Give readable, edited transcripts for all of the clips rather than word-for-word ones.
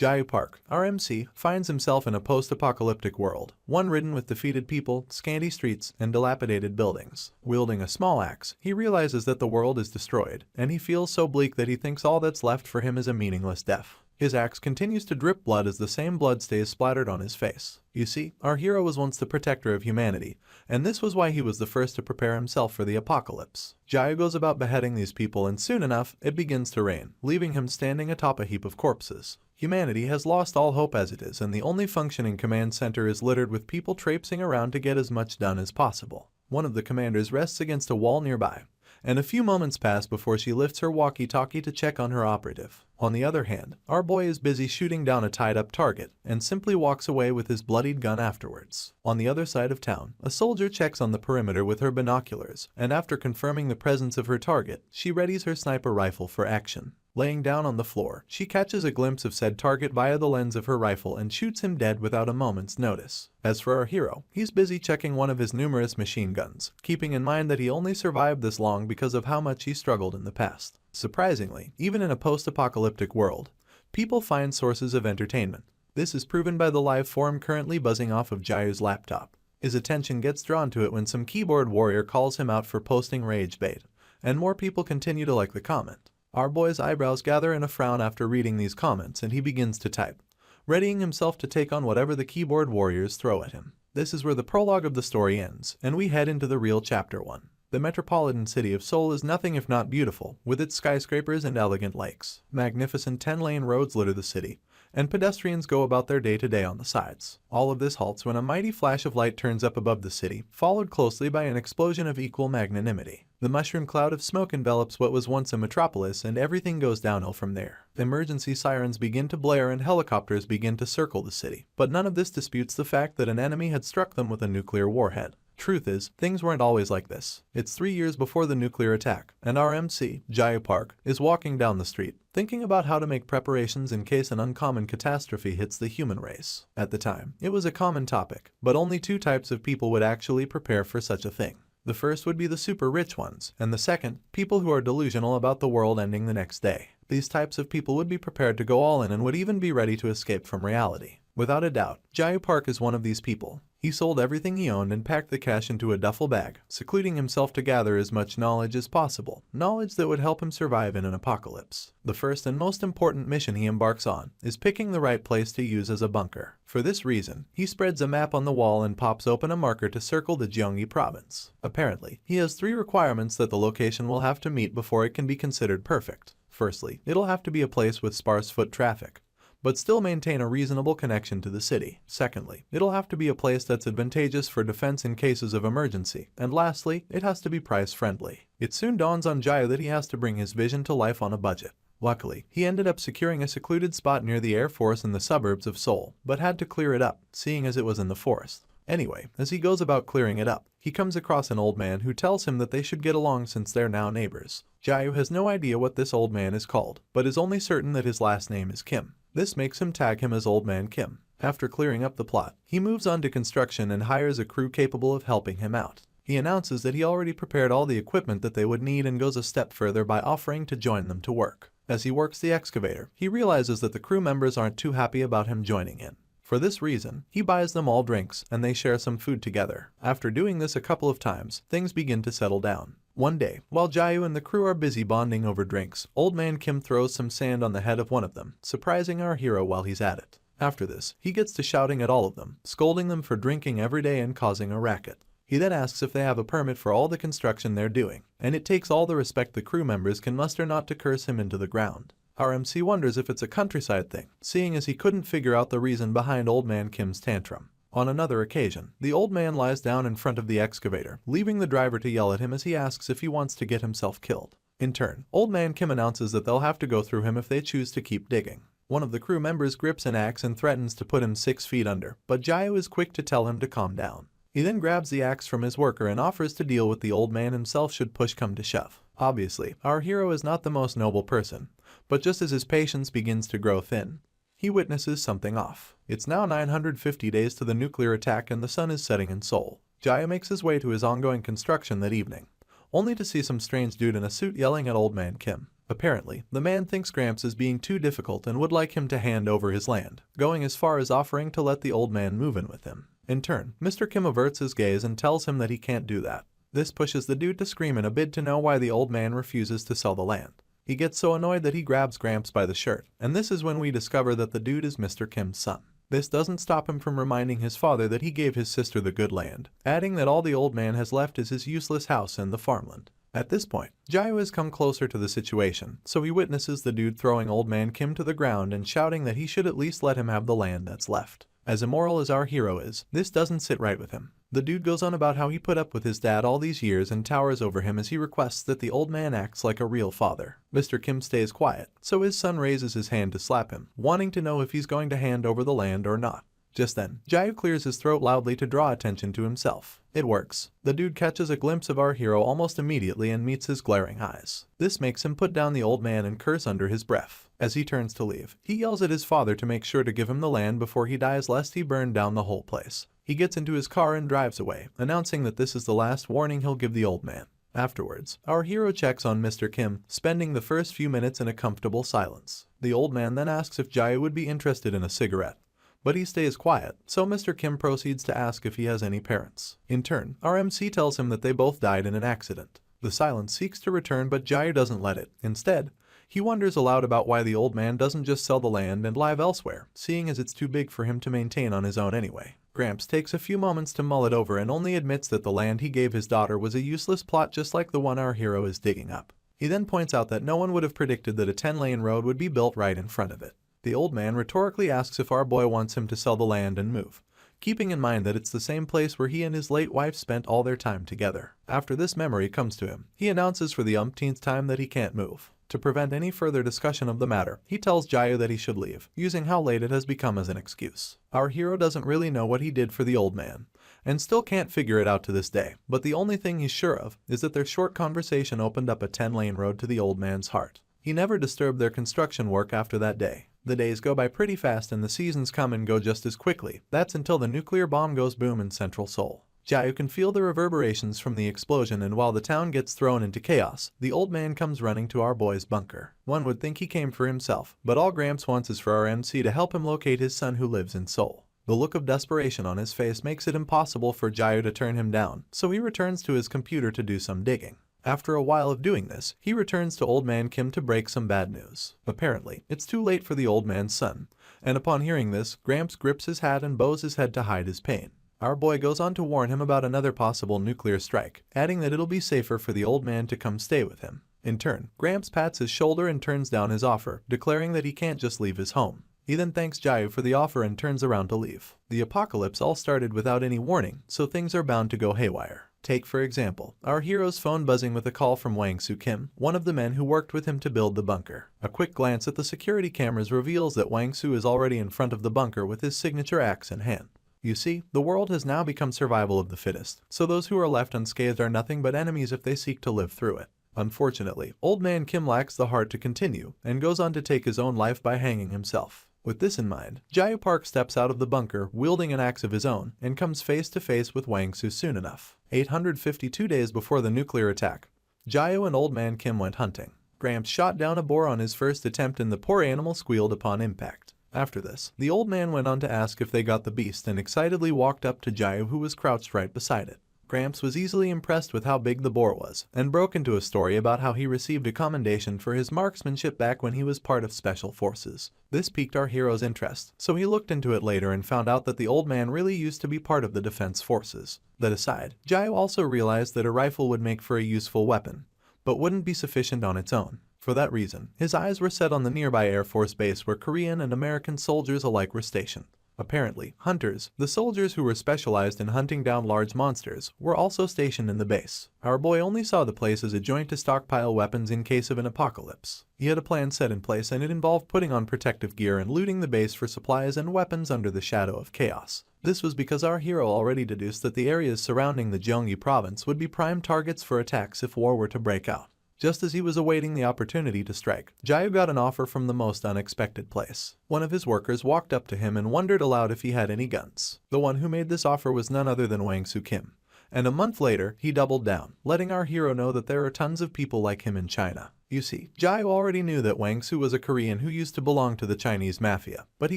Jayu Park, our MC, finds himself in a post-apocalyptic world, one ridden with defeated people, scanty streets, and dilapidated buildings. Wielding a small axe, he realizes that the world is destroyed, and he feels so bleak that he thinks all that's left for him is a meaningless death. His axe continues to drip blood as the same blood stays splattered on his face. You see, our hero was once the protector of humanity, and this was why he was the first to prepare himself for the apocalypse. Jayu goes about beheading these people, and soon enough, it begins to rain, leaving him standing atop a heap of corpses. Humanity has lost all hope as it is, and the only functioning command center is littered with people traipsing around to get as much done as possible. One of the commanders rests against a wall nearby, and a few moments pass before she lifts her walkie-talkie to check on her operative. On the other hand, our boy is busy shooting down a tied-up target and simply walks away with his bloodied gun afterwards. On the other side of town, a soldier checks on the perimeter with her binoculars, and after confirming the presence of her target, she readies her sniper rifle for action. Laying down on the floor, she catches a glimpse of said target via the lens of her rifle and shoots him dead without a moment's notice. As for our hero, he's busy checking one of his numerous machine guns, keeping in mind that he only survived this long because of how much he struggled in the past. Surprisingly, even in a post-apocalyptic world, people find sources of entertainment. This is proven by the live form currently buzzing off of Jayu's laptop. His attention gets drawn to it when some keyboard warrior calls him out for posting rage bait, and more people continue to like the comment. Our boy's eyebrows gather in a frown after reading these comments, and he begins to type, readying himself to take on whatever the keyboard warriors throw at him. This is where the prologue of the story ends, and we head into the real chapter 1. The metropolitan city of Seoul is nothing if not beautiful, with its skyscrapers and elegant lakes. Magnificent 10-lane roads litter the city, and pedestrians go about their day-to-day on the sides. All of this halts when a mighty flash of light turns up above the city, followed closely by an explosion of equal magnanimity. The mushroom cloud of smoke envelops what was once a metropolis, and everything goes downhill from there. Emergency sirens begin to blare and helicopters begin to circle the city. But none of this disputes the fact that an enemy had struck them with a nuclear warhead. Truth is, things weren't always like this. It's 3 years before the nuclear attack, and our MC, Jayu Park, is walking down the street, thinking about how to make preparations in case an uncommon catastrophe hits the human race. At the time, it was a common topic, but only 2 types of people would actually prepare for such a thing. The first would be the super rich ones, and the second, people who are delusional about the world ending the next day. These types of people would be prepared to go all in and would even be ready to escape from reality. Without a doubt, Jayu Park is one of these people. He sold everything he owned and packed the cash into a duffel bag, secluding himself to gather as much knowledge as possible, knowledge that would help him survive in an apocalypse. The first and most important mission he embarks on is picking the right place to use as a bunker. For this reason, he spreads a map on the wall and pops open a marker to circle the Gyeonggi province. Apparently, he has 3 requirements that the location will have to meet before it can be considered perfect. Firstly, it'll have to be a place with sparse foot traffic, but still maintain a reasonable connection to the city. Secondly, it'll have to be a place that's advantageous for defense in cases of emergency. And lastly, it has to be price-friendly. It soon dawns on Jayu that he has to bring his vision to life on a budget. Luckily, he ended up securing a secluded spot near the Air Force in the suburbs of Seoul, but had to clear it up, seeing as it was in the forest. Anyway, as he goes about clearing it up, he comes across an old man who tells him that they should get along since they're now neighbors. Jayu has no idea what this old man is called, but is only certain that his last name is Kim. This makes him tag him as Old Man Kim. After clearing up the plot, he moves on to construction and hires a crew capable of helping him out. He announces that he already prepared all the equipment that they would need and goes a step further by offering to join them to work. As he works the excavator, he realizes that the crew members aren't too happy about him joining in. For this reason, he buys them all drinks and they share some food together. After doing this a couple of times, things begin to settle down. One day, while Jayu and the crew are busy bonding over drinks, Old Man Kim throws some sand on the head of one of them, surprising our hero while he's at it. After this, he gets to shouting at all of them, scolding them for drinking every day and causing a racket. He then asks if they have a permit for all the construction they're doing, and it takes all the respect the crew members can muster not to curse him into the ground. Our MC wonders if it's a countryside thing, seeing as he couldn't figure out the reason behind Old Man Kim's tantrum. On another occasion, the old man lies down in front of the excavator, leaving the driver to yell at him as he asks if he wants to get himself killed. In turn, Old Man Kim announces that they'll have to go through him if they choose to keep digging. One of the crew members grips an axe and threatens to put him 6 feet under, but Jayu is quick to tell him to calm down. He then grabs the axe from his worker and offers to deal with the old man himself should push come to shove. Obviously, our hero is not the most noble person, but just as his patience begins to grow thin, he witnesses something off. It's now 950 days to the nuclear attack and the sun is setting in Seoul. Jayu makes his way to his ongoing construction that evening, only to see some strange dude in a suit yelling at Old Man Kim. Apparently, the man thinks Gramps is being too difficult and would like him to hand over his land, going as far as offering to let the old man move in with him. In turn, Mr. Kim averts his gaze and tells him that he can't do that. This pushes the dude to scream in a bid to know why the old man refuses to sell the land. He gets so annoyed that he grabs Gramps by the shirt, and this is when we discover that the dude is Mr. Kim's son. This doesn't stop him from reminding his father that he gave his sister the good land, adding that all the old man has left is his useless house and the farmland. At this point, Jayu has come closer to the situation, so he witnesses the dude throwing old man Kim to the ground and shouting that he should at least let him have the land that's left. As immoral as our hero is, this doesn't sit right with him. The dude goes on about how he put up with his dad all these years and towers over him as he requests that the old man acts like a real father. Mr. Kim stays quiet, so his son raises his hand to slap him, wanting to know if he's going to hand over the land or not. Just then, Jayu clears his throat loudly to draw attention to himself. It works. The dude catches a glimpse of our hero almost immediately and meets his glaring eyes. This makes him put down the old man and curse under his breath. As he turns to leave, he yells at his father to make sure to give him the land before he dies lest he burn down the whole place. He gets into his car and drives away, announcing that this is the last warning he'll give the old man. Afterwards, our hero checks on Mr. Kim, spending the first few minutes in a comfortable silence. The old man then asks if Jayu would be interested in a cigarette, but he stays quiet, so Mr. Kim proceeds to ask if he has any parents. In turn, our MC tells him that they both died in an accident. The silence seeks to return, but Jayu doesn't let it. Instead, he wonders aloud about why the old man doesn't just sell the land and live elsewhere, seeing as it's too big for him to maintain on his own anyway. Gramps takes a few moments to mull it over and only admits that the land he gave his daughter was a useless plot just like the one our hero is digging up. He then points out that no one would have predicted that a 10-lane road would be built right in front of it. The old man rhetorically asks if our boy wants him to sell the land and move, keeping in mind that it's the same place where he and his late wife spent all their time together. After this memory comes to him, he announces for the umpteenth time that he can't move. To prevent any further discussion of the matter, he tells Jayu that he should leave, using how late it has become as an excuse. Our hero doesn't really know what he did for the old man, and still can't figure it out to this day, but the only thing he's sure of is that their short conversation opened up a 10-lane road to the old man's heart. He never disturbed their construction work after that day. The days go by pretty fast and the seasons come and go just as quickly. That's until the nuclear bomb goes boom in Central Seoul. Jayu can feel the reverberations from the explosion, and while the town gets thrown into chaos, the old man comes running to our boy's bunker. One would think he came for himself, but all Gramps wants is for our MC to help him locate his son who lives in Seoul. The look of desperation on his face makes it impossible for Jayu to turn him down, so he returns to his computer to do some digging. After a while of doing this, he returns to old man Kim to break some bad news. Apparently, it's too late for the old man's son, and upon hearing this, Gramps grips his hat and bows his head to hide his pain. Our boy goes on to warn him about another possible nuclear strike, adding that it'll be safer for the old man to come stay with him. In turn, Gramps pats his shoulder and turns down his offer, declaring that he can't just leave his home. He then thanks Jayu for the offer and turns around to leave. The apocalypse all started without any warning, so things are bound to go haywire. Take, for example, our hero's phone buzzing with a call from Wang-Soo Kim, one of the men who worked with him to build the bunker. A quick glance at the security cameras reveals that Wang-Soo is already in front of the bunker with his signature axe in hand. You see, the world has now become survival of the fittest, so those who are left unscathed are nothing but enemies if they seek to live through it. Unfortunately, old man Kim lacks the heart to continue, and goes on to take his own life by hanging himself. With this in mind, Jayu Park steps out of the bunker, wielding an axe of his own, and comes face to face with Wang-Soo soon enough. 852 days before the nuclear attack, Jayu and old man Kim went hunting. Gramps shot down a boar on his first attempt and the poor animal squealed upon impact. After this, the old man went on to ask if they got the beast and excitedly walked up to Jayu, who was crouched right beside it. Gramps was easily impressed with how big the boar was, and broke into a story about how he received a commendation for his marksmanship back when he was part of Special Forces. This piqued our hero's interest, so he looked into it later and found out that the old man really used to be part of the Defense Forces. That aside, Jayu also realized that a rifle would make for a useful weapon, but wouldn't be sufficient on its own. For that reason, his eyes were set on the nearby Air Force base where Korean and American soldiers alike were stationed. Apparently, hunters, the soldiers who were specialized in hunting down large monsters, were also stationed in the base. Our boy only saw the place as a joint to stockpile weapons in case of an apocalypse. He had a plan set in place, and it involved putting on protective gear and looting the base for supplies and weapons under the shadow of chaos. This was because our hero already deduced that the areas surrounding the Gyeonggi province would be prime targets for attacks if war were to break out. Just as he was awaiting the opportunity to strike, Jayu got an offer from the most unexpected place. One of his workers walked up to him and wondered aloud if he had any guns. The one who made this offer was none other than Wang-Soo Kim. And a month later, he doubled down, letting our hero know that there are tons of people like him in China. You see, Jiao already knew that Wang Su was a Korean who used to belong to the Chinese mafia, but he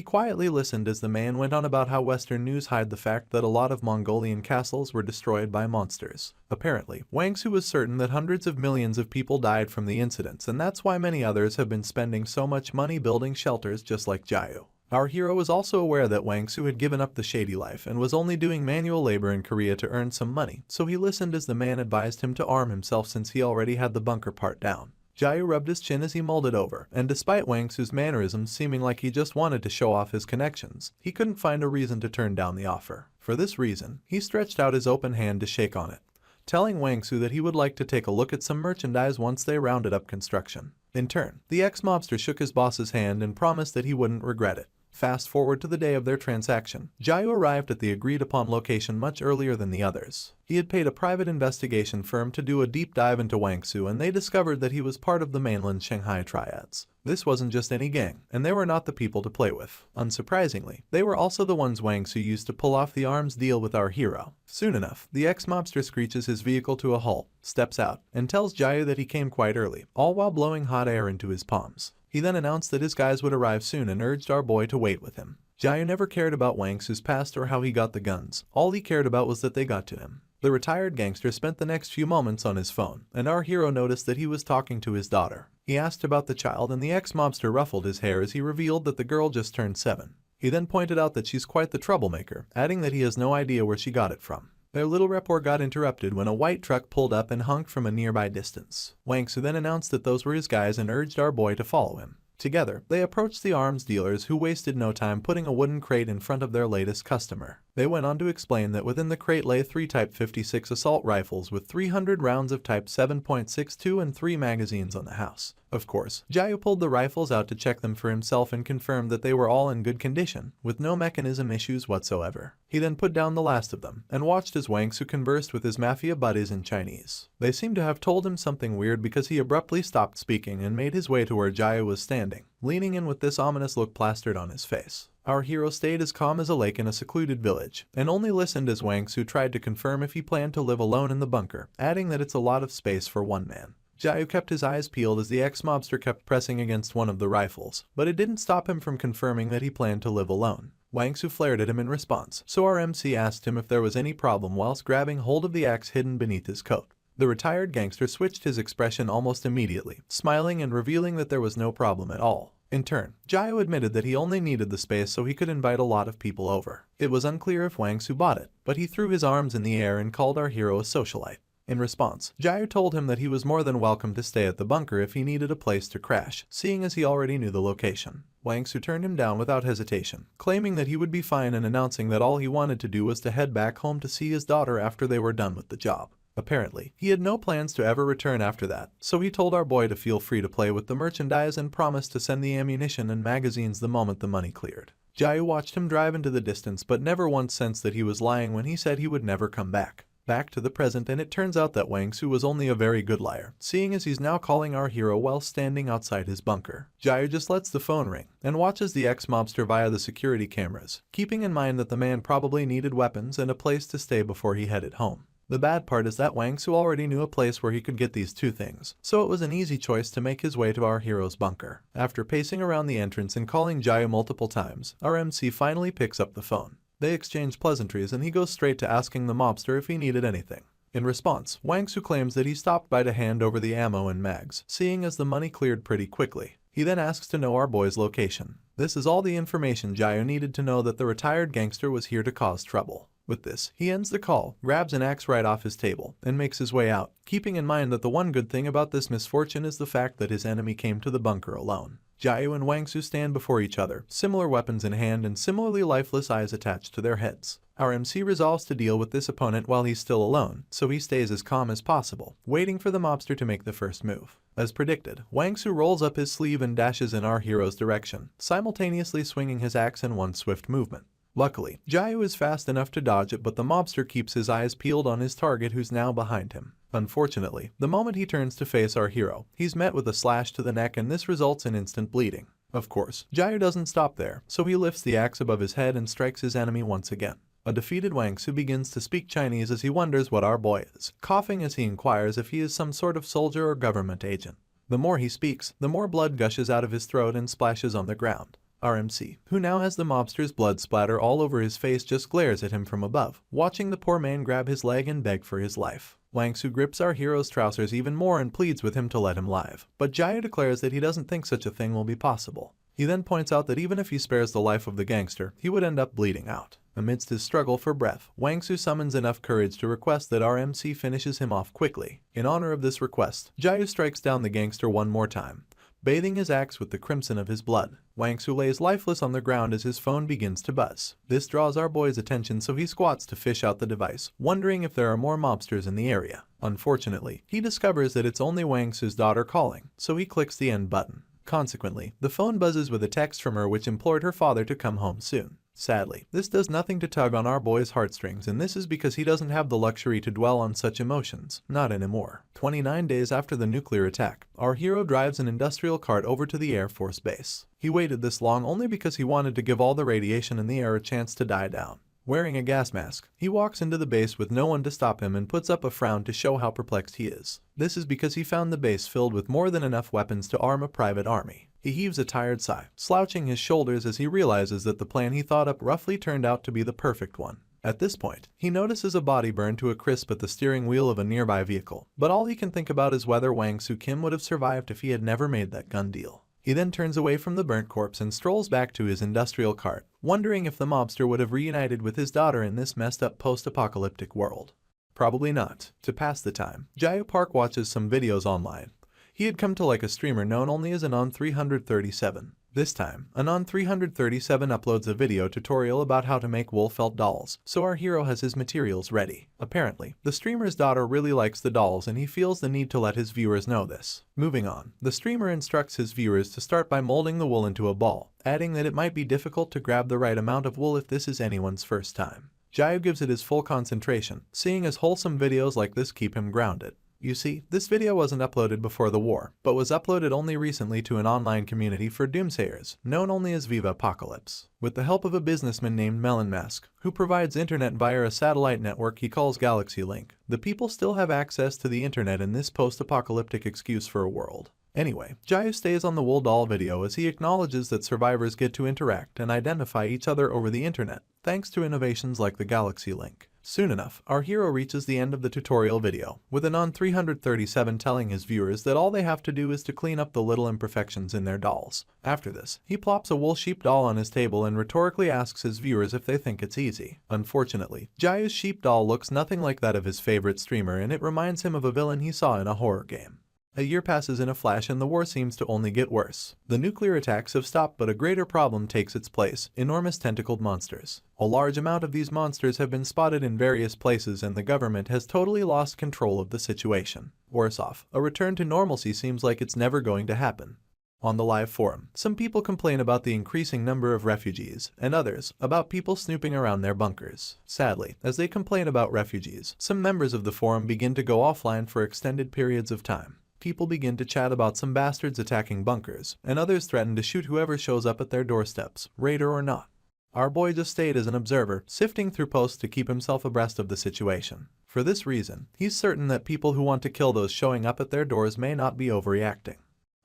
quietly listened as the man went on about how Western news hid the fact that a lot of Mongolian castles were destroyed by monsters. Apparently, Wang Su was certain that hundreds of millions of people died from the incidents, and that's why many others have been spending so much money building shelters just like Jiao. Our hero was also aware that Wang Su had given up the shady life and was only doing manual labor in Korea to earn some money, so he listened as the man advised him to arm himself since he already had the bunker part down. Jiao rubbed his chin as he mulled it over, and despite Wang Su's mannerisms seeming like he just wanted to show off his connections, he couldn't find a reason to turn down the offer. For this reason, he stretched out his open hand to shake on it, telling Wang Su that he would like to take a look at some merchandise once they rounded up construction. In turn, the ex-mobster shook his boss's hand and promised that he wouldn't regret it. Fast forward to the day of their transaction. Jiao arrived at the agreed-upon location much earlier than the others. He had paid a private investigation firm to do a deep dive into Wang Su, and they discovered that he was part of the mainland Shanghai triads. This wasn't just any gang, and they were not the people to play with. Unsurprisingly, they were also the ones Wang Su used to pull off the arms deal with our hero. Soon enough, the ex-mobster screeches his vehicle to a halt, steps out, and tells Jiao that he came quite early, all while blowing hot air into his palms. He then announced that his guys would arrive soon and urged our boy to wait with him. Jiao never cared about Wang Su's past or how he got the guns. All he cared about was that they got to him. The retired gangster spent the next few moments on his phone, and our hero noticed that he was talking to his daughter. He asked about the child, and the ex-mobster ruffled his hair as he revealed that the girl just turned 7. He then pointed out that she's quite the troublemaker, adding that he has no idea where she got it from. Their little rapport got interrupted when a white truck pulled up and honked from a nearby distance. Wang Su then announced that those were his guys and urged our boy to follow him. Together, they approached the arms dealers, who wasted no time putting a wooden crate in front of their latest customer. They went on to explain that within the crate lay 3 Type 56 assault rifles with 300 rounds of Type 7.62 and 3 magazines on the house. Of course, Jiao pulled the rifles out to check them for himself and confirmed that they were all in good condition, with no mechanism issues whatsoever. He then put down the last of them and watched as Wang Su conversed with his mafia buddies in Chinese. They seemed to have told him something weird because he abruptly stopped speaking and made his way to where Jiao was standing, leaning in with this ominous look plastered on his face. Our hero stayed as calm as a lake in a secluded village, and only listened as Wang Su tried to confirm if he planned to live alone in the bunker, adding that it's a lot of space for one man. Jiao kept his eyes peeled as the ex-mobster kept pressing against one of the rifles, but it didn't stop him from confirming that he planned to live alone. Wang Su flared at him in response, so our MC asked him if there was any problem whilst grabbing hold of the axe hidden beneath his coat. The retired gangster switched his expression almost immediately, smiling and revealing that there was no problem at all. In turn, Jiao admitted that he only needed the space so he could invite a lot of people over. It was unclear if Wang Su bought it, but he threw his arms in the air and called our hero a socialite. In response, Jiao told him that he was more than welcome to stay at the bunker if he needed a place to crash, seeing as he already knew the location. Wang Su turned him down without hesitation, claiming that he would be fine and announcing that all he wanted to do was to head back home to see his daughter after they were done with the job. Apparently, he had no plans to ever return after that, so he told our boy to feel free to play with the merchandise and promised to send the ammunition and magazines the moment the money cleared. Jiao watched him drive into the distance but never once sensed that he was lying when he said he would never come back. Back to the present, and it turns out that Wang Su was only a very good liar, seeing as he's now calling our hero while standing outside his bunker. Jiao just lets the phone ring and watches the ex-mobster via the security cameras, keeping in mind that the man probably needed weapons and a place to stay before he headed home. The bad part is that Wang Su already knew a place where he could get these 2 things, so it was an easy choice to make his way to our hero's bunker. After pacing around the entrance and calling Jiao multiple times, our MC finally picks up the phone. They exchange pleasantries and he goes straight to asking the mobster if he needed anything. In response, Wang Su claims that he stopped by to hand over the ammo and mags, seeing as the money cleared pretty quickly. He then asks to know our boy's location. This is all the information Jiao needed to know that the retired gangster was here to cause trouble. With this, he ends the call, grabs an axe right off his table, and makes his way out, keeping in mind that the one good thing about this misfortune is the fact that his enemy came to the bunker alone. Jiao and Wang Su stand before each other, similar weapons in hand and similarly lifeless eyes attached to their heads. Our MC resolves to deal with this opponent while he's still alone, so he stays as calm as possible, waiting for the mobster to make the first move. As predicted, Wang Su rolls up his sleeve and dashes in our hero's direction, simultaneously swinging his axe in one swift movement. Luckily, Jiao is fast enough to dodge it, but the mobster keeps his eyes peeled on his target, who's now behind him. Unfortunately, the moment he turns to face our hero, he's met with a slash to the neck, and this results in instant bleeding. Of course, Jiao doesn't stop there, so he lifts the axe above his head and strikes his enemy once again. A defeated Wang Su begins to speak Chinese as he wonders what our boy is, coughing as he inquires if he is some sort of soldier or government agent. The more he speaks, the more blood gushes out of his throat and splashes on the ground. RMC, who now has the mobster's blood splatter all over his face, just glares at him from above, watching the poor man grab his leg and beg for his life. Wangsu grips our hero's trousers even more and pleads with him to let him live, but Jiao declares that he doesn't think such a thing will be possible. He then points out that even if he spares the life of the gangster, he would end up bleeding out. Amidst his struggle for breath, Wangsu summons enough courage to request that RMC finishes him off quickly. In honor of this request, Jiao strikes down the gangster one more time, bathing his axe with the crimson of his blood. Wangsu lays lifeless on the ground as his phone begins to buzz. This draws our boy's attention, so he squats to fish out the device, wondering if there are more mobsters in the area. Unfortunately, he discovers that it's only Wangsu's daughter calling, so he clicks the end button. Consequently, the phone buzzes with a text from her which implored her father to come home soon. Sadly, this does nothing to tug on our boy's heartstrings, and this is because he doesn't have the luxury to dwell on such emotions. Not anymore. 29 days after the nuclear attack, our hero drives an industrial cart over to the Air Force base. He waited this long only because he wanted to give all the radiation in the air a chance to die down. Wearing a gas mask, he walks into the base with no one to stop him and puts up a frown to show how perplexed he is. This is because he found the base filled with more than enough weapons to arm a private army. He heaves a tired sigh, slouching his shoulders as he realizes that the plan he thought up roughly turned out to be the perfect one. At this point, he notices a body burn to a crisp at the steering wheel of a nearby vehicle, but all he can think about is whether Wangsu Kim would have survived if he had never made that gun deal. He then turns away from the burnt corpse and strolls back to his industrial cart, wondering if the mobster would have reunited with his daughter in this messed up post-apocalyptic world. Probably not. To pass the time, Jiao Park watches some videos online. He had come to like a streamer known only as Anon337. This time, Anon337 uploads a video tutorial about how to make wool felt dolls, so our hero has his materials ready. Apparently, the streamer's daughter really likes the dolls and he feels the need to let his viewers know this. Moving on, the streamer instructs his viewers to start by molding the wool into a ball, adding that it might be difficult to grab the right amount of wool if this is anyone's first time. Jiao gives it his full concentration, seeing as wholesome videos like this keep him grounded. You see, this video wasn't uploaded before the war, but was uploaded only recently to an online community for doomsayers, known only as Viva Apocalypse. With the help of a businessman named Melon Mask, who provides internet via a satellite network he calls Galaxy Link, the people still have access to the internet in this post-apocalyptic excuse for a world. Anyway, Jiao stays on the wool doll video as he acknowledges that survivors get to interact and identify each other over the internet, thanks to innovations like the Galaxy Link. Soon enough, our hero reaches the end of the tutorial video, with Anon337 telling his viewers that all they have to do is to clean up the little imperfections in their dolls. After this, he plops a wool sheep doll on his table and rhetorically asks his viewers if they think it's easy. Unfortunately, Jiao's sheep doll looks nothing like that of his favorite streamer, and it reminds him of a villain he saw in a horror game. A year passes in a flash and the war seems to only get worse. The nuclear attacks have stopped, but a greater problem takes its place: enormous tentacled monsters. A large amount of these monsters have been spotted in various places and the government has totally lost control of the situation. Worse off, a return to normalcy seems like it's never going to happen. On the live forum, some people complain about the increasing number of refugees, and others about people snooping around their bunkers. Sadly, as they complain about refugees, some members of the forum begin to go offline for extended periods of time. People begin to chat about some bastards attacking bunkers, and others threaten to shoot whoever shows up at their doorsteps, raider or not. Our boy just stayed as an observer, sifting through posts to keep himself abreast of the situation. For this reason, he's certain that people who want to kill those showing up at their doors may not be overreacting.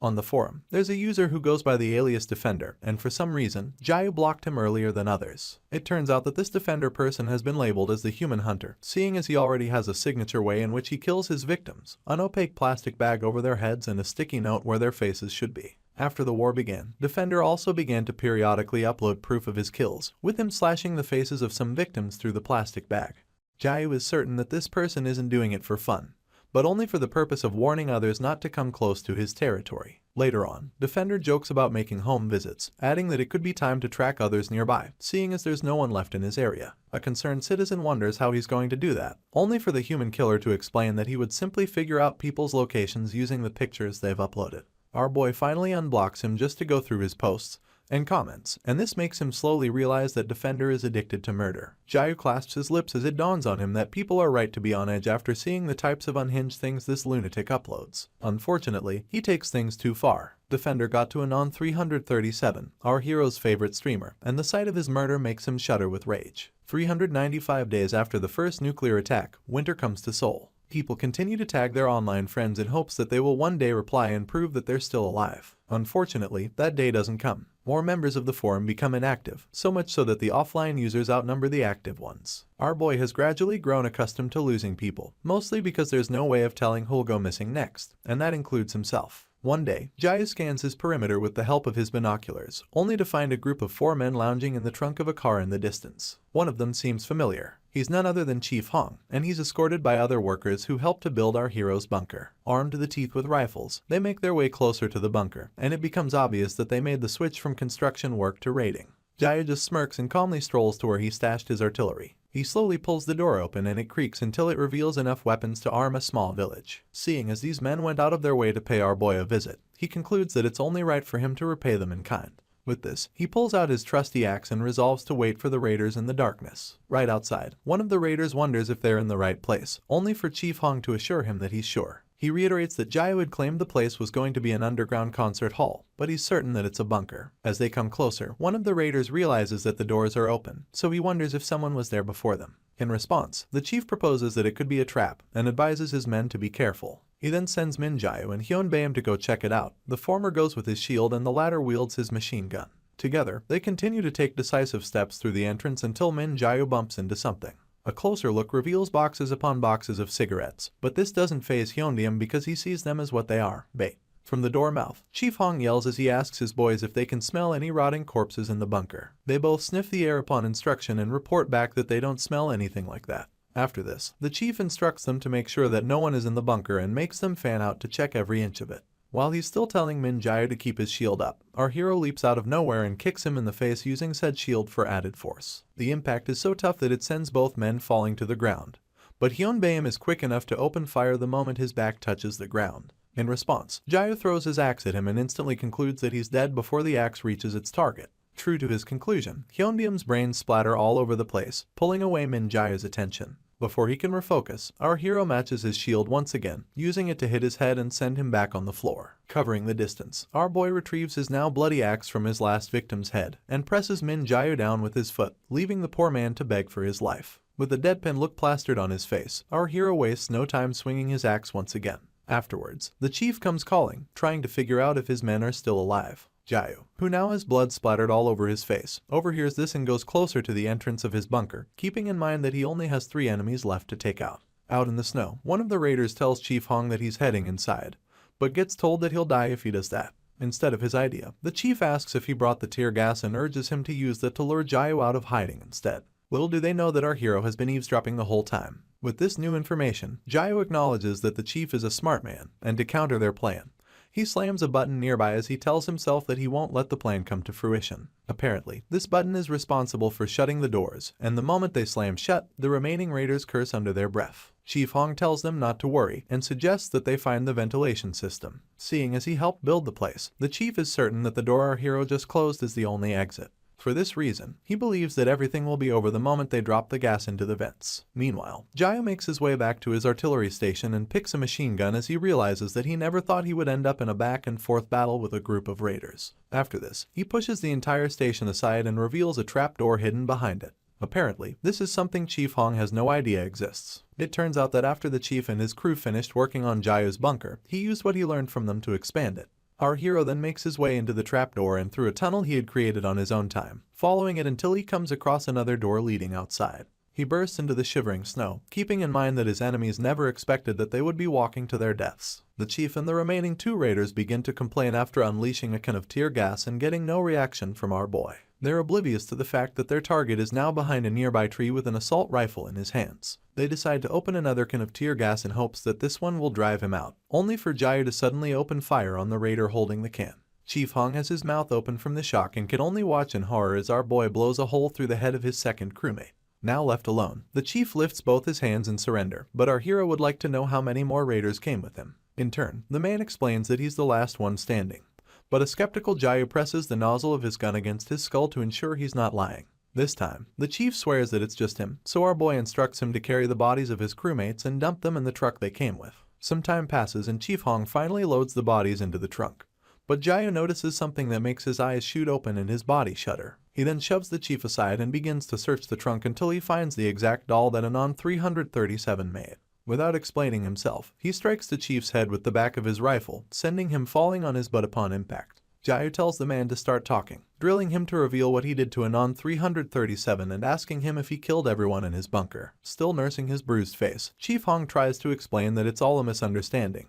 On the forum, there's a user who goes by the alias Defender, and for some reason, Jiao blocked him earlier than others. It turns out that this Defender person has been labeled as the Human Hunter, seeing as he already has a signature way in which he kills his victims: an opaque plastic bag over their heads and a sticky note where their faces should be. After the war began, Defender also began to periodically upload proof of his kills, with him slashing the faces of some victims through the plastic bag. Jiao is certain that this person isn't doing it for fun, but only for the purpose of warning others not to come close to his territory. Later on, Defender jokes about making home visits, adding that it could be time to track others nearby, seeing as there's no one left in his area. A concerned citizen wonders how he's going to do that, only for the human killer to explain that he would simply figure out people's locations using the pictures they've uploaded. Our boy finally unblocks him just to go through his posts and comments, and this makes him slowly realize that Defender is addicted to murder. Jiao clasps his lips as it dawns on him that people are right to be on edge after seeing the types of unhinged things this lunatic uploads. Unfortunately, he takes things too far. Defender got to Anon337, our hero's favorite streamer, and the sight of his murder makes him shudder with rage. 395 days after the first nuclear attack, winter comes to Seoul. People continue to tag their online friends in hopes that they will one day reply and prove that they're still alive. Unfortunately, that day doesn't come. More members of the forum become inactive, so much so that the offline users outnumber the active ones. Our boy has gradually grown accustomed to losing people, mostly because there's no way of telling who'll go missing next, and that includes himself. One day, Jaya scans his perimeter with the help of his binoculars, only to find a group of 4 men lounging in the trunk of a car in the distance. One of them seems familiar. He's none other than Chief Hong, and he's escorted by other workers who helped to build our hero's bunker. Armed to the teeth with rifles, they make their way closer to the bunker, and it becomes obvious that they made the switch from construction work to raiding. Jaya just smirks and calmly strolls to where he stashed his artillery. He slowly pulls the door open and it creaks until it reveals enough weapons to arm a small village. Seeing as these men went out of their way to pay our boy a visit, he concludes that it's only right for him to repay them in kind. With this, he pulls out his trusty axe and resolves to wait for the raiders in the darkness. Right outside, one of the raiders wonders if they're in the right place, only for Chief Hong to assure him that he's sure. He reiterates that Jaya had claimed the place was going to be an underground concert hall, but he's certain that it's a bunker. As they come closer, one of the raiders realizes that the doors are open, so he wonders if someone was there before them. In response, the chief proposes that it could be a trap and advises his men to be careful. He then sends Min Jayu and Hyunbaeum to go check it out. The former goes with his shield and the latter wields his machine gun. Together, they continue to take decisive steps through the entrance until Min Jayu bumps into something. A closer look reveals boxes upon boxes of cigarettes, but this doesn't faze Hyunbaeum because he sees them as what they are, bait. From the door mouth, Chief Hong yells as he asks his boys if they can smell any rotting corpses in the bunker. They both sniff the air upon instruction and report back that they don't smell anything like that. After this, the chief instructs them to make sure that no one is in the bunker and makes them fan out to check every inch of it. While he's still telling Min Jayu to keep his shield up, our hero leaps out of nowhere and kicks him in the face using said shield for added force. The impact is so tough that it sends both men falling to the ground. But Hyunbaeum is quick enough to open fire the moment his back touches the ground. In response, Jayu throws his axe at him and instantly concludes that he's dead before the axe reaches its target. True to his conclusion, Hyunbaeum's brains splatter all over the place, pulling away Min Jayu's attention. Before he can refocus, our hero matches his shield once again, using it to hit his head and send him back on the floor. Covering the distance, our boy retrieves his now bloody axe from his last victim's head and presses Min Jayu down with his foot, leaving the poor man to beg for his life. With a deadpan look plastered on his face, our hero wastes no time swinging his axe once again. Afterwards, the chief comes calling, trying to figure out if his men are still alive. Jayu, who now has blood splattered all over his face, overhears this and goes closer to the entrance of his bunker, keeping in mind that he only has 3 enemies left to take out. Out in the snow, one of the raiders tells Chief Hong that he's heading inside, but gets told that he'll die if he does that. Instead of his idea, the chief asks if he brought the tear gas and urges him to use that to lure Jayu out of hiding instead. Little do they know that our hero has been eavesdropping the whole time. With this new information, Jayu acknowledges that the chief is a smart man, and to counter their plan, he slams a button nearby as he tells himself that he won't let the plan come to fruition. Apparently, this button is responsible for shutting the doors, and the moment they slam shut, the remaining raiders curse under their breath. Chief Hong tells them not to worry and suggests that they find the ventilation system. Seeing as he helped build the place, the chief is certain that the door our hero just closed is the only exit. For this reason, he believes that everything will be over the moment they drop the gas into the vents. Meanwhile, Jayu makes his way back to his artillery station and picks a machine gun as he realizes that he never thought he would end up in a back and forth battle with a group of raiders. After this, he pushes the entire station aside and reveals a trapdoor hidden behind it. Apparently, this is something Chief Hong has no idea exists. It turns out that after the chief and his crew finished working on Jayu's bunker, he used what he learned from them to expand it. Our hero then makes his way into the trapdoor and through a tunnel he had created on his own time, following it until he comes across another door leading outside. He bursts into the shivering snow, keeping in mind that his enemies never expected that they would be walking to their deaths. The chief and the remaining 2 raiders begin to complain after unleashing a can of tear gas and getting no reaction from our boy. They're oblivious to the fact that their target is now behind a nearby tree with an assault rifle in his hands. They decide to open another can of tear gas in hopes that this one will drive him out, only for Jayu to suddenly open fire on the raider holding the can. Chief Hong has his mouth open from the shock and can only watch in horror as our boy blows a hole through the head of his second crewmate. Now left alone, the chief lifts both his hands in surrender, but our hero would like to know how many more raiders came with him. In turn, the man explains that he's the last one standing. But a skeptical Jayu presses the nozzle of his gun against his skull to ensure he's not lying. This time, the chief swears that it's just him, so our boy instructs him to carry the bodies of his crewmates and dump them in the truck they came with. Some time passes and Chief Hong finally loads the bodies into the trunk. But Jayu notices something that makes his eyes shoot open and his body shudder. He then shoves the chief aside and begins to search the trunk until he finds the exact doll that Anon 337 made. Without explaining himself, he strikes the chief's head with the back of his rifle, sending him falling on his butt upon impact. Jayu tells the man to start talking, drilling him to reveal what he did to Anon 337 and asking him if he killed everyone in his bunker. Still nursing his bruised face, Chief Hong tries to explain that it's all a misunderstanding.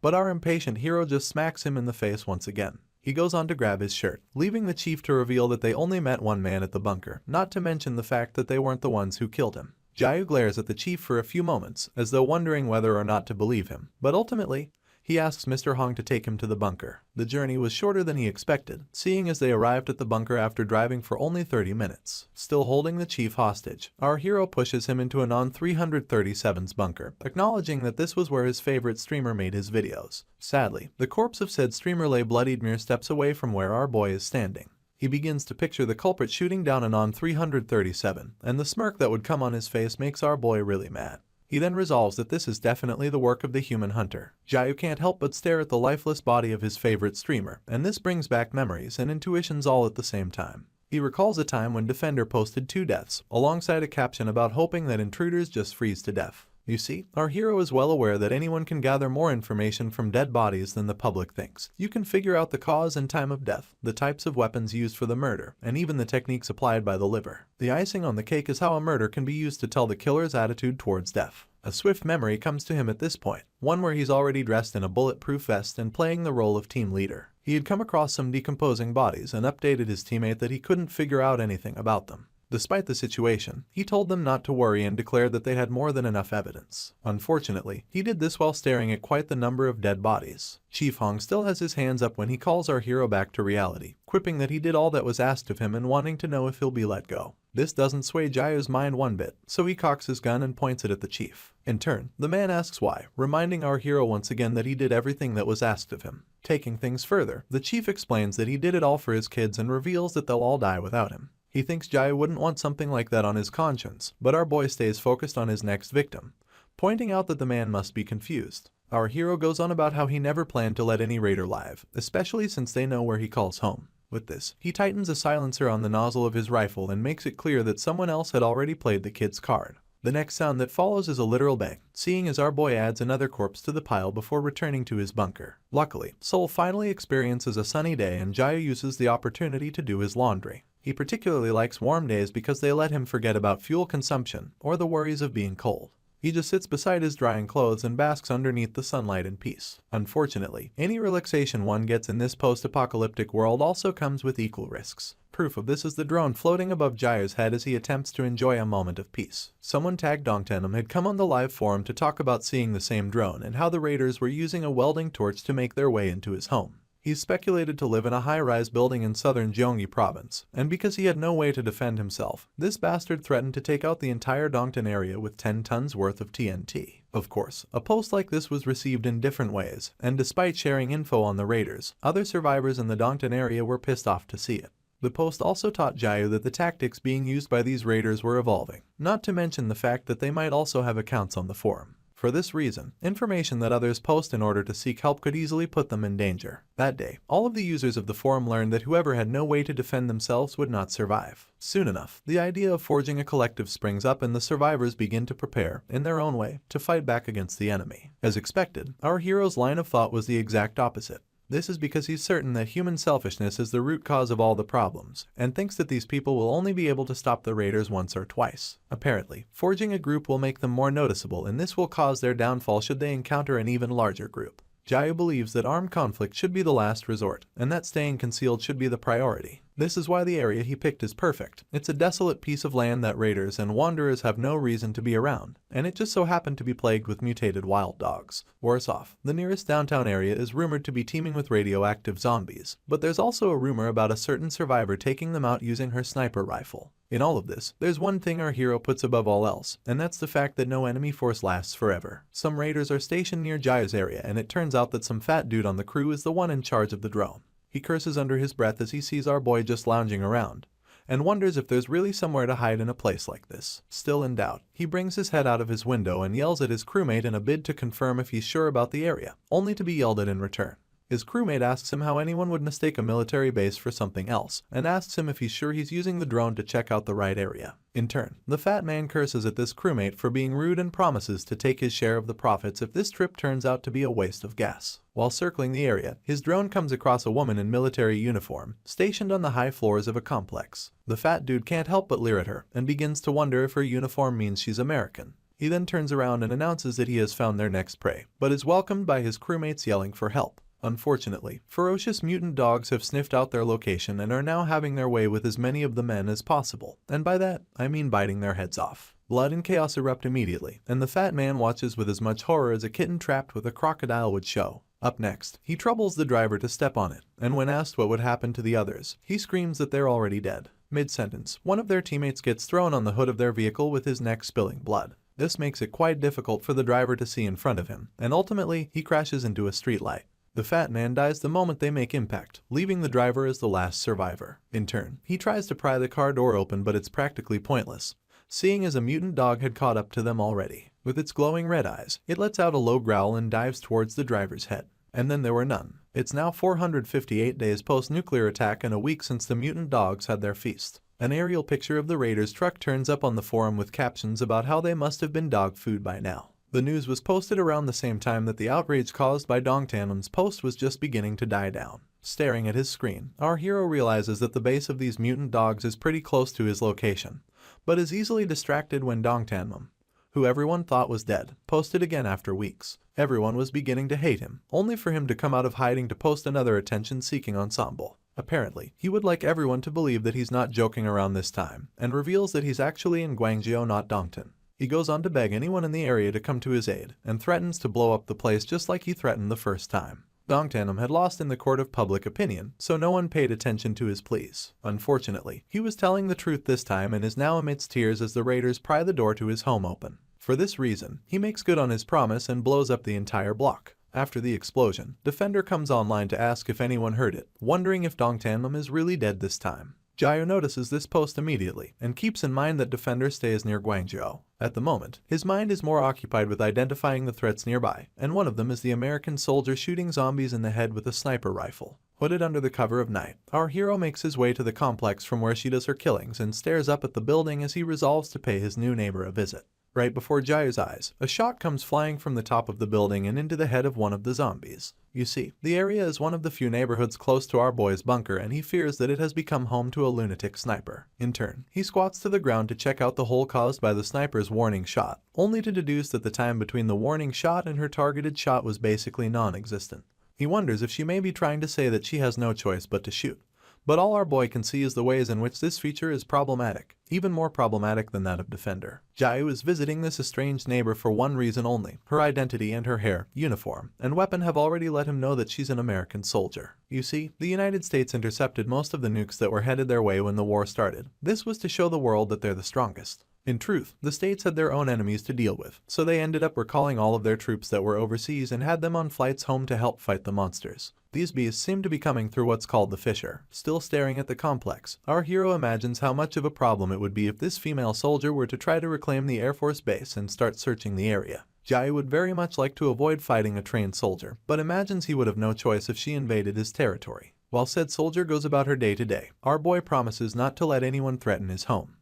But our impatient hero just smacks him in the face once again. He goes on to grab his shirt, leaving the chief to reveal that they only met one man at the bunker, not to mention the fact that they weren't the ones who killed him. Jayu glares at the chief for a few moments, as though wondering whether or not to believe him, but ultimately, he asks Mr. Hong to take him to the bunker. The journey was shorter than he expected, seeing as they arrived at the bunker after driving for only 30 minutes. Still holding the chief hostage, our hero pushes him into Anon 337's bunker, acknowledging that this was where his favorite streamer made his videos. Sadly, the corpse of said streamer lay bloodied mere steps away from where our boy is standing. He begins to picture the culprit shooting down Anon 337, and the smirk that would come on his face makes our boy really mad. He then resolves that this is definitely the work of the human hunter. Jayu can't help but stare at the lifeless body of his favorite streamer, and this brings back memories and intuitions all at the same time. He recalls a time when Defender posted 2 deaths, alongside a caption about hoping that intruders just freeze to death. You see, our hero is well aware that anyone can gather more information from dead bodies than the public thinks. You can figure out the cause and time of death, the types of weapons used for the murder, and even the techniques applied by the liver. The icing on the cake is how a murder can be used to tell the killer's attitude towards death. A swift memory comes to him at this point, one where he's already dressed in a bulletproof vest and playing the role of team leader. He had come across some decomposing bodies and updated his teammate that he couldn't figure out anything about them. Despite the situation, he told them not to worry and declared that they had more than enough evidence. Unfortunately, he did this while staring at quite the number of dead bodies. Chief Hong still has his hands up when he calls our hero back to reality, quipping that he did all that was asked of him and wanting to know if he'll be let go. This doesn't sway Jayu's mind one bit, so he cocks his gun and points it at the chief. In turn, the man asks why, reminding our hero once again that he did everything that was asked of him. Taking things further, the chief explains that he did it all for his kids and reveals that they'll all die without him. He thinks Jayu wouldn't want something like that on his conscience, but our boy stays focused on his next victim, pointing out that the man must be confused. Our hero goes on about how he never planned to let any raider live, especially since they know where he calls home. With this, he tightens a silencer on the nozzle of his rifle and makes it clear that someone else had already played the kid's card. The next sound that follows is a literal bang, seeing as our boy adds another corpse to the pile before returning to his bunker. Luckily, Seoul finally experiences a sunny day and Jayu uses the opportunity to do his laundry. He particularly likes warm days because they let him forget about fuel consumption or the worries of being cold. He just sits beside his drying clothes and basks underneath the sunlight in peace. Unfortunately, any relaxation one gets in this post-apocalyptic world also comes with equal risks. Proof of this is the drone floating above Jayu's head as he attempts to enjoy a moment of peace. Someone tagged Dongtenum had come on the live forum to talk about seeing the same drone and how the raiders were using a welding torch to make their way into his home. He's speculated to live in a high-rise building in southern Gyeonggi province, and because he had no way to defend himself, this bastard threatened to take out the entire Dongtan area with 10 tons worth of TNT. Of course, a post like this was received in different ways, and despite sharing info on the raiders, other survivors in the Dongtan area were pissed off to see it. The post also taught Jayu that the tactics being used by these raiders were evolving, not to mention the fact that they might also have accounts on the forum. For this reason, information that others post in order to seek help could easily put them in danger. That day, all of the users of the forum learned that whoever had no way to defend themselves would not survive. Soon enough, the idea of forging a collective springs up and the survivors begin to prepare, in their own way, to fight back against the enemy. As expected, our hero's line of thought was the exact opposite. This is because he's certain that human selfishness is the root cause of all the problems, and thinks that these people will only be able to stop the raiders once or twice. Apparently, forging a group will make them more noticeable, and this will cause their downfall should they encounter an even larger group. Jayu believes that armed conflict should be the last resort, and that staying concealed should be the priority. This is why the area he picked is perfect. It's a desolate piece of land that raiders and wanderers have no reason to be around, and it just so happened to be plagued with mutated wild dogs. Worse off, the nearest downtown area is rumored to be teeming with radioactive zombies, but there's also a rumor about a certain survivor taking them out using her sniper rifle. In all of this, there's one thing our hero puts above all else, and that's the fact that no enemy force lasts forever. Some raiders are stationed near Jayu's area, and it turns out that some fat dude on the crew is the one in charge of the drone. He curses under his breath as he sees our boy just lounging around, and wonders if there's really somewhere to hide in a place like this. Still in doubt, he brings his head out of his window and yells at his crewmate in a bid to confirm if he's sure about the area, only to be yelled at in return. His crewmate asks him how anyone would mistake a military base for something else, and asks him if he's sure he's using the drone to check out the right area. In turn, the fat man curses at this crewmate for being rude and promises to take his share of the profits if this trip turns out to be a waste of gas. While circling the area, his drone comes across a woman in military uniform, stationed on the high floors of a complex. The fat dude can't help but leer at her, and begins to wonder if her uniform means she's American. He then turns around and announces that he has found their next prey, but is welcomed by his crewmates yelling for help. Unfortunately, ferocious mutant dogs have sniffed out their location and are now having their way with as many of the men as possible, and by that, I mean biting their heads off. Blood and chaos erupt immediately, and the fat man watches with as much horror as a kitten trapped with a crocodile would show. Up next, he troubles the driver to step on it, and when asked what would happen to the others, he screams that they're already dead. Mid-sentence, one of their teammates gets thrown on the hood of their vehicle with his neck spilling blood. This makes it quite difficult for the driver to see in front of him, and ultimately, he crashes into a streetlight. The fat man dies the moment they make impact, leaving the driver as the last survivor. In turn, he tries to pry the car door open, but it's practically pointless, seeing as a mutant dog had caught up to them already. With its glowing red eyes, it lets out a low growl and dives towards the driver's head. And then there were none. It's now 458 days post-nuclear attack and a week since the mutant dogs had their feast. An aerial picture of the Raiders' truck turns up on the forum with captions about how they must have been dog food by now. The news was posted around the same time that the outrage caused by Dongtanum's post was just beginning to die down. Staring at his screen, our hero realizes that the base of these mutant dogs is pretty close to his location, but is easily distracted when Dongtanum, who everyone thought was dead, posted again after weeks. Everyone was beginning to hate him, only for him to come out of hiding to post another attention-seeking ensemble. Apparently, he would like everyone to believe that he's not joking around this time, and reveals that he's actually in Guangzhou, not Dongtan. He goes on to beg anyone in the area to come to his aid, and threatens to blow up the place just like he threatened the first time. Dongtanum had lost in the court of public opinion, so no one paid attention to his pleas. Unfortunately, he was telling the truth this time and is now amidst tears as the raiders pry the door to his home open. For this reason, he makes good on his promise and blows up the entire block. After the explosion, Defender comes online to ask if anyone heard it, wondering if Dongtanum is really dead this time. Jiao notices this post immediately, and keeps in mind that Defender stays near Guangzhou. At the moment, his mind is more occupied with identifying the threats nearby, and one of them is the American soldier shooting zombies in the head with a sniper rifle. Hooded under the cover of night, our hero makes his way to the complex from where she does her killings and stares up at the building as he resolves to pay his new neighbor a visit. Right before Jiao's eyes, a shot comes flying from the top of the building and into the head of one of the zombies. You see, the area is one of the few neighborhoods close to our boy's bunker, and he fears that it has become home to a lunatic sniper. In turn, he squats to the ground to check out the hole caused by the sniper's warning shot, only to deduce that the time between the warning shot and her targeted shot was basically non-existent. He wonders if she may be trying to say that she has no choice but to shoot. But all our boy can see is the ways in which this feature is problematic, even more problematic than that of Defender. Jiao is visiting this estranged neighbor for one reason only: her identity and her hair, uniform, and weapon have already let him know that she's an American soldier. You see, the United States intercepted most of the nukes that were headed their way when the war started. This was to show the world that they're the strongest. In truth, the states had their own enemies to deal with, so they ended up recalling all of their troops that were overseas and had them on flights home to help fight the monsters. These beasts seem to be coming through what's called the fissure. Still staring at the complex, our hero imagines how much of a problem it would be if this female soldier were to try to reclaim the Air Force base and start searching the area. Jiao would very much like to avoid fighting a trained soldier, but imagines he would have no choice if she invaded his territory. While said soldier goes about her day to day, our boy promises not to let anyone threaten his home.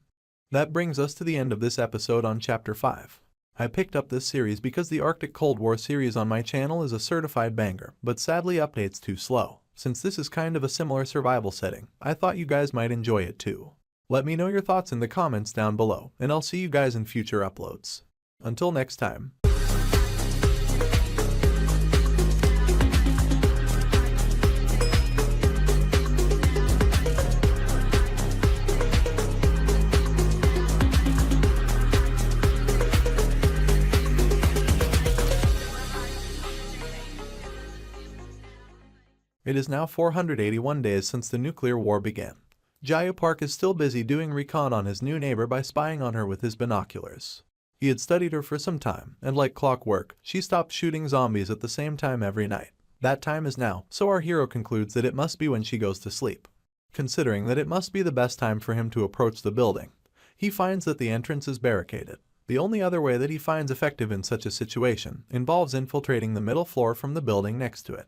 That brings us to the end of this episode on Chapter 5. I picked up this series because the Arctic Cold War series on my channel is a certified banger, but sadly updates too slow. Since this is kind of a similar survival setting, I thought you guys might enjoy it too. Let me know your thoughts in the comments down below, and I'll see you guys in future uploads. Until next time. It is now 481 days since the nuclear war began. Jiao Park is still busy doing recon on his new neighbor by spying on her with his binoculars. He had studied her for some time, and like clockwork, she stopped shooting zombies at the same time every night. That time is now, so our hero concludes that it must be when she goes to sleep. Considering that it must be the best time for him to approach the building, he finds that the entrance is barricaded. The only other way that he finds effective in such a situation involves infiltrating the middle floor from the building next to it.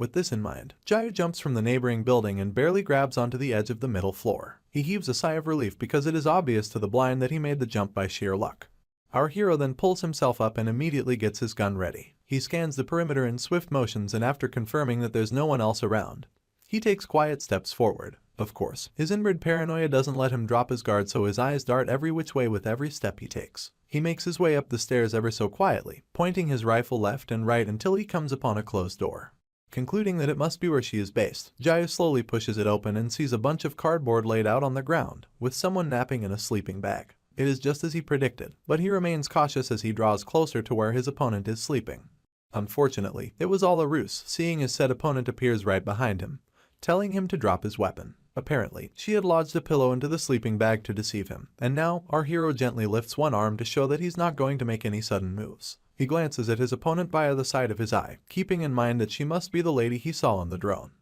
With this in mind, Jayu jumps from the neighboring building and barely grabs onto the edge of the middle floor. He heaves a sigh of relief because it is obvious to the blind that he made the jump by sheer luck. Our hero then pulls himself up and immediately gets his gun ready. He scans the perimeter in swift motions, and after confirming that there's no one else around, he takes quiet steps forward. Of course, his inbred paranoia doesn't let him drop his guard, so his eyes dart every which way with every step he takes. He makes his way up the stairs ever so quietly, pointing his rifle left and right until he comes upon a closed door. Concluding that it must be where she is based, Jayu slowly pushes it open and sees a bunch of cardboard laid out on the ground, with someone napping in a sleeping bag. It is just as he predicted, but he remains cautious as he draws closer to where his opponent is sleeping. Unfortunately, it was all a ruse, seeing his said opponent appears right behind him, telling him to drop his weapon. Apparently, she had lodged a pillow into the sleeping bag to deceive him, and now our hero gently lifts one arm to show that he's not going to make any sudden moves. He glances at his opponent via the side of his eye, keeping in mind that she must be the lady he saw on the drone.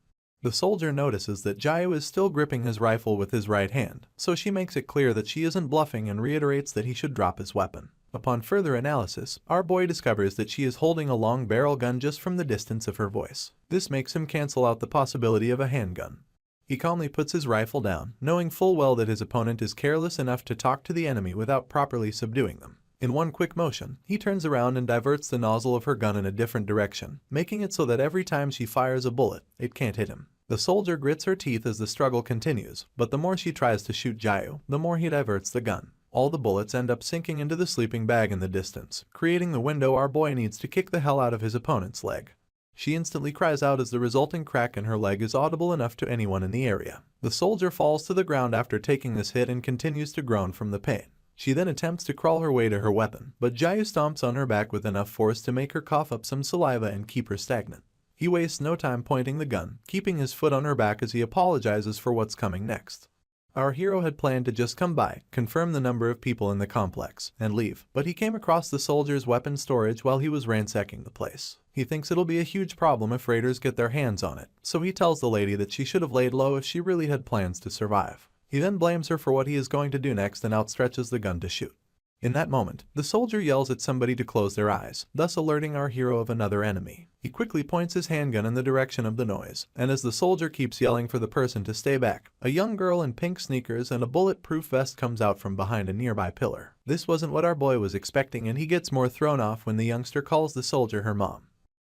The soldier notices that Jayu is still gripping his rifle with his right hand, so she makes it clear that she isn't bluffing and reiterates that he should drop his weapon. Upon further analysis, our boy discovers that she is holding a long barrel gun just from the distance of her voice. This makes him cancel out the possibility of a handgun. He calmly puts his rifle down, knowing full well that his opponent is careless enough to talk to the enemy without properly subduing them. In one quick motion, he turns around and diverts the nozzle of her gun in a different direction, making it so that every time she fires a bullet, it can't hit him. The soldier grits her teeth as the struggle continues, but the more she tries to shoot Jayu, the more he diverts the gun. All the bullets end up sinking into the sleeping bag in the distance, creating the window our boy needs to kick the hell out of his opponent's leg. She instantly cries out as the resulting crack in her leg is audible enough to anyone in the area. The soldier falls to the ground after taking this hit and continues to groan from the pain. She then attempts to crawl her way to her weapon, but Jayu stomps on her back with enough force to make her cough up some saliva and keep her stagnant. He wastes no time pointing the gun, keeping his foot on her back as he apologizes for what's coming next. Our hero had planned to just come by, confirm the number of people in the complex, and leave, but he came across the soldier's weapon storage while he was ransacking the place. He thinks it'll be a huge problem if raiders get their hands on it, so he tells the lady that she should have laid low if she really had plans to survive. He then blames her for what he is going to do next and outstretches the gun to shoot. In that moment, the soldier yells at somebody to close their eyes, thus alerting our hero of another enemy. He quickly points his handgun in the direction of the noise, and as the soldier keeps yelling for the person to stay back, a young girl in pink sneakers and a bulletproof vest comes out from behind a nearby pillar. This wasn't what our boy was expecting, and he gets more thrown off when the youngster calls the soldier her mom.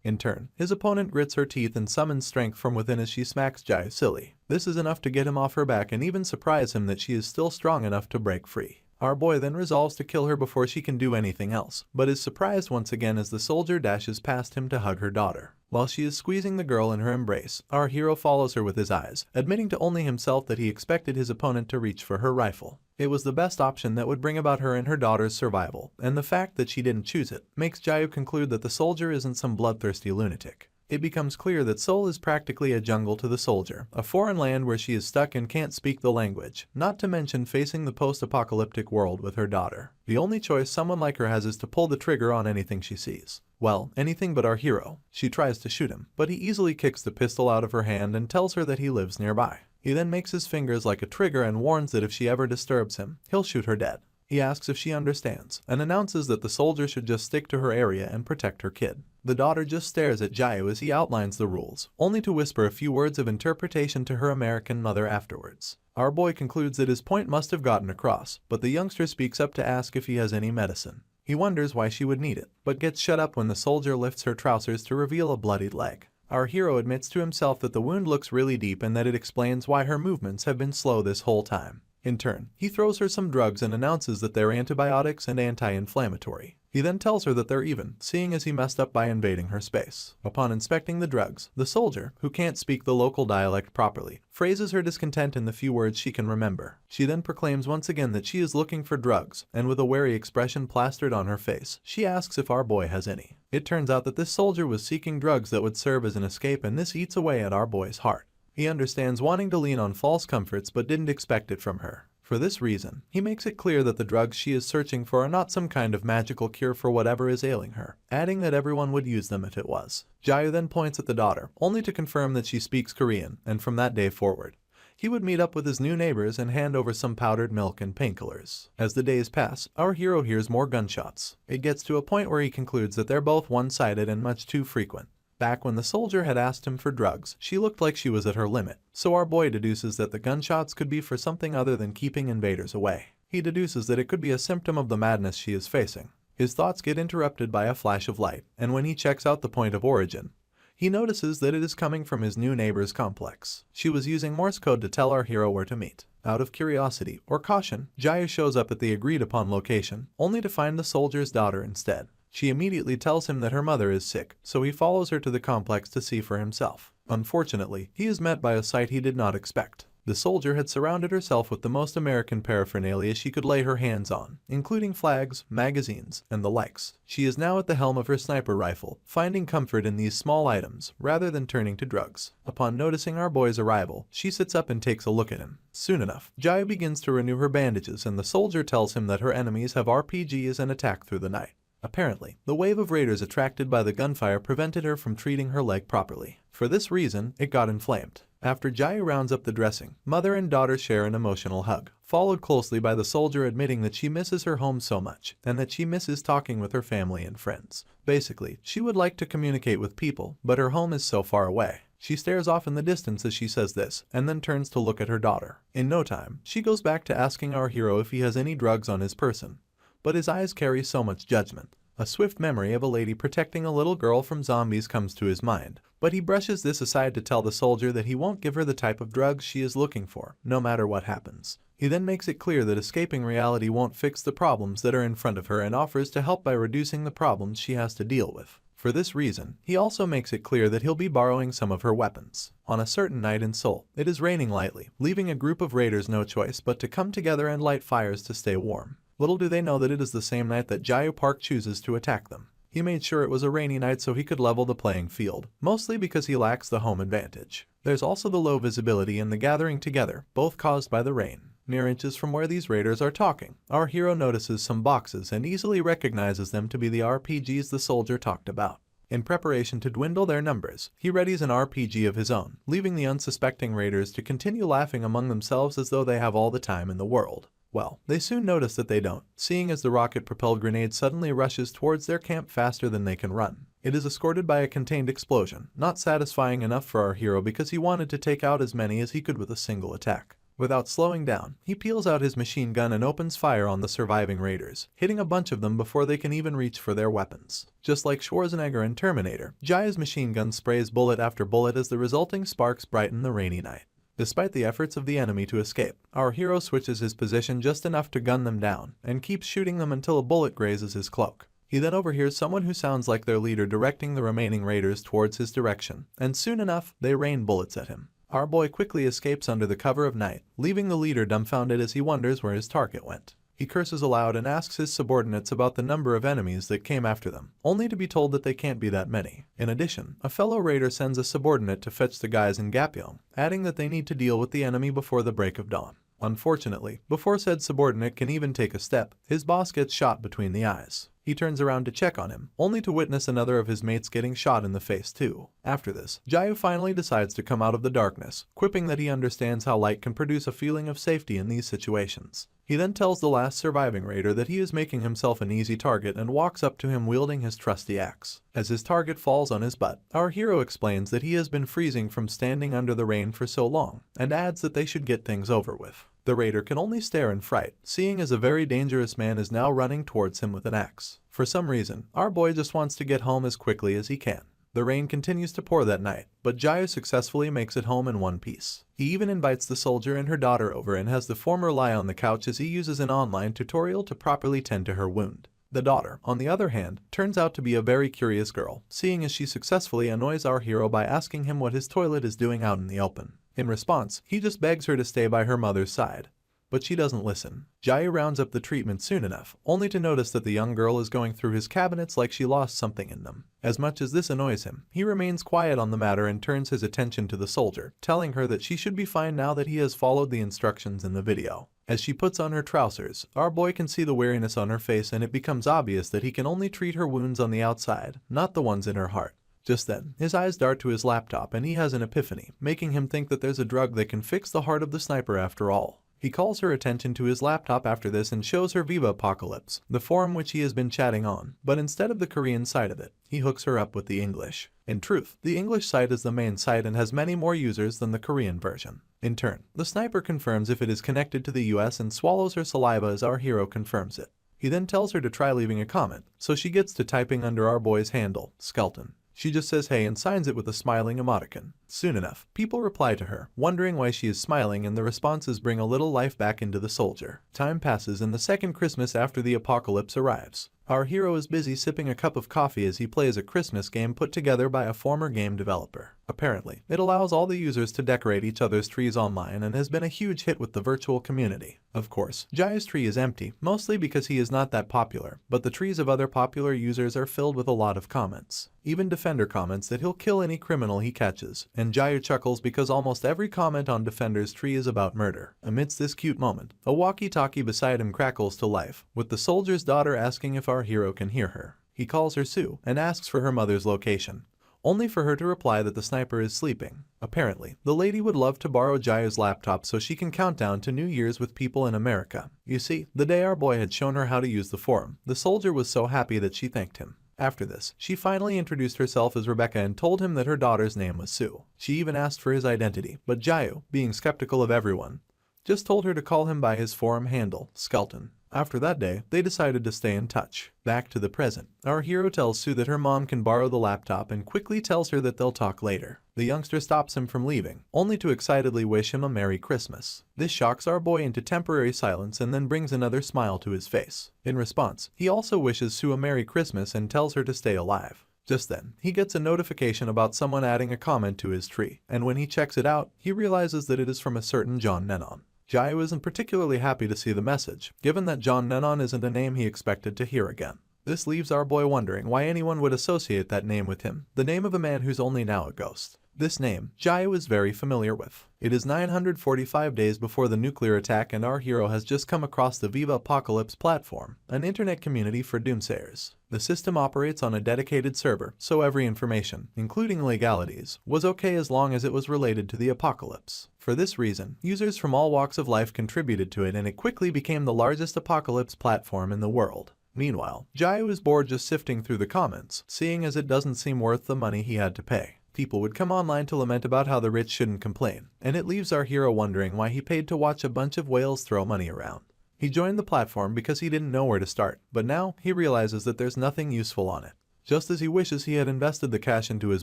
In turn, his opponent grits her teeth and summons strength from within as she smacks Jayu silly. This is enough to get him off her back and even surprise him that she is still strong enough to break free. Our boy then resolves to kill her before she can do anything else, but is surprised once again as the soldier dashes past him to hug her daughter. While she is squeezing the girl in her embrace, our hero follows her with his eyes, admitting to only himself that he expected his opponent to reach for her rifle. It was the best option that would bring about her and her daughter's survival, and the fact that she didn't choose it makes Jayu conclude that the soldier isn't some bloodthirsty lunatic. It becomes clear that Seoul is practically a jungle to the soldier, a foreign land where she is stuck and can't speak the language, not to mention facing the post-apocalyptic world with her daughter. The only choice someone like her has is to pull the trigger on anything she sees. Well, anything but our hero. She tries to shoot him, but he easily kicks the pistol out of her hand and tells her that he lives nearby. He then makes his fingers like a trigger and warns that if she ever disturbs him, he'll shoot her dead. He asks if she understands, and announces that the soldier should just stick to her area and protect her kid. The daughter just stares at Jayu as he outlines the rules, only to whisper a few words of interpretation to her American mother afterwards. Our boy concludes that his point must have gotten across, but the youngster speaks up to ask if he has any medicine. He wonders why she would need it, but gets shut up when the soldier lifts her trousers to reveal a bloodied leg. Our hero admits to himself that the wound looks really deep and that it explains why her movements have been slow this whole time. In turn, he throws her some drugs and announces that they're antibiotics and anti-inflammatory. He then tells her that they're even, seeing as he messed up by invading her space. Upon inspecting the drugs, the soldier, who can't speak the local dialect properly, phrases her discontent in the few words she can remember. She then proclaims once again that she is looking for drugs, and with a wary expression plastered on her face, she asks if our boy has any. It turns out that this soldier was seeking drugs that would serve as an escape, and this eats away at our boy's heart. He understands wanting to lean on false comforts but didn't expect it from her. For this reason, he makes it clear that the drugs she is searching for are not some kind of magical cure for whatever is ailing her, adding that everyone would use them if it was. Jayu then points at the daughter, only to confirm that she speaks Korean, and from that day forward, he would meet up with his new neighbors and hand over some powdered milk and painkillers. As the days pass, our hero hears more gunshots. It gets to a point where he concludes that they're both one-sided and much too frequent. Back when the soldier had asked him for drugs, she looked like she was at her limit, so our boy deduces that the gunshots could be for something other than keeping invaders away. He deduces that it could be a symptom of the madness she is facing. His thoughts get interrupted by a flash of light, and when he checks out the point of origin, he notices that it is coming from his new neighbor's complex. She was using Morse code to tell our hero where to meet. Out of curiosity or caution, Jaya shows up at the agreed-upon location, only to find the soldier's daughter instead. She immediately tells him that her mother is sick, so he follows her to the complex to see for himself. Unfortunately, he is met by a sight he did not expect. The soldier had surrounded herself with the most American paraphernalia she could lay her hands on, including flags, magazines, and the likes. She is now at the helm of her sniper rifle, finding comfort in these small items rather than turning to drugs. Upon noticing our boy's arrival, she sits up and takes a look at him. Soon enough, Jaya begins to renew her bandages and the soldier tells him that her enemies have RPGs and attack through the night. Apparently, the wave of raiders attracted by the gunfire prevented her from treating her leg properly. For this reason, it got inflamed. After Jaya rounds up the dressing, mother and daughter share an emotional hug, followed closely by the soldier admitting that she misses her home so much, and that she misses talking with her family and friends. Basically, she would like to communicate with people, but her home is so far away. She stares off in the distance as she says this, and then turns to look at her daughter. In no time, she goes back to asking our hero if he has any drugs on his person, but his eyes carry so much judgment. A swift memory of a lady protecting a little girl from zombies comes to his mind, but he brushes this aside to tell the soldier that he won't give her the type of drugs she is looking for, no matter what happens. He then makes it clear that escaping reality won't fix the problems that are in front of her and offers to help by reducing the problems she has to deal with. For this reason, he also makes it clear that he'll be borrowing some of her weapons. On a certain night in Seoul, it is raining lightly, leaving a group of raiders no choice but to come together and light fires to stay warm. Little do they know that it is the same night that Jaya Park chooses to attack them. He made sure it was a rainy night so he could level the playing field, mostly because he lacks the home advantage. There's also the low visibility and the gathering together, both caused by the rain. Mere inches from where these raiders are talking, our hero notices some boxes and easily recognizes them to be the RPGs the soldier talked about. In preparation to dwindle their numbers, he readies an RPG of his own, leaving the unsuspecting raiders to continue laughing among themselves as though they have all the time in the world. Well, they soon notice that they don't, seeing as the rocket-propelled grenade suddenly rushes towards their camp faster than they can run. It is escorted by a contained explosion, not satisfying enough for our hero because he wanted to take out as many as he could with a single attack. Without slowing down, he peels out his machine gun and opens fire on the surviving raiders, hitting a bunch of them before they can even reach for their weapons. Just like Schwarzenegger in Terminator, Jaya's machine gun sprays bullet after bullet as the resulting sparks brighten the rainy night. Despite the efforts of the enemy to escape, our hero switches his position just enough to gun them down, and keeps shooting them until a bullet grazes his cloak. He then overhears someone who sounds like their leader directing the remaining raiders towards his direction, and soon enough, they rain bullets at him. Our boy quickly escapes under the cover of night, leaving the leader dumbfounded as he wonders where his target went. He curses aloud and asks his subordinates about the number of enemies that came after them, only to be told that they can't be that many. In addition, a fellow raider sends a subordinate to fetch the guys in Gapyeong, adding that they need to deal with the enemy before the break of dawn. Unfortunately, before said subordinate can even take a step, his boss gets shot between the eyes. He turns around to check on him, only to witness another of his mates getting shot in the face too. After this, Jaya finally decides to come out of the darkness, quipping that he understands how light can produce a feeling of safety in these situations. He then tells the last surviving raider that he is making himself an easy target and walks up to him wielding his trusty axe. As his target falls on his butt, our hero explains that he has been freezing from standing under the rain for so long, and adds that they should get things over with. The raider can only stare in fright, seeing as a very dangerous man is now running towards him with an axe. For some reason, our boy just wants to get home as quickly as he can. The rain continues to pour that night, but Jaya successfully makes it home in one piece. He even invites the soldier and her daughter over and has the former lie on the couch as he uses an online tutorial to properly tend to her wound. The daughter, on the other hand, turns out to be a very curious girl, seeing as she successfully annoys our hero by asking him what his toilet is doing out in the open. In response, he just begs her to stay by her mother's side. But she doesn't listen. Jaya rounds up the treatment soon enough, only to notice that the young girl is going through his cabinets like she lost something in them. As much as this annoys him, he remains quiet on the matter and turns his attention to the soldier, telling her that she should be fine now that he has followed the instructions in the video. As she puts on her trousers, our boy can see the weariness on her face and it becomes obvious that he can only treat her wounds on the outside, not the ones in her heart. Just then, his eyes dart to his laptop and he has an epiphany, making him think that there's a drug that can fix the heart of the sniper after all. He calls her attention to his laptop after this and shows her Viva Apocalypse, the forum which he has been chatting on, but instead of the Korean side of it, he hooks her up with the English. In truth, the English site is the main site and has many more users than the Korean version. In turn, the sniper confirms if it is connected to the US and swallows her saliva as our hero confirms it. He then tells her to try leaving a comment, so she gets to typing under our boy's handle, Skelton. She just says hey and signs it with a smiling emoticon. Soon enough, people reply to her, wondering why she is smiling, and the responses bring a little life back into the soldier. Time passes and the second Christmas after the apocalypse arrives. Our hero is busy sipping a cup of coffee as he plays a Christmas game put together by a former game developer. Apparently, it allows all the users to decorate each other's trees online and has been a huge hit with the virtual community. Of course, Jai's tree is empty, mostly because he is not that popular, but the trees of other popular users are filled with a lot of comments. Even Defender comments that he'll kill any criminal he catches, and Jai chuckles because almost every comment on Defender's tree is about murder. Amidst this cute moment, a walkie-talkie beside him crackles to life, with the soldier's daughter asking if our hero can hear her. He calls her Sue and asks for her mother's location, only for her to reply that the sniper is sleeping. Apparently, the lady would love to borrow Jaya's laptop so she can count down to New Year's with people in America. You see, the day our boy had shown her how to use the forum, the soldier was so happy that she thanked him. After this, she finally introduced herself as Rebecca and told him that her daughter's name was Sue. She even asked for his identity, but Jayu, being skeptical of everyone, just told her to call him by his forum handle, Skelton. After that day, they decided to stay in touch. Back to the present, our hero tells Sue that her mom can borrow the laptop and quickly tells her that they'll talk later. The youngster stops him from leaving, only to excitedly wish him a Merry Christmas. This shocks our boy into temporary silence and then brings another smile to his face. In response, he also wishes Sue a Merry Christmas and tells her to stay alive. Just then, he gets a notification about someone adding a comment to his tree, and when he checks it out, he realizes that it is from a certain John Lennon. Jai isn't particularly happy to see the message, given that John Lennon isn't a name he expected to hear again. This leaves our boy wondering why anyone would associate that name with him, the name of a man who's only now a ghost. This name, Jai is very familiar with. It is 945 days before the nuclear attack and our hero has just come across the Viva Apocalypse platform, an internet community for doomsayers. The system operates on a dedicated server, so every information, including legalities, was okay as long as it was related to the apocalypse. For this reason, users from all walks of life contributed to it and it quickly became the largest apocalypse platform in the world. Meanwhile, Jai was bored just sifting through the comments, seeing as it doesn't seem worth the money he had to pay. People would come online to lament about how the rich shouldn't complain, and it leaves our hero wondering why he paid to watch a bunch of whales throw money around. He joined the platform because he didn't know where to start, but now he realizes that there's nothing useful on it. Just as he wishes he had invested the cash into his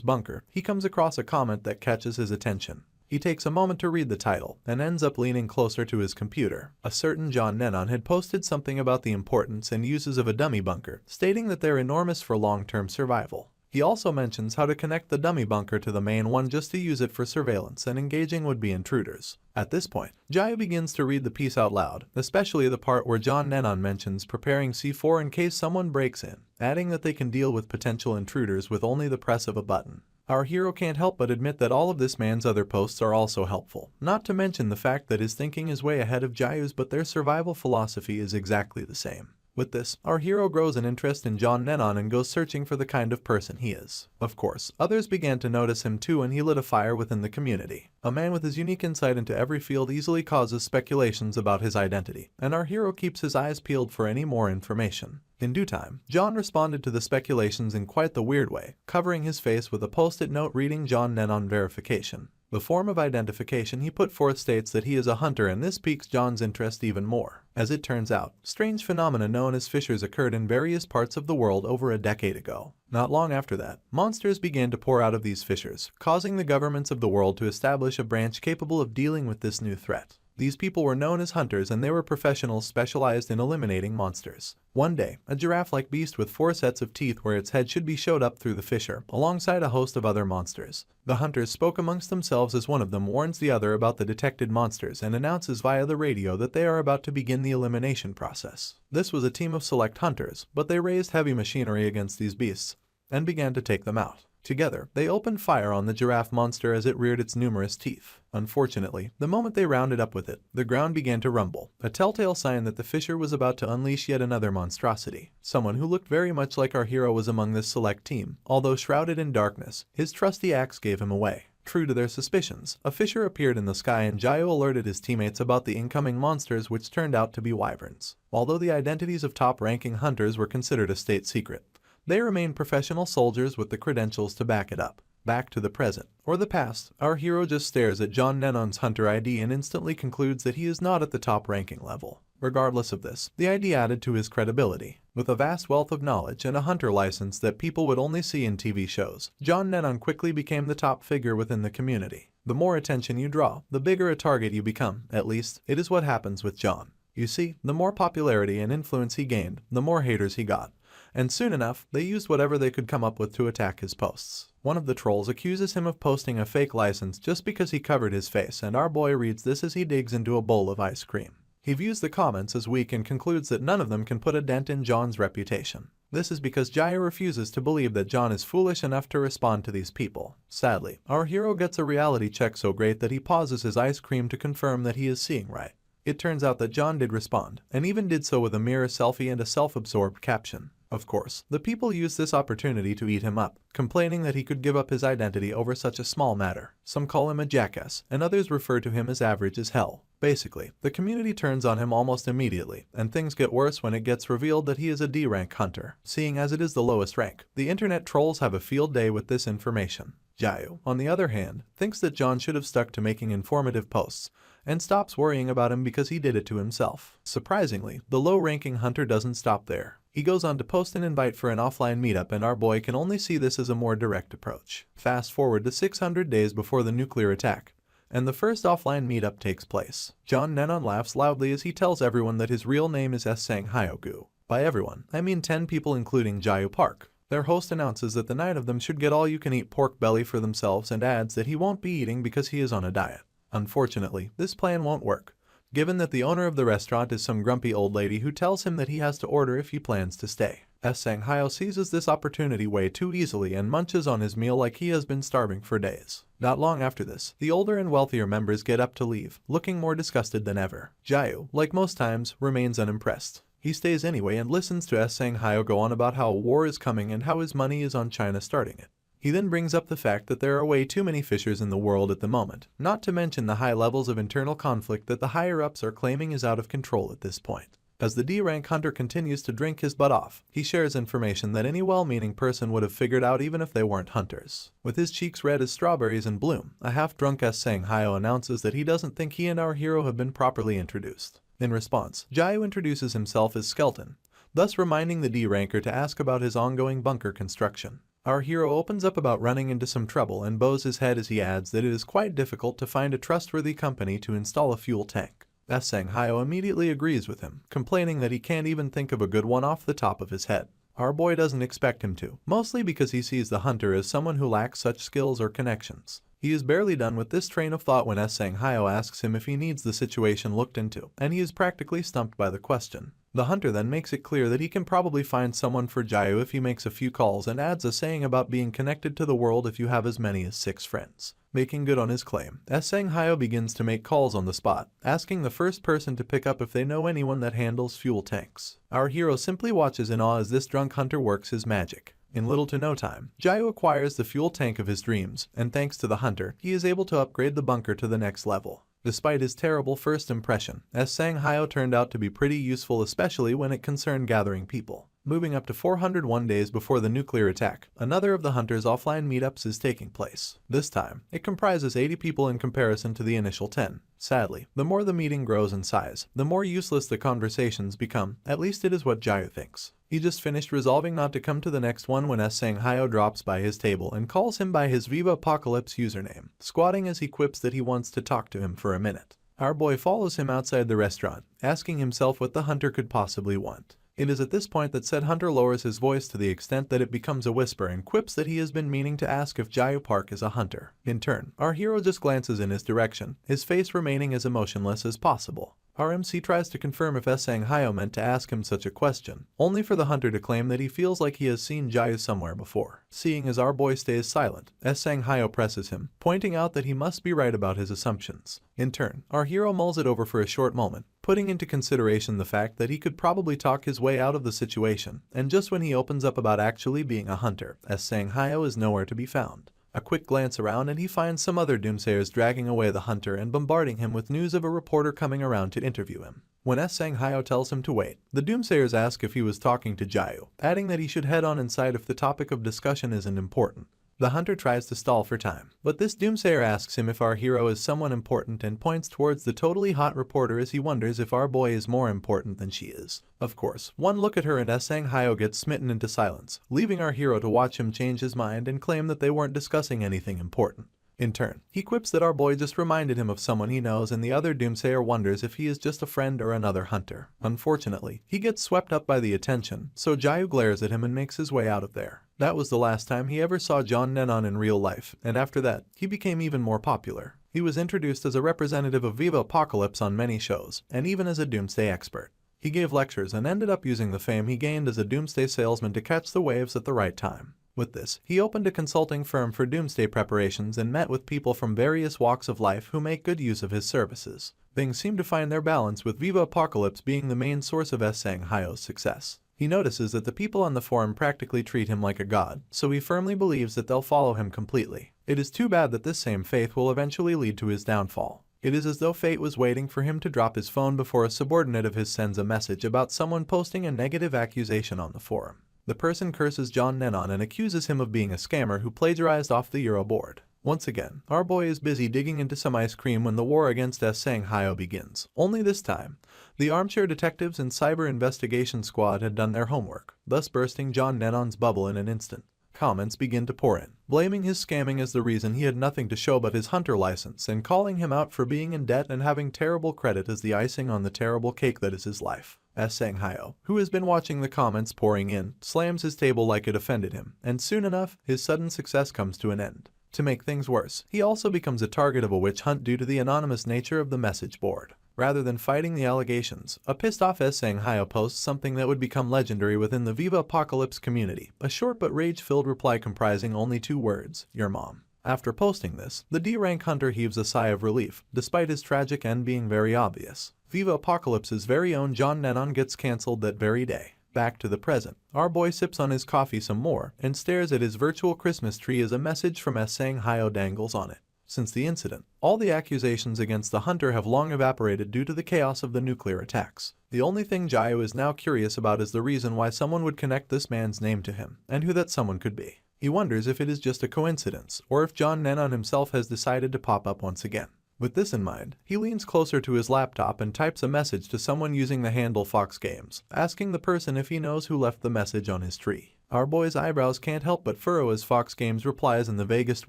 bunker, he comes across a comment that catches his attention. He takes a moment to read the title, and ends up leaning closer to his computer. A certain John Lennon had posted something about the importance and uses of a dummy bunker, stating that they're enormous for long-term survival. He also mentions how to connect the dummy bunker to the main one just to use it for surveillance and engaging would-be intruders. At this point, Jaya begins to read the piece out loud, especially the part where John Lennon mentions preparing C4 in case someone breaks in, adding that they can deal with potential intruders with only the press of a button. Our hero can't help but admit that all of this man's other posts are also helpful, not to mention the fact that his thinking is way ahead of Jayu's, but their survival philosophy is exactly the same. With this, our hero grows an interest in John Lennon and goes searching for the kind of person he is. Of course, others began to notice him too and he lit a fire within the community. A man with his unique insight into every field easily causes speculations about his identity, and our hero keeps his eyes peeled for any more information. In due time, John responded to the speculations in quite the weird way, covering his face with a post-it note reading John Lennon verification. The form of identification he put forth states that he is a hunter, and this piques John's interest even more. As it turns out, strange phenomena known as fissures occurred in various parts of the world over a decade ago. Not long after that, monsters began to pour out of these fissures, causing the governments of the world to establish a branch capable of dealing with this new threat. These people were known as hunters and they were professionals specialized in eliminating monsters. One day, a giraffe-like beast with 4 sets of teeth where its head should be showed up through the fissure, alongside a host of other monsters. The hunters spoke amongst themselves as one of them warns the other about the detected monsters and announces via the radio that they are about to begin the elimination process. This was a team of select hunters, but they raised heavy machinery against these beasts and began to take them out. Together, they opened fire on the giraffe monster as it reared its numerous teeth. Unfortunately, the moment they rounded up with it, the ground began to rumble, a telltale sign that the fissure was about to unleash yet another monstrosity. Someone who looked very much like our hero was among this select team. Although shrouded in darkness, his trusty axe gave him away. True to their suspicions, a fissure appeared in the sky and Jiao alerted his teammates about the incoming monsters, which turned out to be wyverns. Although the identities of top-ranking hunters were considered a state secret, they remained professional soldiers with the credentials to back it up. Back to the present, or the past, our hero just stares at John Nennon's hunter ID and instantly concludes that he is not at the top-ranking level. Regardless of this, the ID added to his credibility. With a vast wealth of knowledge and a hunter license that people would only see in TV shows, John Nennon quickly became the top figure within the community. The more attention you draw, the bigger a target you become. At least, it is what happens with John. You see, the more popularity and influence he gained, the more haters he got. And soon enough, they used whatever they could come up with to attack his posts. One of the trolls accuses him of posting a fake license just because he covered his face, and our boy reads this as he digs into a bowl of ice cream. He views the comments as weak and concludes that none of them can put a dent in John's reputation. This is because Jiao refuses to believe that John is foolish enough to respond to these people. Sadly, our hero gets a reality check so great that he pauses his ice cream to confirm that he is seeing right. It turns out that John did respond, and even did so with a mirror selfie and a self-absorbed caption. Of course, the people used this opportunity to eat him up, complaining that he could give up his identity over such a small matter. Some call him a jackass, and others refer to him as average as hell. Basically, the community turns on him almost immediately, and things get worse when it gets revealed that he is a D-rank hunter. Seeing as it is the lowest rank, the internet trolls have a field day with this information. Jiao, on the other hand, thinks that John should have stuck to making informative posts, and stops worrying about him because he did it to himself. Surprisingly, the low-ranking hunter doesn't stop there. He goes on to post an invite for an offline meetup, and our boy can only see this as a more direct approach. Fast forward to 600 days before the nuclear attack, and the first offline meetup takes place. John Nennon laughs loudly as he tells everyone that his real name is Sang Hyogu. By everyone, I mean 10 people including Jiao Park. Their host announces that the 9 of them should get all-you-can-eat pork belly for themselves and adds that he won't be eating because he is on a diet. Unfortunately, this plan won't work, given that the owner of the restaurant is some grumpy old lady who tells him that he has to order if he plans to stay. Sang Hyo seizes this opportunity way too easily and munches on his meal like he has been starving for days. Not long after this, the older and wealthier members get up to leave, looking more disgusted than ever. Jiao, like most times, remains unimpressed. He stays anyway and listens to Sang Hyo go on about how a war is coming and how his money is on China starting it. He then brings up the fact that there are way too many fissures in the world at the moment, not to mention the high levels of internal conflict that the higher-ups are claiming is out of control at this point. As the D-rank hunter continues to drink his butt off, he shares information that any well-meaning person would have figured out even if they weren't hunters. With his cheeks red as strawberries in bloom, a half-drunk Sang Hyo announces that he doesn't think he and our hero have been properly introduced. In response, Jiao introduces himself as Skeleton, thus reminding the D-ranker to ask about his ongoing bunker construction. Our hero opens up about running into some trouble and bows his head as he adds that it is quite difficult to find a trustworthy company to install a fuel tank. Sang Hyo immediately agrees with him, complaining that he can't even think of a good one off the top of his head. Our boy doesn't expect him to, mostly because he sees the hunter as someone who lacks such skills or connections. He is barely done with this train of thought when Sang Hyo asks him if he needs the situation looked into, and he is practically stumped by the question. The hunter then makes it clear that he can probably find someone for Jiao if he makes a few calls and adds a saying about being connected to the world if you have as many as 6 friends. Making good on his claim, Sang Hyo begins to make calls on the spot, asking the first person to pick up if they know anyone that handles fuel tanks. Our hero simply watches in awe as this drunk hunter works his magic. In little to no time, Jiao acquires the fuel tank of his dreams, and thanks to the hunter, he is able to upgrade the bunker to the next level. Despite his terrible first impression, Sang Hyo turned out to be pretty useful, especially when it concerned gathering people. Moving up to 401 days before the nuclear attack, another of the hunter's offline meetups is taking place. This time, it comprises 80 people in comparison to the initial 10. Sadly, the more the meeting grows in size, the more useless the conversations become, at least it is what Jiao thinks. He just finished resolving not to come to the next one when Sang Hyo drops by his table and calls him by his Viva Apocalypse username, squatting as he quips that he wants to talk to him for a minute. Our boy follows him outside the restaurant, asking himself what the hunter could possibly want. It is at this point that said hunter lowers his voice to the extent that it becomes a whisper and quips that he has been meaning to ask if Jiao Park is a hunter. In turn, our hero just glances in his direction, his face remaining as emotionless as possible. Our MC tries to confirm if Sang Hyo meant to ask him such a question, only for the hunter to claim that he feels like he has seen Jiao somewhere before. Seeing as our boy stays silent, Sang Hyo presses him, pointing out that he must be right about his assumptions. In turn, our hero mulls it over for a short moment, putting into consideration the fact that he could probably talk his way out of the situation, and just when he opens up about actually being a hunter, Sang Hyo is nowhere to be found. A quick glance around and he finds some other doomsayers dragging away the hunter and bombarding him with news of a reporter coming around to interview him. When Sang-hyo tells him to wait, the doomsayers ask if he was talking to Jayu, adding that he should head on inside if the topic of discussion isn't important. The hunter tries to stall for time, but this doomsayer asks him if our hero is someone important and points towards the totally hot reporter as he wonders if our boy is more important than she is. Of course, one look at her and Sang-hyo gets smitten into silence, leaving our hero to watch him change his mind and claim that they weren't discussing anything important. In turn, he quips that our boy just reminded him of someone he knows and the other doomsayer wonders if he is just a friend or another hunter. Unfortunately, he gets swept up by the attention, so Jayu glares at him and makes his way out of there. That was the last time he ever saw John Lennon in real life, and after that, he became even more popular. He was introduced as a representative of Viva Apocalypse on many shows, and even as a doomsday expert. He gave lectures and ended up using the fame he gained as a doomsday salesman to catch the waves at the right time. With this, he opened a consulting firm for doomsday preparations and met with people from various walks of life who make good use of his services. Things seem to find their balance, with Viva Apocalypse being the main source of Sang-hyo's success. He notices that the people on the forum practically treat him like a god, so he firmly believes that they'll follow him completely. It is too bad that this same faith will eventually lead to his downfall. It is as though fate was waiting for him to drop his phone before a subordinate of his sends a message about someone posting a negative accusation on the forum. The person curses John Lennon and accuses him of being a scammer who plagiarized off the Euro board. Once again, our boy is busy digging into some ice cream when the war against Sang-hyo begins. Only this time, the armchair detectives and cyber investigation squad had done their homework, thus bursting John Lennon's bubble in an instant. Comments begin to pour in, blaming his scamming as the reason he had nothing to show but his hunter license and calling him out for being in debt and having terrible credit as the icing on the terrible cake that is his life. Sang-hyo, who has been watching the comments pouring in, slams his table like it offended him, and soon enough, his sudden success comes to an end. To make things worse, he also becomes a target of a witch hunt due to the anonymous nature of the message board. Rather than fighting the allegations, a pissed-off Sang-hyo posts something that would become legendary within the Viva Apocalypse community, a short but rage-filled reply comprising only 2 words, "Your mom." After posting this, the D-rank hunter heaves a sigh of relief, despite his tragic end being very obvious. Viva Apocalypse's very own John Lennon gets cancelled that very day. Back to the present, our boy sips on his coffee some more and stares at his virtual Christmas tree as a message from Sang-hyo dangles on it. Since the incident, all the accusations against the hunter have long evaporated due to the chaos of the nuclear attacks. The only thing Jayu is now curious about is the reason why someone would connect this man's name to him, and who that someone could be. He wonders if it is just a coincidence, or if John Lennon himself has decided to pop up once again. With this in mind, he leans closer to his laptop and types a message to someone using the handle Fox Games, asking the person if he knows who left the message on his tree. Our boy's eyebrows can't help but furrow as Fox Games replies in the vaguest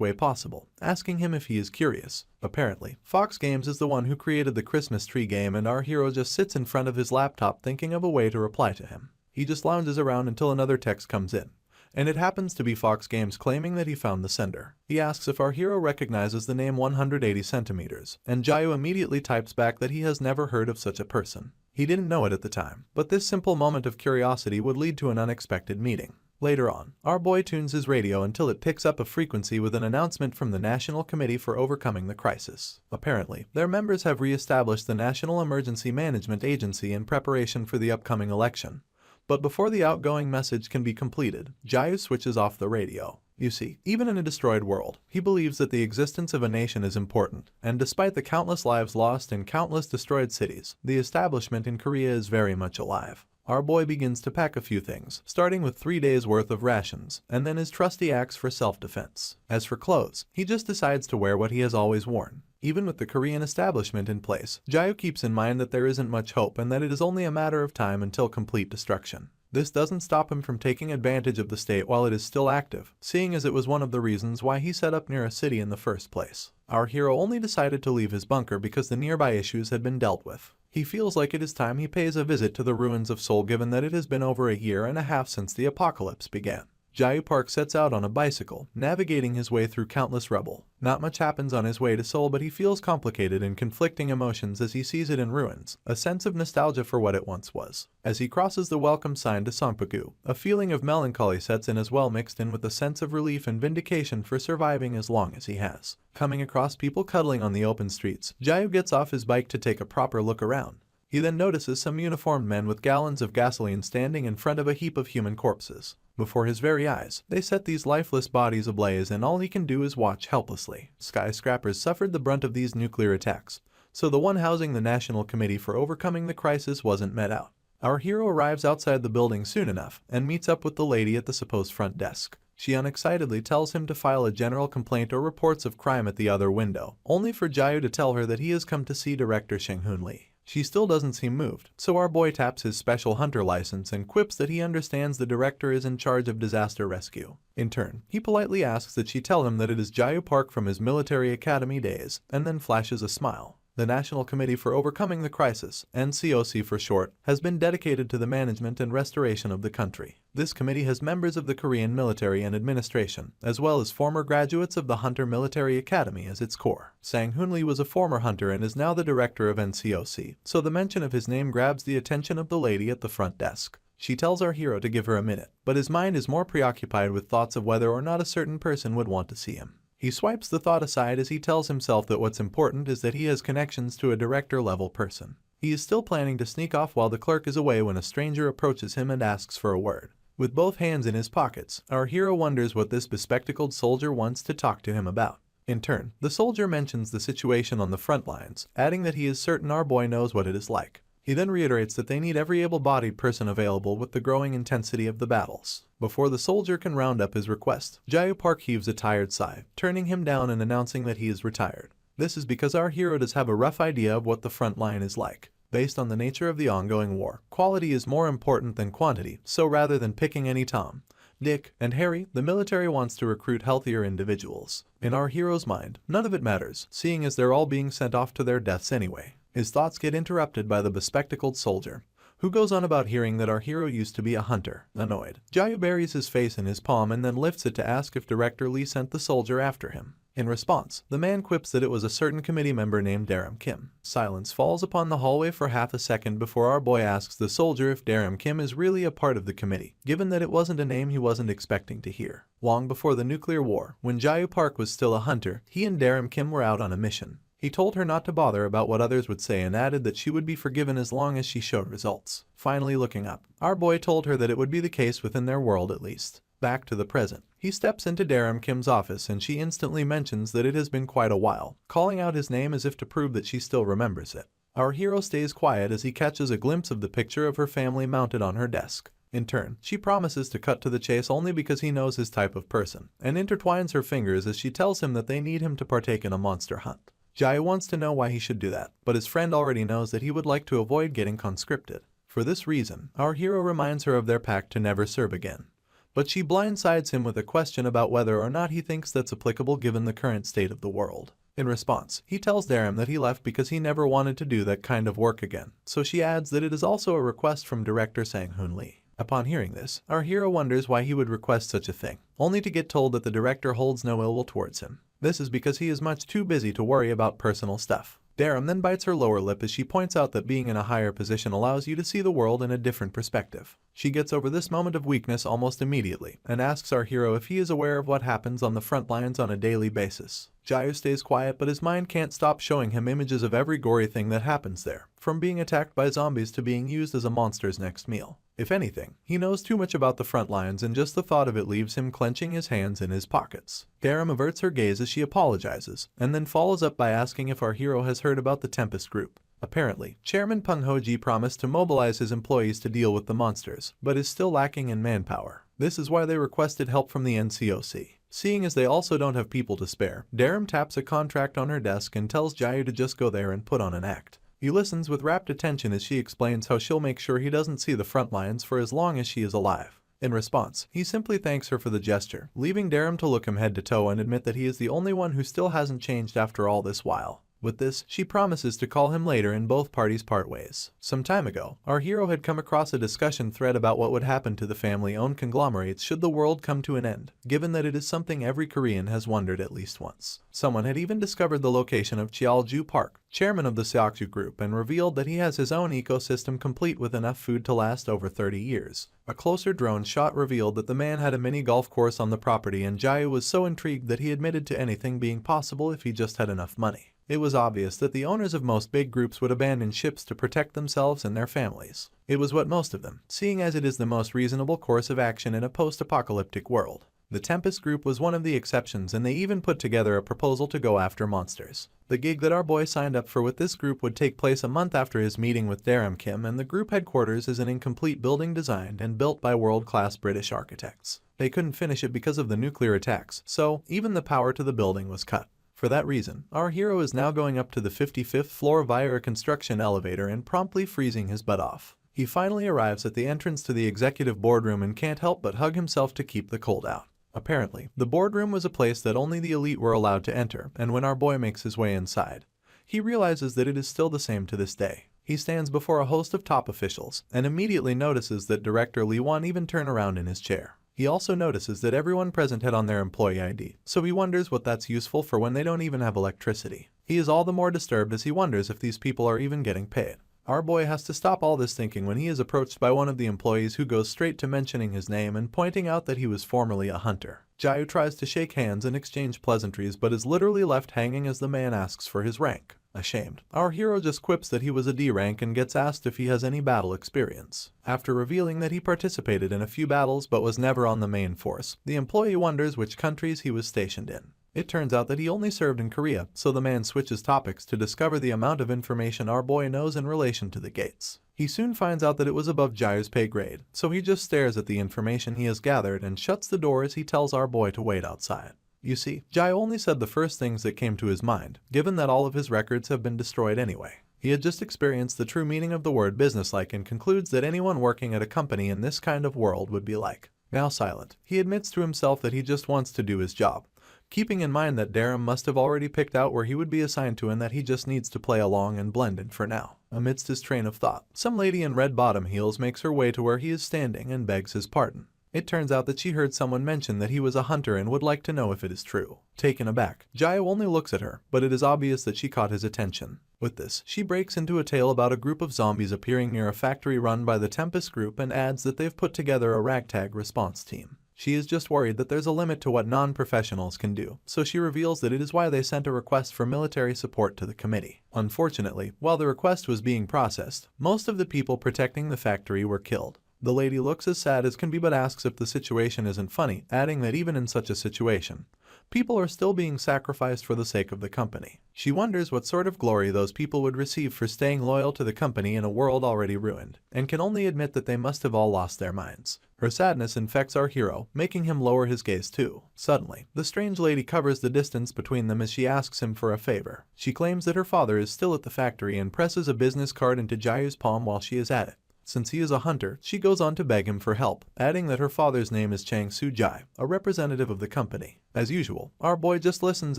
way possible, asking him if he is curious. Apparently, Fox Games is the one who created the Christmas tree game, and our hero just sits in front of his laptop thinking of a way to reply to him. He just lounges around until another text comes in, and it happens to be Fox Games claiming that he found the sender. He asks if our hero recognizes the name 180 centimeters, and Jayu immediately types back that he has never heard of such a person. He didn't know it at the time, but this simple moment of curiosity would lead to an unexpected meeting. Later on, our boy tunes his radio until it picks up a frequency with an announcement from the National Committee for Overcoming the Crisis. Apparently, their members have re-established the National Emergency Management Agency in preparation for the upcoming election. But before the outgoing message can be completed, Jayu switches off the radio. You see, even in a destroyed world, he believes that the existence of a nation is important, and despite the countless lives lost in countless destroyed cities, the establishment in Korea is very much alive. Our boy begins to pack a few things, starting with 3 days worth of rations, and then his trusty axe for self-defense. As for clothes, he just decides to wear what he has always worn. Even with the Korean establishment in place, Jayu keeps in mind that there isn't much hope and that it is only a matter of time until complete destruction. This doesn't stop him from taking advantage of the state while it is still active, seeing as it was one of the reasons why he set up near a city in the first place. Our hero only decided to leave his bunker because the nearby issues had been dealt with. He feels like it is time he pays a visit to the ruins of Seoul, given that it has been over 1.5 years since the apocalypse began. Jayu Park sets out on a bicycle, navigating his way through countless rubble. Not much happens on his way to Seoul, but he feels complicated and conflicting emotions as he sees it in ruins, a sense of nostalgia for what it once was. As he crosses the welcome sign to Songpukgu, a feeling of melancholy sets in as well, mixed in with a sense of relief and vindication for surviving as long as he has. Coming across people cuddling on the open streets, Jayu gets off his bike to take a proper look around. He then notices some uniformed men with gallons of gasoline standing in front of a heap of human corpses. Before his very eyes, they set these lifeless bodies ablaze, and all he can do is watch helplessly. Skyscrapers suffered the brunt of these nuclear attacks, so the one housing the National Committee for Overcoming the Crisis wasn't met out. Our hero arrives outside the building soon enough and meets up with the lady at the supposed front desk. She unexcitedly tells him to file a general complaint or reports of crime at the other window, only for Jayu to tell her that he has come to see director Sheng-Hoon Lee. She still doesn't seem moved, so our boy taps his special hunter license and quips that he understands the director is in charge of disaster rescue. In turn, he politely asks that she tell him that it is Jayu Park from his military academy days, and then flashes a smile. The National Committee for Overcoming the Crisis, NCOC for short, has been dedicated to the management and restoration of the country. This committee has members of the Korean military and administration, as well as former graduates of the Hunter Military Academy as its core. Sang-Hoon Lee was a former hunter and is now the director of NCOC, so the mention of his name grabs the attention of the lady at the front desk. She tells our hero to give her a minute, but his mind is more preoccupied with thoughts of whether or not a certain person would want to see him. He swipes the thought aside as he tells himself that what's important is that he has connections to a director-level person. He is still planning to sneak off while the clerk is away when a stranger approaches him and asks for a word. With both hands in his pockets, our hero wonders what this bespectacled soldier wants to talk to him about. In turn, the soldier mentions the situation on the front lines, adding that he is certain our boy knows what it is like. He then reiterates that they need every able-bodied person available with the growing intensity of the battles. Before the soldier can round up his request, Jayu Park heaves a tired sigh, turning him down and announcing that he is retired. This is because our hero does have a rough idea of what the front line is like. Based on the nature of the ongoing war, quality is more important than quantity, so rather than picking any Tom, Dick, and Harry, the military wants to recruit healthier individuals. In our hero's mind, none of it matters, seeing as they're all being sent off to their deaths anyway. His thoughts get interrupted by the bespectacled soldier, who goes on about hearing that our hero used to be a hunter. Annoyed, Jayu buries his face in his palm and then lifts it to ask if Director Lee sent the soldier after him. In response, the man quips that it was a certain committee member named Daram Kim. Silence falls upon the hallway for half a second before our boy asks the soldier if Daram Kim is really a part of the committee, given that it wasn't a name he wasn't expecting to hear. Long before the nuclear war, when Jayu Park was still a hunter, he and Daram Kim were out on a mission. He told her not to bother about what others would say and added that she would be forgiven as long as she showed results. Finally looking up, our boy told her that it would be the case within their world at least. Back to the present. He steps into Daram Kim's office and she instantly mentions that it has been quite a while, calling out his name as if to prove that she still remembers it. Our hero stays quiet as he catches a glimpse of the picture of her family mounted on her desk. In turn, she promises to cut to the chase only because he knows his type of person, and intertwines her fingers as she tells him that they need him to partake in a monster hunt. Jayu wants to know why he should do that, but his friend already knows that he would like to avoid getting conscripted. For this reason, our hero reminds her of their pact to never serve again. But she blindsides him with a question about whether or not he thinks that's applicable given the current state of the world. In response, he tells Daram that he left because he never wanted to do that kind of work again, so she adds that it is also a request from director Sang-Hoon Lee. Upon hearing this, our hero wonders why he would request such a thing, only to get told that the director holds no ill will towards him. This is because he is much too busy to worry about personal stuff. Daram then bites her lower lip as she points out that being in a higher position allows you to see the world in a different perspective. She gets over this moment of weakness almost immediately and asks our hero if he is aware of what happens on the front lines on a daily basis. Jayu stays quiet, but his mind can't stop showing him images of every gory thing that happens there, from being attacked by zombies to being used as a monster's next meal. If anything, he knows too much about the front lines and just the thought of it leaves him clenching his hands in his pockets. Daram averts her gaze as she apologizes, and then follows up by asking if our hero has heard about the Tempest Group. Apparently, Chairman Peng Ho-ji promised to mobilize his employees to deal with the monsters, but is still lacking in manpower. This is why they requested help from the NCOC. Seeing as they also don't have people to spare, Daram taps a contract on her desk and tells Jayu to just go there and put on an act. He listens with rapt attention as she explains how she'll make sure he doesn't see the front lines for as long as she is alive. In response, he simply thanks her for the gesture, leaving Daram to look him head to toe and admit that he is the only one who still hasn't changed after all this while. With this, she promises to call him later and both parties part ways. Some time ago, our hero had come across a discussion thread about what would happen to the family-owned conglomerates should the world come to an end, given that it is something every Korean has wondered at least once. Someone had even discovered the location of Cheolju Park, chairman of the Seokju Group, and revealed that he has his own ecosystem complete with enough food to last over 30 years. A closer drone shot revealed that the man had a mini golf course on the property, and Jayu was so intrigued that he admitted to anything being possible if he just had enough money. It was obvious that the owners of most big groups would abandon ships to protect themselves and their families. It was what most of them, seeing as it is the most reasonable course of action in a post-apocalyptic world. The Tempest group was one of the exceptions, and they even put together a proposal to go after monsters. The gig that our boy signed up for with this group would take place a month after his meeting with Daram Kim, and the group headquarters is an incomplete building designed and built by world-class British architects. They couldn't finish it because of the nuclear attacks, so even the power to the building was cut. For that reason, our hero is now going up to the 55th floor via a construction elevator and promptly freezing his butt off. He finally arrives at the entrance to the executive boardroom and can't help but hug himself to keep the cold out. Apparently, the boardroom was a place that only the elite were allowed to enter, and when our boy makes his way inside, he realizes that it is still the same to this day. He stands before a host of top officials, and immediately notices that Director Lee won't even turn around in his chair. He also notices that everyone present had on their employee ID, so he wonders what that's useful for when they don't even have electricity. He is all the more disturbed as he wonders if these people are even getting paid. Our boy has to stop all this thinking when he is approached by one of the employees who goes straight to mentioning his name and pointing out that he was formerly a hunter. Jayu tries to shake hands and exchange pleasantries but is literally left hanging as the man asks for his rank. Ashamed, our hero just quips that he was a D rank and gets asked if he has any battle experience. After revealing that he participated in a few battles but was never on the main force, the employee wonders which countries he was stationed in. It turns out that he only served in Korea, so the man switches topics to discover the amount of information our boy knows in relation to the gates. He soon finds out that it was above Jayu's pay grade, so he just stares at the information he has gathered and shuts the door as he tells our boy to wait outside. You see, Jayu only said the first things that came to his mind, given that all of his records have been destroyed anyway. He had just experienced the true meaning of the word businesslike and concludes that anyone working at a company in this kind of world would be like. Now silent, he admits to himself that he just wants to do his job, keeping in mind that Daram must have already picked out where he would be assigned to and that he just needs to play along and blend in for now. Amidst his train of thought, some lady in red bottom heels makes her way to where he is standing and begs his pardon. It turns out that she heard someone mention that he was a hunter and would like to know if it is true. Taken aback, Jayu only looks at her, but it is obvious that she caught his attention. With this, she breaks into a tale about a group of zombies appearing near a factory run by the Tempest group and adds that they've put together a ragtag response team. She is just worried that there's a limit to what non-professionals can do, so she reveals that it is why they sent a request for military support to the committee. Unfortunately, while the request was being processed, most of the people protecting the factory were killed. The lady looks as sad as can be but asks if the situation isn't funny, adding that even in such a situation, people are still being sacrificed for the sake of the company. She wonders what sort of glory those people would receive for staying loyal to the company in a world already ruined, and can only admit that they must have all lost their minds. Her sadness infects our hero, making him lower his gaze too. Suddenly, the strange lady covers the distance between them as she asks him for a favor. She claims that her father is still at the factory and presses a business card into Jayu's palm while she is at it. Since he is a hunter, she goes on to beg him for help, adding that her father's name is Chang Soo-jae, a representative of the company. As usual, our boy just listens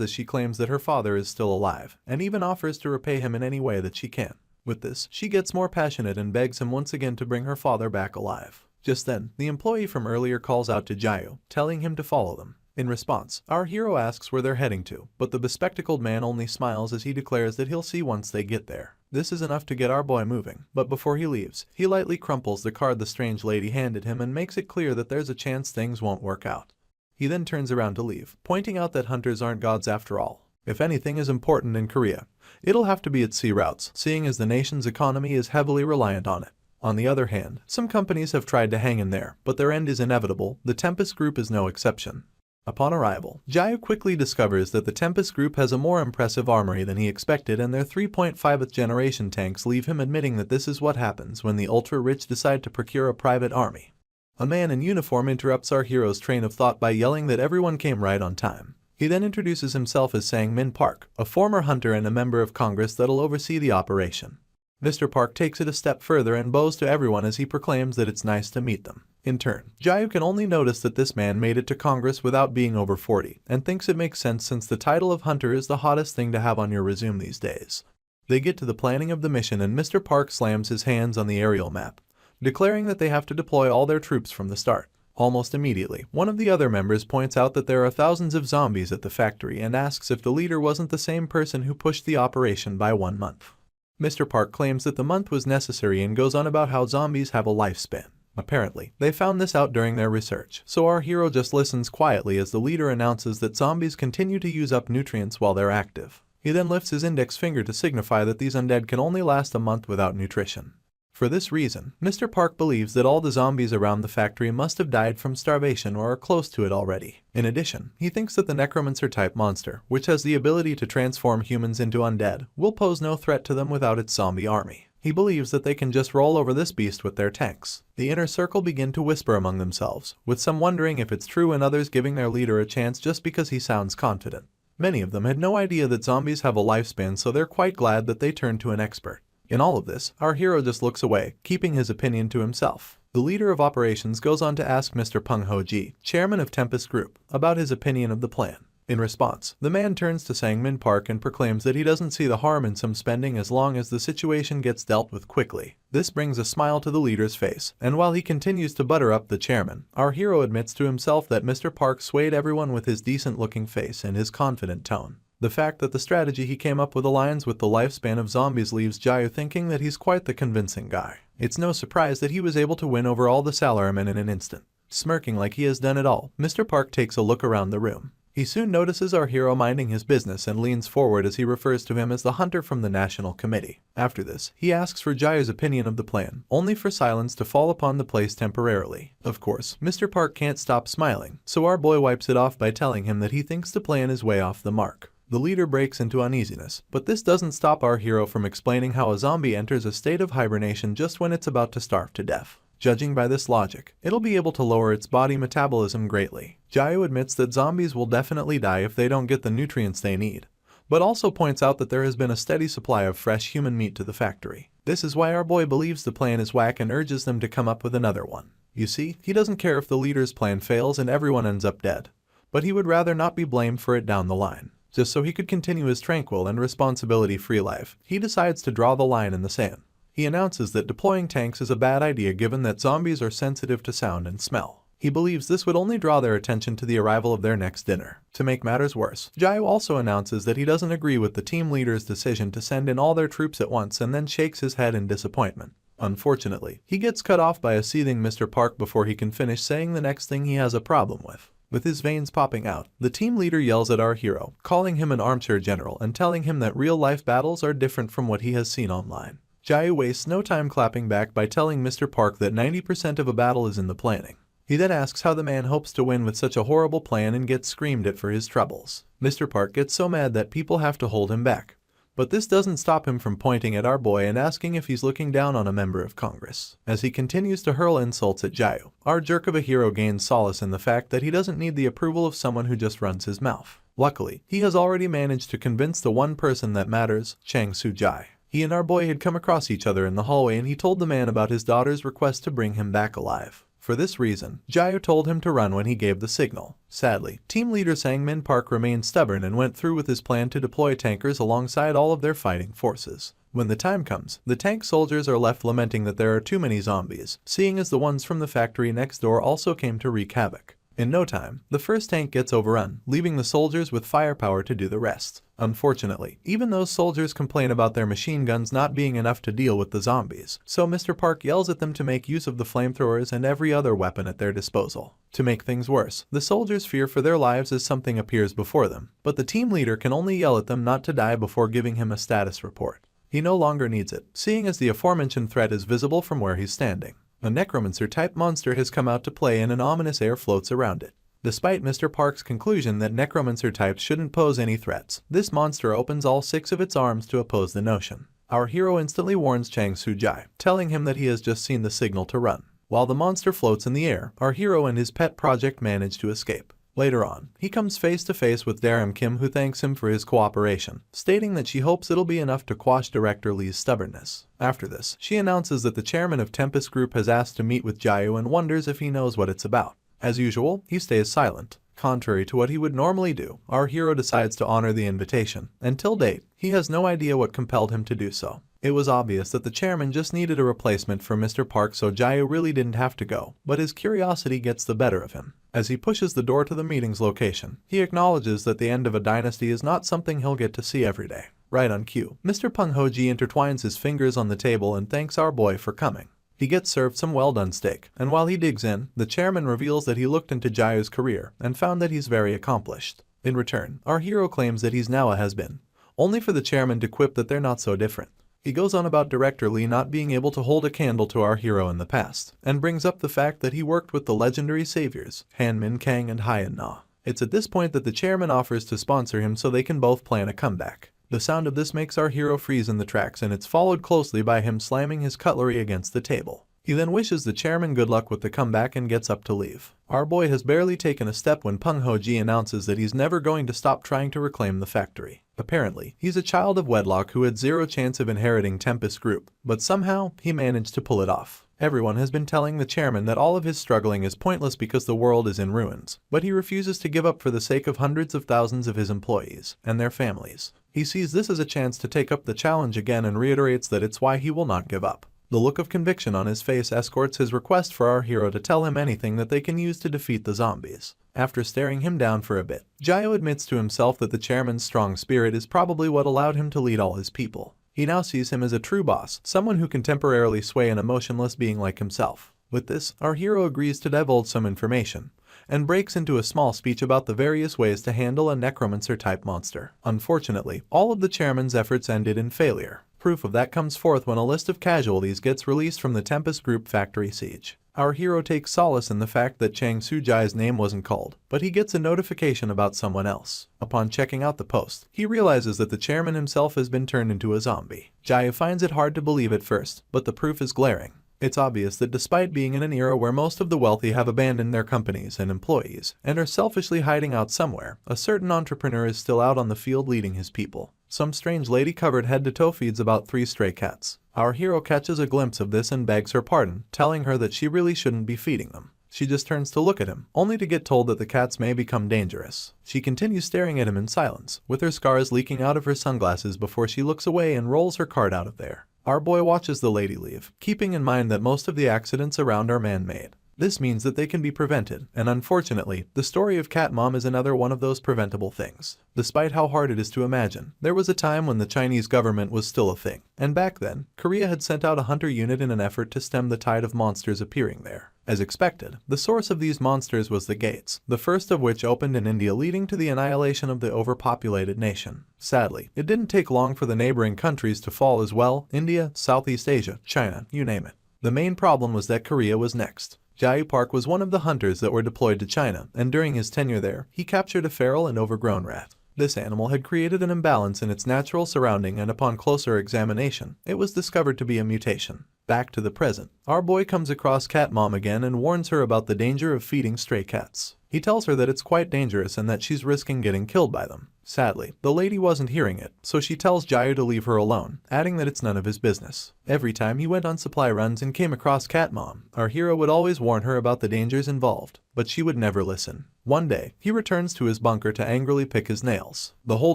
as she claims that her father is still alive, and even offers to repay him in any way that she can. With this, she gets more passionate and begs him once again to bring her father back alive. Just then, the employee from earlier calls out to Jayu, telling him to follow them. In response, our hero asks where they're heading to, but the bespectacled man only smiles as he declares that he'll see once they get there. This is enough to get our boy moving, but before he leaves, he lightly crumples the card the strange lady handed him and makes it clear that there's a chance things won't work out. He then turns around to leave, pointing out that hunters aren't gods after all. If anything is important in Korea, it'll have to be its sea routes, seeing as the nation's economy is heavily reliant on it. On the other hand, some companies have tried to hang in there, but their end is inevitable. The Tempest Group is no exception. Upon arrival, Jayu quickly discovers that the Tempest Group has a more impressive armory than he expected, and their 3.5th generation tanks leave him admitting that this is what happens when the ultra-rich decide to procure a private army. A man in uniform interrupts our hero's train of thought by yelling that everyone came right on time. He then introduces himself as Sang Min Park, a former hunter and a member of Congress that'll oversee the operation. Mr. Park takes it a step further and bows to everyone as he proclaims that it's nice to meet them. In turn, Jayu can only notice that this man made it to Congress without being over 40, and thinks it makes sense since the title of hunter is the hottest thing to have on your resume these days. They get to the planning of the mission and Mr. Park slams his hands on the aerial map, declaring that they have to deploy all their troops from the start. Almost immediately, one of the other members points out that there are thousands of zombies at the factory and asks if the leader wasn't the same person who pushed the operation by 1 month. Mr. Park claims that the month was necessary and goes on about how zombies have a lifespan. Apparently, they found this out during their research, so our hero just listens quietly as the leader announces that zombies continue to use up nutrients while they're active. He then lifts his index finger to signify that these undead can only last a month without nutrition. For this reason, Mr. Park believes that all the zombies around the factory must have died from starvation or are close to it already. In addition, he thinks that the necromancer-type monster, which has the ability to transform humans into undead, will pose no threat to them without its zombie army. He believes that they can just roll over this beast with their tanks. The inner circle begin to whisper among themselves, with some wondering if it's true and others giving their leader a chance just because he sounds confident. Many of them had no idea that zombies have a lifespan, so they're quite glad that they turned to an expert. In all of this, our hero just looks away, keeping his opinion to himself. The leader of operations goes on to ask Mr. Peng Ho-ji, chairman of Tempest Group, about his opinion of the plan. In response, the man turns to Sang-min Park and proclaims that he doesn't see the harm in some spending as long as the situation gets dealt with quickly. This brings a smile to the leader's face, and while he continues to butter up the chairman, our hero admits to himself that Mr. Park swayed everyone with his decent-looking face and his confident tone. The fact that the strategy he came up with aligns with the lifespan of zombies leaves Jayu thinking that he's quite the convincing guy. It's no surprise that he was able to win over all the salarymen in an instant. Smirking like he has done it all, Mr. Park takes a look around the room. He soon notices our hero minding his business and leans forward as he refers to him as the hunter from the National Committee. After this, he asks for Jayu's opinion of the plan, only for silence to fall upon the place temporarily. Of course, Mr. Park can't stop smiling, so our boy wipes it off by telling him that he thinks the plan is way off the mark. The leader breaks into uneasiness, but this doesn't stop our hero from explaining how a zombie enters a state of hibernation just when it's about to starve to death. Judging by this logic, it'll be able to lower its body metabolism greatly. Jayu admits that zombies will definitely die if they don't get the nutrients they need, but also points out that there has been a steady supply of fresh human meat to the factory. This is why our boy believes the plan is whack and urges them to come up with another one. You see, he doesn't care if the leader's plan fails and everyone ends up dead, but he would rather not be blamed for it down the line. Just so he could continue his tranquil and responsibility-free life, he decides to draw the line in the sand. He announces that deploying tanks is a bad idea given that zombies are sensitive to sound and smell. He believes this would only draw their attention to the arrival of their next dinner. To make matters worse, Jayu also announces that he doesn't agree with the team leader's decision to send in all their troops at once and then shakes his head in disappointment. Unfortunately, he gets cut off by a seething Mr. Park before he can finish saying the next thing he has a problem with. With his veins popping out, the team leader yells at our hero, calling him an armchair general and telling him that real-life battles are different from what he has seen online. Jayu wastes no time clapping back by telling Mr. Park that 90% of a battle is in the planning. He then asks how the man hopes to win with such a horrible plan and gets screamed at for his troubles. Mr. Park gets so mad that people have to hold him back. But this doesn't stop him from pointing at our boy and asking if he's looking down on a member of Congress. As he continues to hurl insults at Jayu, our jerk of a hero gains solace in the fact that he doesn't need the approval of someone who just runs his mouth. Luckily, he has already managed to convince the one person that matters, Chang Soo-jae. He and our boy had come across each other in the hallway and he told the man about his daughter's request to bring him back alive. For this reason, Jayu told him to run when he gave the signal. Sadly, team leader Sang-min Park remained stubborn and went through with his plan to deploy tankers alongside all of their fighting forces. When the time comes, the tank soldiers are left lamenting that there are too many zombies, seeing as the ones from the factory next door also came to wreak havoc. In no time, the first tank gets overrun, leaving the soldiers with firepower to do the rest. Unfortunately, even those soldiers complain about their machine guns not being enough to deal with the zombies, so Mr. Park yells at them to make use of the flamethrowers and every other weapon at their disposal. To make things worse, the soldiers fear for their lives as something appears before them, but the team leader can only yell at them not to die before giving him a status report. He no longer needs it, seeing as the aforementioned threat is visible from where he's standing. A necromancer-type monster has come out to play and an ominous air floats around it. Despite Mr. Park's conclusion that necromancer types shouldn't pose any threats, this monster opens all 6 of its arms to oppose the notion. Our hero instantly warns Chang Soo-jae, telling him that he has just seen the signal to run. While the monster floats in the air, our hero and his pet project manage to escape. Later on, he comes face to face with Daram Kim, who thanks him for his cooperation, stating that she hopes it'll be enough to quash Director Lee's stubbornness. After this, she announces that the chairman of Tempest Group has asked to meet with Jayu and wonders if he knows what it's about. As usual, he stays silent. Contrary to what he would normally do, our hero decides to honor the invitation. Until date, he has no idea what compelled him to do so. It was obvious that the chairman just needed a replacement for Mr. Park, so Jayu really didn't have to go, but his curiosity gets the better of him. As he pushes the door to the meeting's location, he acknowledges that the end of a dynasty is not something he'll get to see every day. Right on cue, Mr. Peng Ho-ji intertwines his fingers on the table and thanks our boy for coming. He gets served some well-done steak, and while he digs in, the chairman reveals that he looked into Jayu's career and found that he's very accomplished. In return, our hero claims that he's now a has-been, only for the chairman to quip that they're not so different. He goes on about Director Lee not being able to hold a candle to our hero in the past, and brings up the fact that he worked with the legendary saviors, Han Min Kang and Hyan Na. It's at this point that the chairman offers to sponsor him so they can both plan a comeback. The sound of this makes our hero freeze in the tracks, and it's followed closely by him slamming his cutlery against the table. He then wishes the chairman good luck with the comeback and gets up to leave. Our boy has barely taken a step when Peng Ho-ji announces that he's never going to stop trying to reclaim the factory. Apparently, he's a child of wedlock who had zero chance of inheriting Tempest Group, but somehow he managed to pull it off. Everyone has been telling the chairman that all of his struggling is pointless because the world is in ruins, but he refuses to give up for the sake of hundreds of thousands of his employees and their families. He sees this as a chance to take up the challenge again and reiterates that it's why he will not give up. The look of conviction on his face escorts his request for our hero to tell him anything that they can use to defeat the zombies. After staring him down for a bit, Jayo admits to himself that the chairman's strong spirit is probably what allowed him to lead all his people. He now sees him as a true boss, someone who can temporarily sway an emotionless being like himself. With this, our hero agrees to divulge some information, and breaks into a small speech about the various ways to handle a necromancer-type monster. Unfortunately, all of the chairman's efforts ended in failure. Proof of that comes forth when a list of casualties gets released from the Tempest Group factory siege. Our hero takes solace in the fact that Chang Sujai's name wasn't called, but he gets a notification about someone else. Upon checking out the post, he realizes that the chairman himself has been turned into a zombie. Jaya finds it hard to believe at first, but the proof is glaring. It's obvious that despite being in an era where most of the wealthy have abandoned their companies and employees and are selfishly hiding out somewhere, a certain entrepreneur is still out on the field leading his people. Some strange lady covered head to toe feeds about 3 stray cats. Our hero catches a glimpse of this and begs her pardon, telling her that she really shouldn't be feeding them. She just turns to look at him, only to get told that the cats may become dangerous. She continues staring at him in silence, with her scars leaking out of her sunglasses before she looks away and rolls her cart out of there. Our boy watches the lady leave, keeping in mind that most of the accidents around are man-made. This means that they can be prevented, and unfortunately, the story of Cat Mom is another one of those preventable things. Despite how hard it is to imagine, there was a time when the Chinese government was still a thing, and back then, Korea had sent out a hunter unit in an effort to stem the tide of monsters appearing there. As expected, the source of these monsters was the gates, the first of which opened in India, leading to the annihilation of the overpopulated nation. Sadly, it didn't take long for the neighboring countries to fall as well: India, Southeast Asia, China, you name it. The main problem was that Korea was next. Jae Park was one of the hunters that were deployed to China, and during his tenure there, he captured a feral and overgrown rat. This animal had created an imbalance in its natural surrounding, and upon closer examination, it was discovered to be a mutation. Back to the present, our boy comes across Cat Mom again and warns her about the danger of feeding stray cats. He tells her that it's quite dangerous and that she's risking getting killed by them. Sadly, the lady wasn't hearing it, so she tells Jayu to leave her alone, adding that it's none of his business. Every time he went on supply runs and came across Cat Mom, our hero would always warn her about the dangers involved, but she would never listen. One day, he returns to his bunker to angrily pick his nails. The whole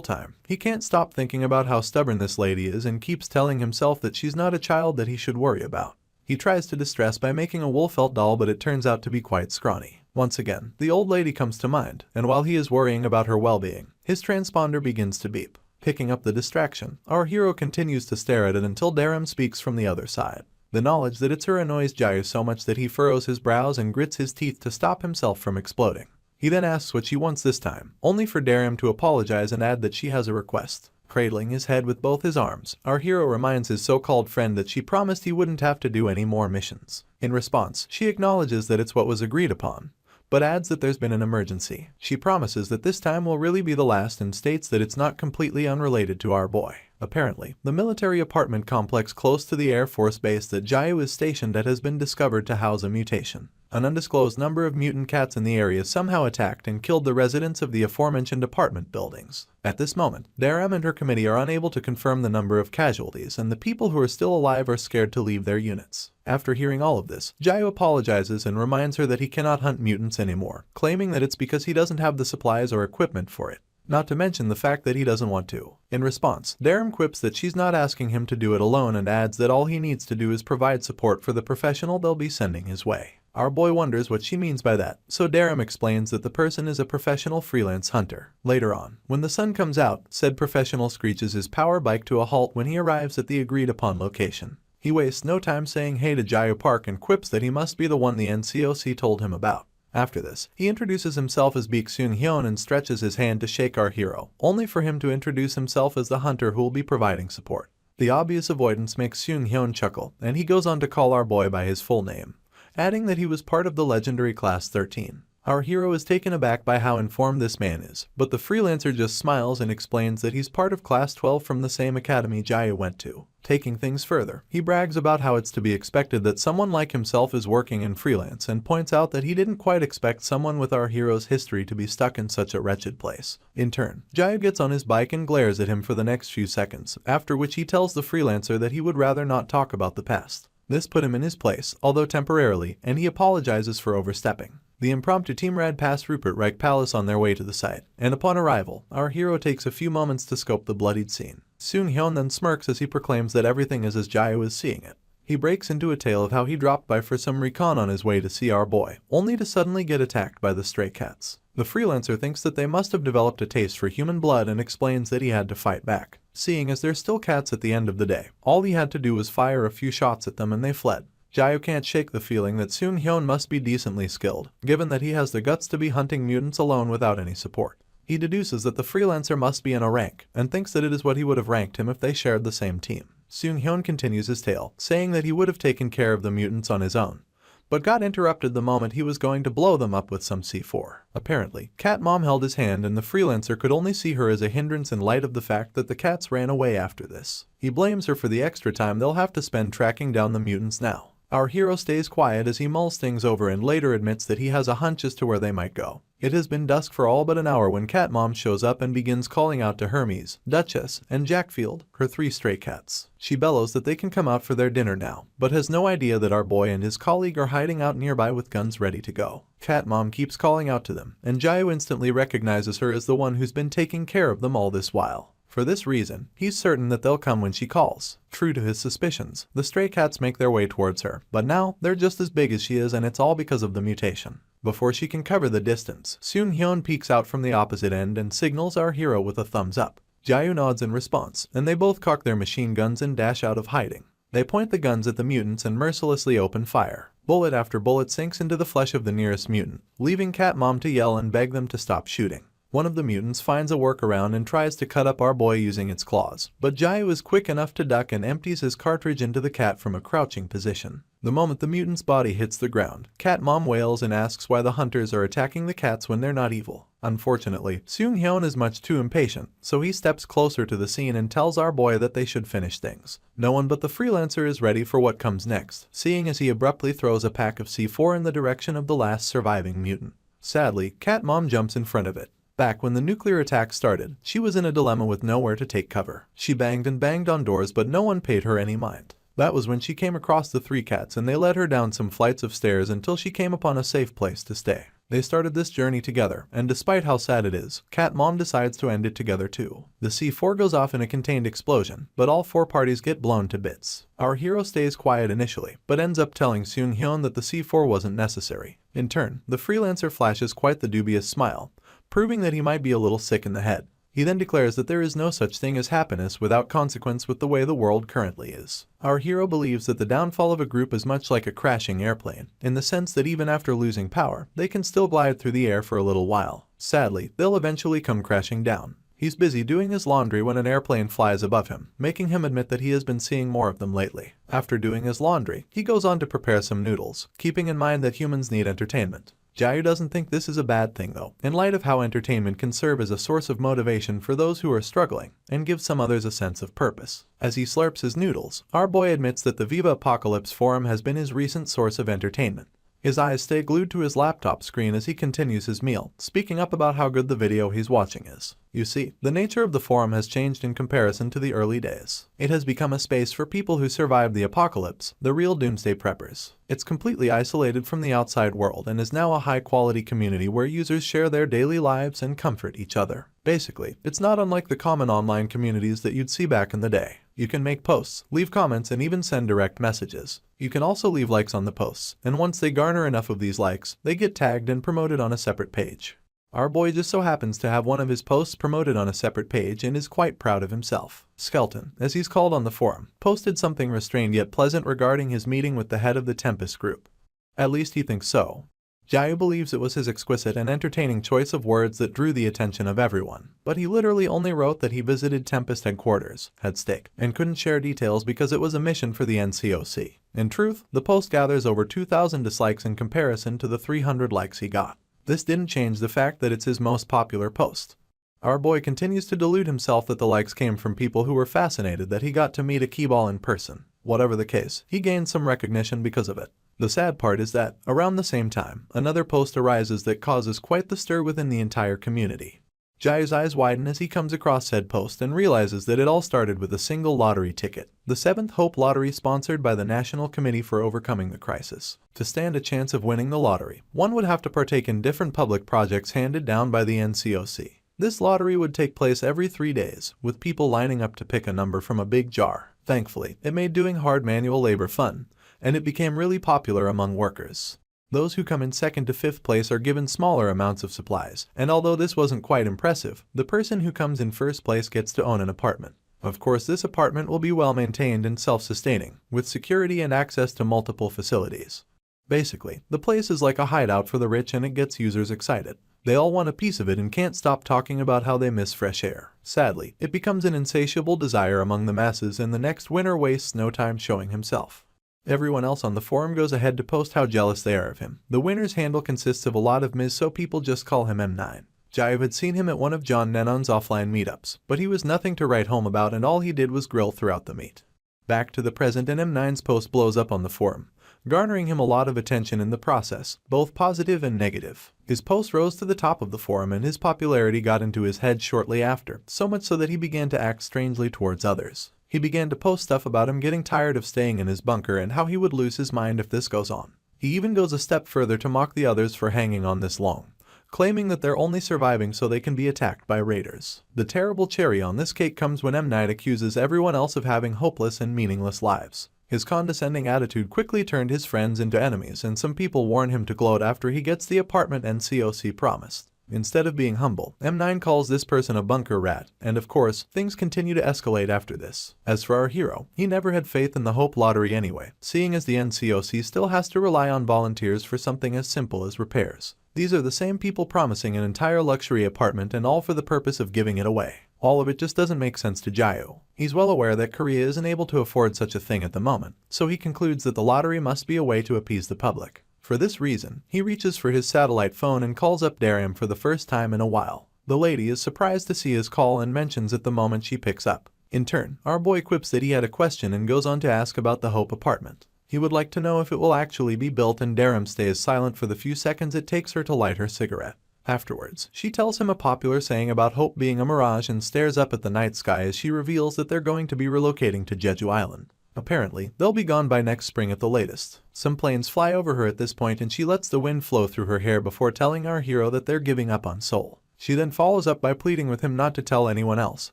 time, he can't stop thinking about how stubborn this lady is and keeps telling himself that she's not a child that he should worry about. He tries to distress by making a wool felt doll, but it turns out to be quite scrawny. Once again, the old lady comes to mind, and while he is worrying about her well-being, his transponder begins to beep. Picking up the distraction, our hero continues to stare at it until Daram speaks from the other side. The knowledge that it's her annoys Jayu so much that he furrows his brows and grits his teeth to stop himself from exploding. He then asks what she wants this time, only for Daram to apologize and add that she has a request. Cradling his head with both his arms, our hero reminds his so-called friend that she promised he wouldn't have to do any more missions. In response, she acknowledges that it's what was agreed upon, but adds that there's been an emergency. She promises that this time will really be the last and states that it's not completely unrelated to our boy. Apparently, the military apartment complex close to the Air Force base that Jayu is stationed at has been discovered to house a mutation. An undisclosed number of mutant cats in the area somehow attacked and killed the residents of the aforementioned apartment buildings. At this moment, Daram and her committee are unable to confirm the number of casualties, and the people who are still alive are scared to leave their units. After hearing all of this, Jayu apologizes and reminds her that he cannot hunt mutants anymore, claiming that it's because he doesn't have the supplies or equipment for it. Not to mention the fact that he doesn't want to. In response, Daram quips that she's not asking him to do it alone and adds that all he needs to do is provide support for the professional they'll be sending his way. Our boy wonders what she means by that, so Daram explains that the person is a professional freelance hunter. Later on, when the sun comes out, said professional screeches his power bike to a halt when he arrives at the agreed upon location. He wastes no time saying hey to Jayu Park and quips that he must be the one the NCOC told him about. After this, he introduces himself as Baek Seung-hyun and stretches his hand to shake our hero, only for him to introduce himself as the hunter who will be providing support. The obvious avoidance makes Seung-hyun chuckle, and he goes on to call our boy by his full name, adding that he was part of the legendary Class 13. Our hero is taken aback by how informed this man is, but the freelancer just smiles and explains that he's part of Class 12 from the same academy Jae went to. Taking things further, he brags about how it's to be expected that someone like himself is working in freelance and points out that he didn't quite expect someone with our hero's history to be stuck in such a wretched place. In turn, Jae gets on his bike and glares at him for the next few seconds, after which he tells the freelancer that he would rather not talk about the past. This put him in his place, although temporarily, and he apologizes for overstepping. The impromptu team ride past Rupert Reich Palace on their way to the site, and upon arrival, our hero takes a few moments to scope the bloodied scene. Seung-hyun then smirks as he proclaims that everything is as Jae was seeing it. He breaks into a tale of how he dropped by for some recon on his way to see our boy, only to suddenly get attacked by the stray cats. The freelancer thinks that they must have developed a taste for human blood and explains that he had to fight back. Seeing as they're still cats at the end of the day, all he had to do was fire a few shots at them and they fled. Jae can't shake the feeling that Seung-hyun must be decently skilled, given that he has the guts to be hunting mutants alone without any support. He deduces that the freelancer must be in a rank, and thinks that it is what he would have ranked him if they shared the same team. Seung-hyun continues his tale, saying that he would have taken care of the mutants on his own, but got interrupted the moment he was going to blow them up with some C4. Apparently, Cat Mom held his hand and the freelancer could only see her as a hindrance in light of the fact that the cats ran away after this. He blames her for the extra time they'll have to spend tracking down the mutants now. Our hero stays quiet as he mulls things over and later admits that he has a hunch as to where they might go. It has been dusk for all but an hour when Cat Mom shows up and begins calling out to Hermes, Duchess, and Jackfield, her 3 stray cats. She bellows that they can come out for their dinner now, but has no idea that our boy and his colleague are hiding out nearby with guns ready to go. Cat Mom keeps calling out to them, and Jae instantly recognizes her as the one who's been taking care of them all this while. For this reason, he's certain that they'll come when she calls. True to his suspicions, the stray cats make their way towards her, but now they're just as big as she is and it's all because of the mutation. Before she can cover the distance, Seung-hyun peeks out from the opposite end and signals our hero with a thumbs up. Jae nods in response, and they both cock their machine guns and dash out of hiding. They point the guns at the mutants and mercilessly open fire. Bullet after bullet sinks into the flesh of the nearest mutant, leaving Cat Mom to yell and beg them to stop shooting. One of the mutants finds a workaround and tries to cut up our boy using its claws, but Jae was quick enough to duck and empties his cartridge into the cat from a crouching position. The moment the mutant's body hits the ground, Cat Mom wails and asks why the hunters are attacking the cats when they're not evil. Unfortunately, Seung-hyun is much too impatient, so he steps closer to the scene and tells our boy that they should finish things. No one but the freelancer is ready for what comes next, seeing as he abruptly throws a pack of C4 in the direction of the last surviving mutant. Sadly, Cat Mom jumps in front of it. Back when the nuclear attack started, she was in a dilemma with nowhere to take cover. She banged and banged on doors but no one paid her any mind. That was when she came across the 3 cats and they led her down some flights of stairs until she came upon a safe place to stay. They started this journey together, and despite how sad it is, Cat Mom decides to end it together too. The C4 goes off in a contained explosion, but all 4 parties get blown to bits. Our hero stays quiet initially, but ends up telling Seung-hyun that the C4 wasn't necessary. In turn, the freelancer flashes quite the dubious smile, proving that he might be a little sick in the head. He then declares that there is no such thing as happiness without consequence with the way the world currently is. Our hero believes that the downfall of a group is much like a crashing airplane, in the sense that even after losing power, they can still glide through the air for a little while. Sadly, they'll eventually come crashing down. He's busy doing his laundry when an airplane flies above him, making him admit that he has been seeing more of them lately. After doing his laundry, he goes on to prepare some noodles, keeping in mind that humans need entertainment. Jae doesn't think this is a bad thing though, in light of how entertainment can serve as a source of motivation for those who are struggling, and give some others a sense of purpose. As he slurps his noodles, our boy admits that the Viva Apocalypse forum has been his recent source of entertainment. His eyes stay glued to his laptop screen as he continues his meal, speaking up about how good the video he's watching is. You see, the nature of the forum has changed in comparison to the early days. It has become a space for people who survived the apocalypse, the real doomsday preppers. It's completely isolated from the outside world and is now a high-quality community where users share their daily lives and comfort each other. Basically, it's not unlike the common online communities that you'd see back in the day. You can make posts, leave comments, and even send direct messages. You can also leave likes on the posts, and once they garner enough of these likes, they get tagged and promoted on a separate page. Our boy just so happens to have one of his posts promoted on a separate page and is quite proud of himself. Skelton, as he's called on the forum, posted something restrained yet pleasant regarding his meeting with the head of the Tempest group. At least he thinks so. Jayu believes it was his exquisite and entertaining choice of words that drew the attention of everyone, but he literally only wrote that he visited Tempest headquarters, had steak, and couldn't share details because it was a mission for the NCOC. In truth, the post gathers over 2,000 dislikes in comparison to the 300 likes he got. This didn't change the fact that it's his most popular post. Our boy continues to delude himself that the likes came from people who were fascinated that he got to meet a keyball in person. Whatever the case, he gained some recognition because of it. The sad part is that, around the same time, another post arises that causes quite the stir within the entire community. Jayu's eyes widen as he comes across said post and realizes that it all started with a single lottery ticket, the 7th Hope Lottery sponsored by the National Committee for Overcoming the Crisis. To stand a chance of winning the lottery, one would have to partake in different public projects handed down by the NCOC. This lottery would take place every 3 days, with people lining up to pick a number from a big jar. Thankfully, it made doing hard manual labor fun, and it became really popular among workers. Those who come in 2nd to 5th place are given smaller amounts of supplies, and although this wasn't quite impressive, the person who comes in 1st place gets to own an apartment. Of course, this apartment will be well maintained and self-sustaining, with security and access to multiple facilities. Basically, the place is like a hideout for the rich and it gets users excited. They all want a piece of it and can't stop talking about how they miss fresh air. Sadly, it becomes an insatiable desire among the masses and the next winner wastes no time showing himself. Everyone else on the forum goes ahead to post how jealous they are of him. The winner's handle consists of a lot of Ms, so people just call him M9. Jayu had seen him at one of John Nennon's offline meetups, but he was nothing to write home about and all he did was grill throughout the meet. Back to the present, and M9's post blows up on the forum, garnering him a lot of attention in the process, both positive and negative. His post rose to the top of the forum and his popularity got into his head shortly after, so much so that he began to act strangely towards others. He began to post stuff about him getting tired of staying in his bunker and how he would lose his mind if this goes on. He even goes a step further to mock the others for hanging on this long, claiming that they're only surviving so they can be attacked by raiders. The terrible cherry on this cake comes when M. Night accuses everyone else of having hopeless and meaningless lives. His condescending attitude quickly turned his friends into enemies, and some people warn him to gloat after he gets the apartment NCOC promised. Instead of being humble, M9 calls this person a bunker rat, and of course, things continue to escalate after this. As for our hero, he never had faith in the Hope Lottery anyway, seeing as the NCOC still has to rely on volunteers for something as simple as repairs. These are the same people promising an entire luxury apartment and all for the purpose of giving it away. All of it just doesn't make sense to Jayu. He's well aware that Korea isn't able to afford such a thing at the moment, so he concludes that the lottery must be a way to appease the public. For this reason, he reaches for his satellite phone and calls up Darium for the first time in a while. The lady is surprised to see his call and mentions it the moment she picks up. In turn, our boy quips that he had a question and goes on to ask about the Hope apartment. He would like to know if it will actually be built, and Darium stays silent for the few seconds it takes her to light her cigarette. Afterwards, she tells him a popular saying about Hope being a mirage and stares up at the night sky as she reveals that they're going to be relocating to Jeju Island. Apparently, they'll be gone by next spring at the latest. Some planes fly over her at this point and she lets the wind flow through her hair before telling our hero that they're giving up on Seoul. She then follows up by pleading with him not to tell anyone else,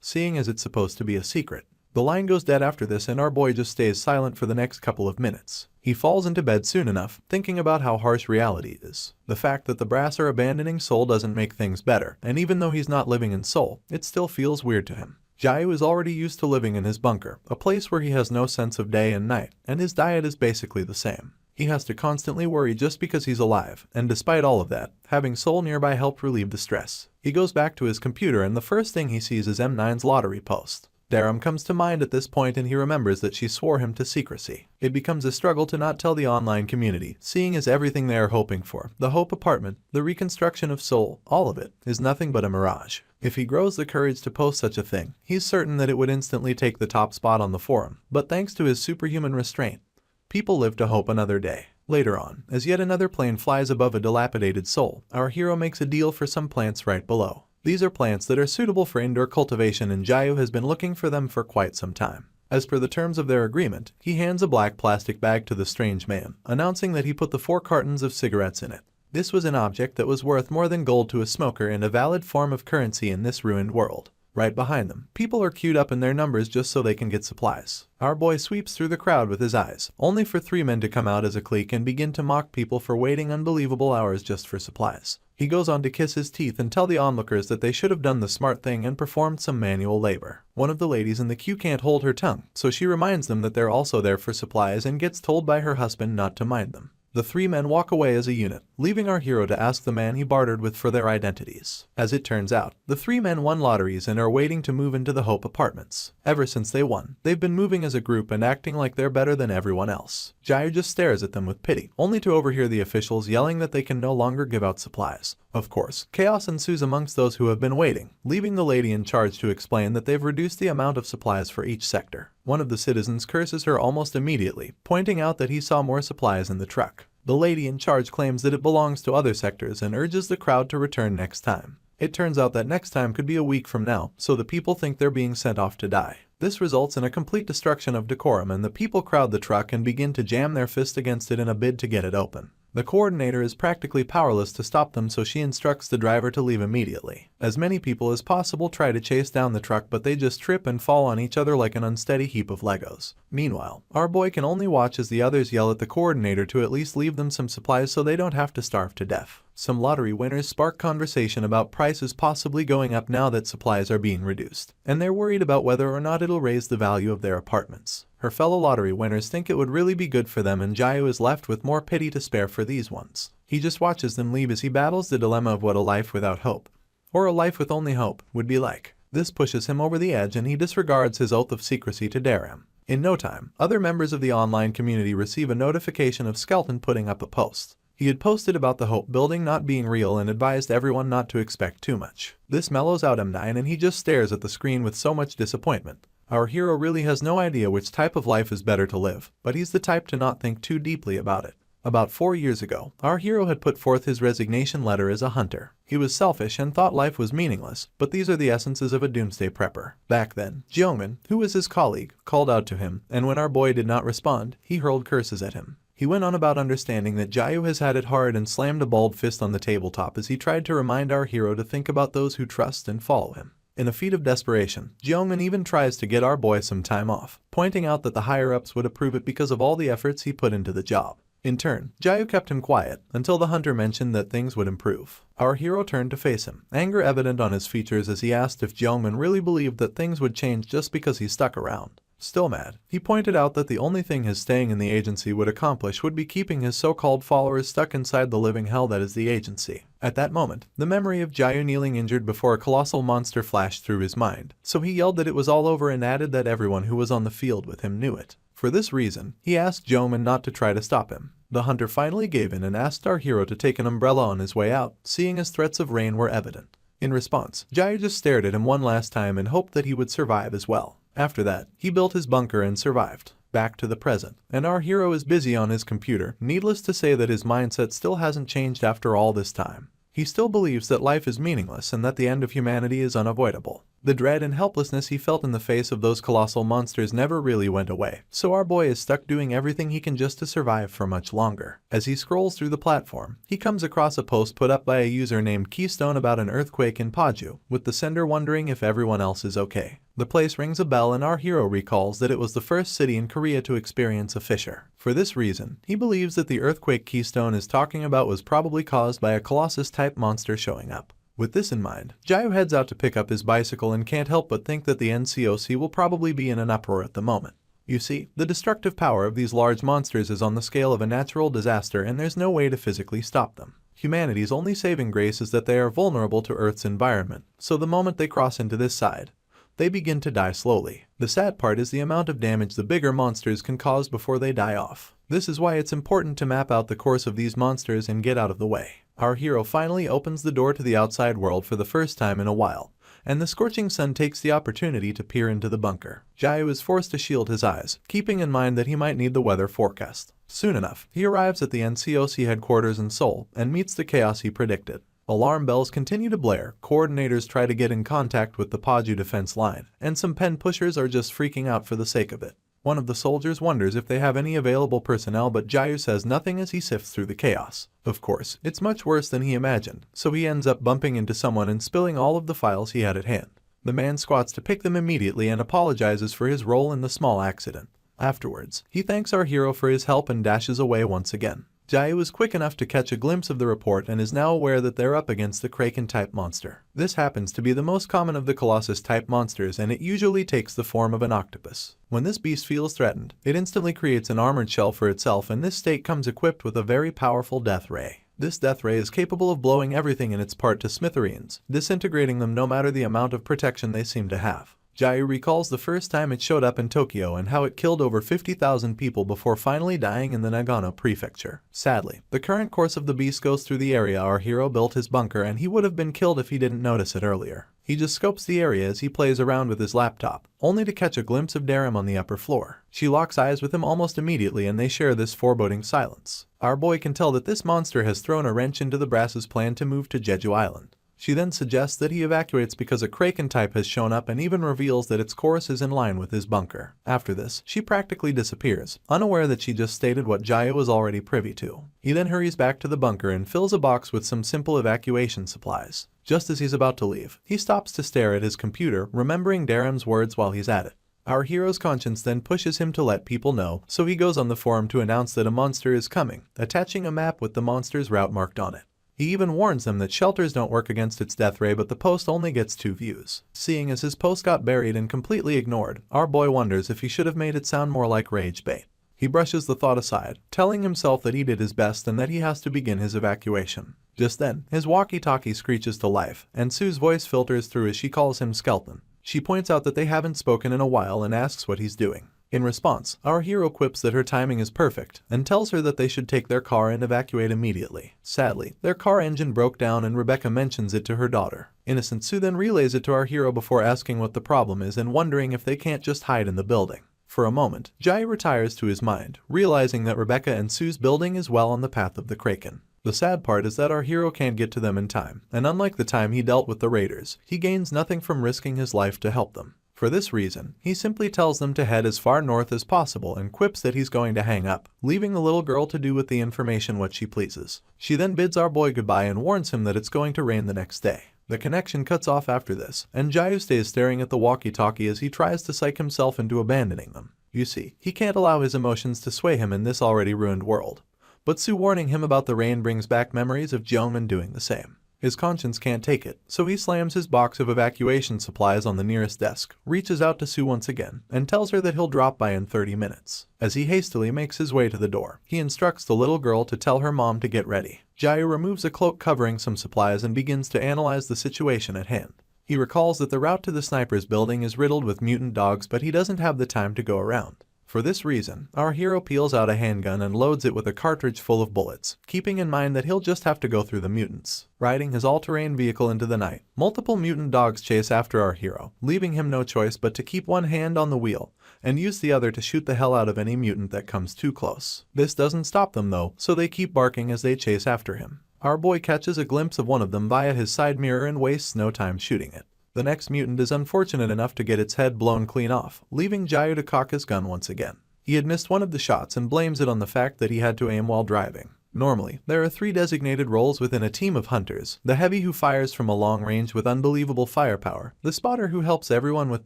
seeing as it's supposed to be a secret. The line goes dead after this and our boy just stays silent for the next couple of minutes. He falls into bed soon enough, thinking about how harsh reality is. The fact that the brass are abandoning Seoul doesn't make things better, and even though he's not living in Seoul, it still feels weird to him. Jayu is already used to living in his bunker, a place where he has no sense of day and night, and his diet is basically the same. He has to constantly worry just because he's alive, and despite all of that, having Seoul nearby helped relieve the stress. He goes back to his computer and the first thing he sees is M9's lottery post. Darium comes to mind at this point and he remembers that she swore him to secrecy. It becomes a struggle to not tell the online community, seeing as everything they are hoping for, the Hope apartment, the reconstruction of Seoul, all of it, is nothing but a mirage. If he grows the courage to post such a thing, he's certain that it would instantly take the top spot on the forum, but thanks to his superhuman restraint, people live to hope another day. Later on, as yet another plane flies above a dilapidated Seoul, our hero makes a deal for some plants right below. These are plants that are suitable for indoor cultivation and Jayu has been looking for them for quite some time. As per the terms of their agreement, he hands a black plastic bag to the strange man, announcing that he put the 4 cartons of cigarettes in it. This was an object that was worth more than gold to a smoker and a valid form of currency in this ruined world. Right behind them, people are queued up in their numbers just so they can get supplies. Our boy sweeps through the crowd with his eyes, only for 3 men to come out as a clique and begin to mock people for waiting unbelievable hours just for supplies. He goes on to kiss his teeth and tell the onlookers that they should have done the smart thing and performed some manual labor. One of the ladies in the queue can't hold her tongue, so she reminds them that they're also there for supplies and gets told by her husband not to mind them. The 3 men walk away as a unit, leaving our hero to ask the man he bartered with for their identities. As it turns out, the three men won lotteries and are waiting to move into the Hope apartments. Ever since they won, they've been moving as a group and acting like they're better than everyone else. Jayu just stares at them with pity, only to overhear the officials yelling that they can no longer give out supplies. Of course, chaos ensues amongst those who have been waiting, leaving the lady in charge to explain that they've reduced the amount of supplies for each sector. One of the citizens curses her almost immediately, pointing out that he saw more supplies in the truck. The lady in charge claims that it belongs to other sectors and urges the crowd to return next time. It turns out that next time could be a week from now, so the people think they're being sent off to die. This results in a complete destruction of decorum, and the people crowd the truck and begin to jam their fist against it in a bid to get it open. The coordinator is practically powerless to stop them, so she instructs the driver to leave immediately. As many people as possible try to chase down the truck, but they just trip and fall on each other like an unsteady heap of Legos. Meanwhile, our boy can only watch as the others yell at the coordinator to at least leave them some supplies so they don't have to starve to death. Some lottery winners spark conversation about prices possibly going up now that supplies are being reduced, and they're worried about whether or not it'll raise the value of their apartments. Her fellow lottery winners think it would really be good for them, and Jayu is left with more pity to spare for these ones. He just watches them leave as he battles the dilemma of what a life without hope, or a life with only hope, would be like. This pushes him over the edge, and he disregards his oath of secrecy to dare him. In no time, other members of the online community receive a notification of Skelton putting up a post. He had posted about the Hope building not being real and advised everyone not to expect too much. This mellows out M9, and he just stares at the screen with so much disappointment. Our hero really has no idea which type of life is better to live, but he's the type to not think too deeply about it. About 4 years ago, our hero had put forth his resignation letter as a hunter. He was selfish and thought life was meaningless, but these are the essences of a doomsday prepper. Back then, Jeongmin, who was his colleague, called out to him, and when our boy did not respond, he hurled curses at him. He went on about understanding that Jayu has had it hard and slammed a bald fist on the tabletop as he tried to remind our hero to think about those who trust and follow him. In a feat of desperation, Jeongmin even tries to get our boy some time off, pointing out that the higher-ups would approve it because of all the efforts he put into the job. In turn, Jayu kept him quiet until the hunter mentioned that things would improve. Our hero turned to face him, anger evident on his features as he asked if Jeongmin really believed that things would change just because he stuck around. Still mad, he pointed out that the only thing his staying in the agency would accomplish would be keeping his so-called followers stuck inside the living hell that is the agency. At that moment, the memory of Jayu kneeling injured before a colossal monster flashed through his mind, so he yelled that it was all over and added that everyone who was on the field with him knew it. For this reason, he asked Jeongmin not to try to stop him. The hunter finally gave in and asked our hero to take an umbrella on his way out, seeing as threats of rain were evident. In response, Jayu just stared at him one last time and hoped that he would survive as well. After that, he built his bunker and survived. Back to the present, and our hero is busy on his computer. Needless to say that his mindset still hasn't changed after all this time. He still believes that life is meaningless and that the end of humanity is unavoidable. The dread and helplessness he felt in the face of those colossal monsters never really went away, so our boy is stuck doing everything he can just to survive for much longer. As he scrolls through the platform, he comes across a post put up by a user named Keystone about an earthquake in Paju, with the sender wondering if everyone else is okay. The place rings a bell, and our hero recalls that it was the first city in Korea to experience a fissure. For this reason, he believes that the earthquake Keystone is talking about was probably caused by a Colossus-type monster showing up. With this in mind, Jayu heads out to pick up his bicycle and can't help but think that the NCOC will probably be in an uproar at the moment. You see, the destructive power of these large monsters is on the scale of a natural disaster, and there's no way to physically stop them. Humanity's only saving grace is that they are vulnerable to Earth's environment, so the moment they cross into this side, they begin to die slowly. The sad part is the amount of damage the bigger monsters can cause before they die off. This is why it's important to map out the course of these monsters and get out of the way. Our hero finally opens the door to the outside world for the first time in a while, and the scorching sun takes the opportunity to peer into the bunker. Jayu is forced to shield his eyes, keeping in mind that he might need the weather forecast. Soon enough, he arrives at the NCOC headquarters in Seoul and meets the chaos he predicted. Alarm bells continue to blare, coordinators try to get in contact with the Paju defense line, and some pen pushers are just freaking out for the sake of it. One of the soldiers wonders if they have any available personnel, but Jayu says nothing as he sifts through the chaos. Of course, it's much worse than he imagined, so he ends up bumping into someone and spilling all of the files he had at hand. The man squats to pick them immediately and apologizes for his role in the small accident. Afterwards, he thanks our hero for his help and dashes away once again. Jayu is quick enough to catch a glimpse of the report and is now aware that they're up against the Kraken-type monster. This happens to be the most common of the Colossus-type monsters, and it usually takes the form of an octopus. When this beast feels threatened, it instantly creates an armored shell for itself, and this state comes equipped with a very powerful death ray. This death ray is capable of blowing everything in its path to smithereens, disintegrating them no matter the amount of protection they seem to have. Jayu recalls the first time it showed up in Tokyo and how it killed over 50,000 people before finally dying in the Nagano prefecture. Sadly, the current course of the beast goes through the area our hero built his bunker, and he would have been killed if he didn't notice it earlier. He just scopes the area as he plays around with his laptop, only to catch a glimpse of Darim on the upper floor. She locks eyes with him almost immediately and they share this foreboding silence. Our boy can tell that this monster has thrown a wrench into the Brass's plan to move to Jeju Island. She then suggests that he evacuates because a Kraken type has shown up and even reveals that its course is in line with his bunker. After this, she practically disappears, unaware that she just stated what Jayu was already privy to. He then hurries back to the bunker and fills a box with some simple evacuation supplies. Just as he's about to leave, he stops to stare at his computer, remembering Darim's words while he's at it. Our hero's conscience then pushes him to let people know, so he goes on the forum to announce that a monster is coming, attaching a map with the monster's route marked on it. He even warns them that shelters don't work against its death ray, but the post only gets 2 views. Seeing as his post got buried and completely ignored, our boy wonders if he should have made it sound more like rage bait. He brushes the thought aside, telling himself that he did his best and that he has to begin his evacuation. Just then, his walkie-talkie screeches to life, and Sue's voice filters through as she calls him Skeleton. She points out that they haven't spoken in a while and asks what he's doing. In response, our hero quips that her timing is perfect and tells her that they should take their car and evacuate immediately. Sadly, their car engine broke down and Rebecca mentions it to her daughter. Innocent Sue then relays it to our hero before asking what the problem is and wondering if they can't just hide in the building. For a moment, Jai retires to his mind, realizing that Rebecca and Sue's building is well on the path of the Kraken. The sad part is that our hero can't get to them in time, and unlike the time he dealt with the raiders, he gains nothing from risking his life to help them. For this reason, he simply tells them to head as far north as possible and quips that he's going to hang up, leaving the little girl to do with the information what she pleases. She then bids our boy goodbye and warns him that it's going to rain the next day. The connection cuts off after this, and Jayu stays staring at the walkie-talkie as he tries to psych himself into abandoning them. You see, he can't allow his emotions to sway him in this already ruined world. But Sue warning him about the rain brings back memories of Joman doing the same. His conscience can't take it, so he slams his box of evacuation supplies on the nearest desk, reaches out to Sue once again, and tells her that he'll drop by in 30 minutes. As he hastily makes his way to the door, he instructs the little girl to tell her mom to get ready. Jayu removes a cloak covering some supplies and begins to analyze the situation at hand. He recalls that the route to the sniper's building is riddled with mutant dogs, but he doesn't have the time to go around. For this reason, our hero peels out a handgun and loads it with a cartridge full of bullets, keeping in mind that he'll just have to go through the mutants. Riding his all-terrain vehicle into the night, multiple mutant dogs chase after our hero, leaving him no choice but to keep one hand on the wheel and use the other to shoot the hell out of any mutant that comes too close. This doesn't stop them though, so they keep barking as they chase after him. Our boy catches a glimpse of one of them via his side mirror and wastes no time shooting it. The next mutant is unfortunate enough to get its head blown clean off, leaving Jayu to cock his gun once again. He had missed one of the shots and blames it on the fact that he had to aim while driving. Normally, there are 3 designated roles within a team of hunters: the heavy who fires from a long range with unbelievable firepower, the spotter who helps everyone with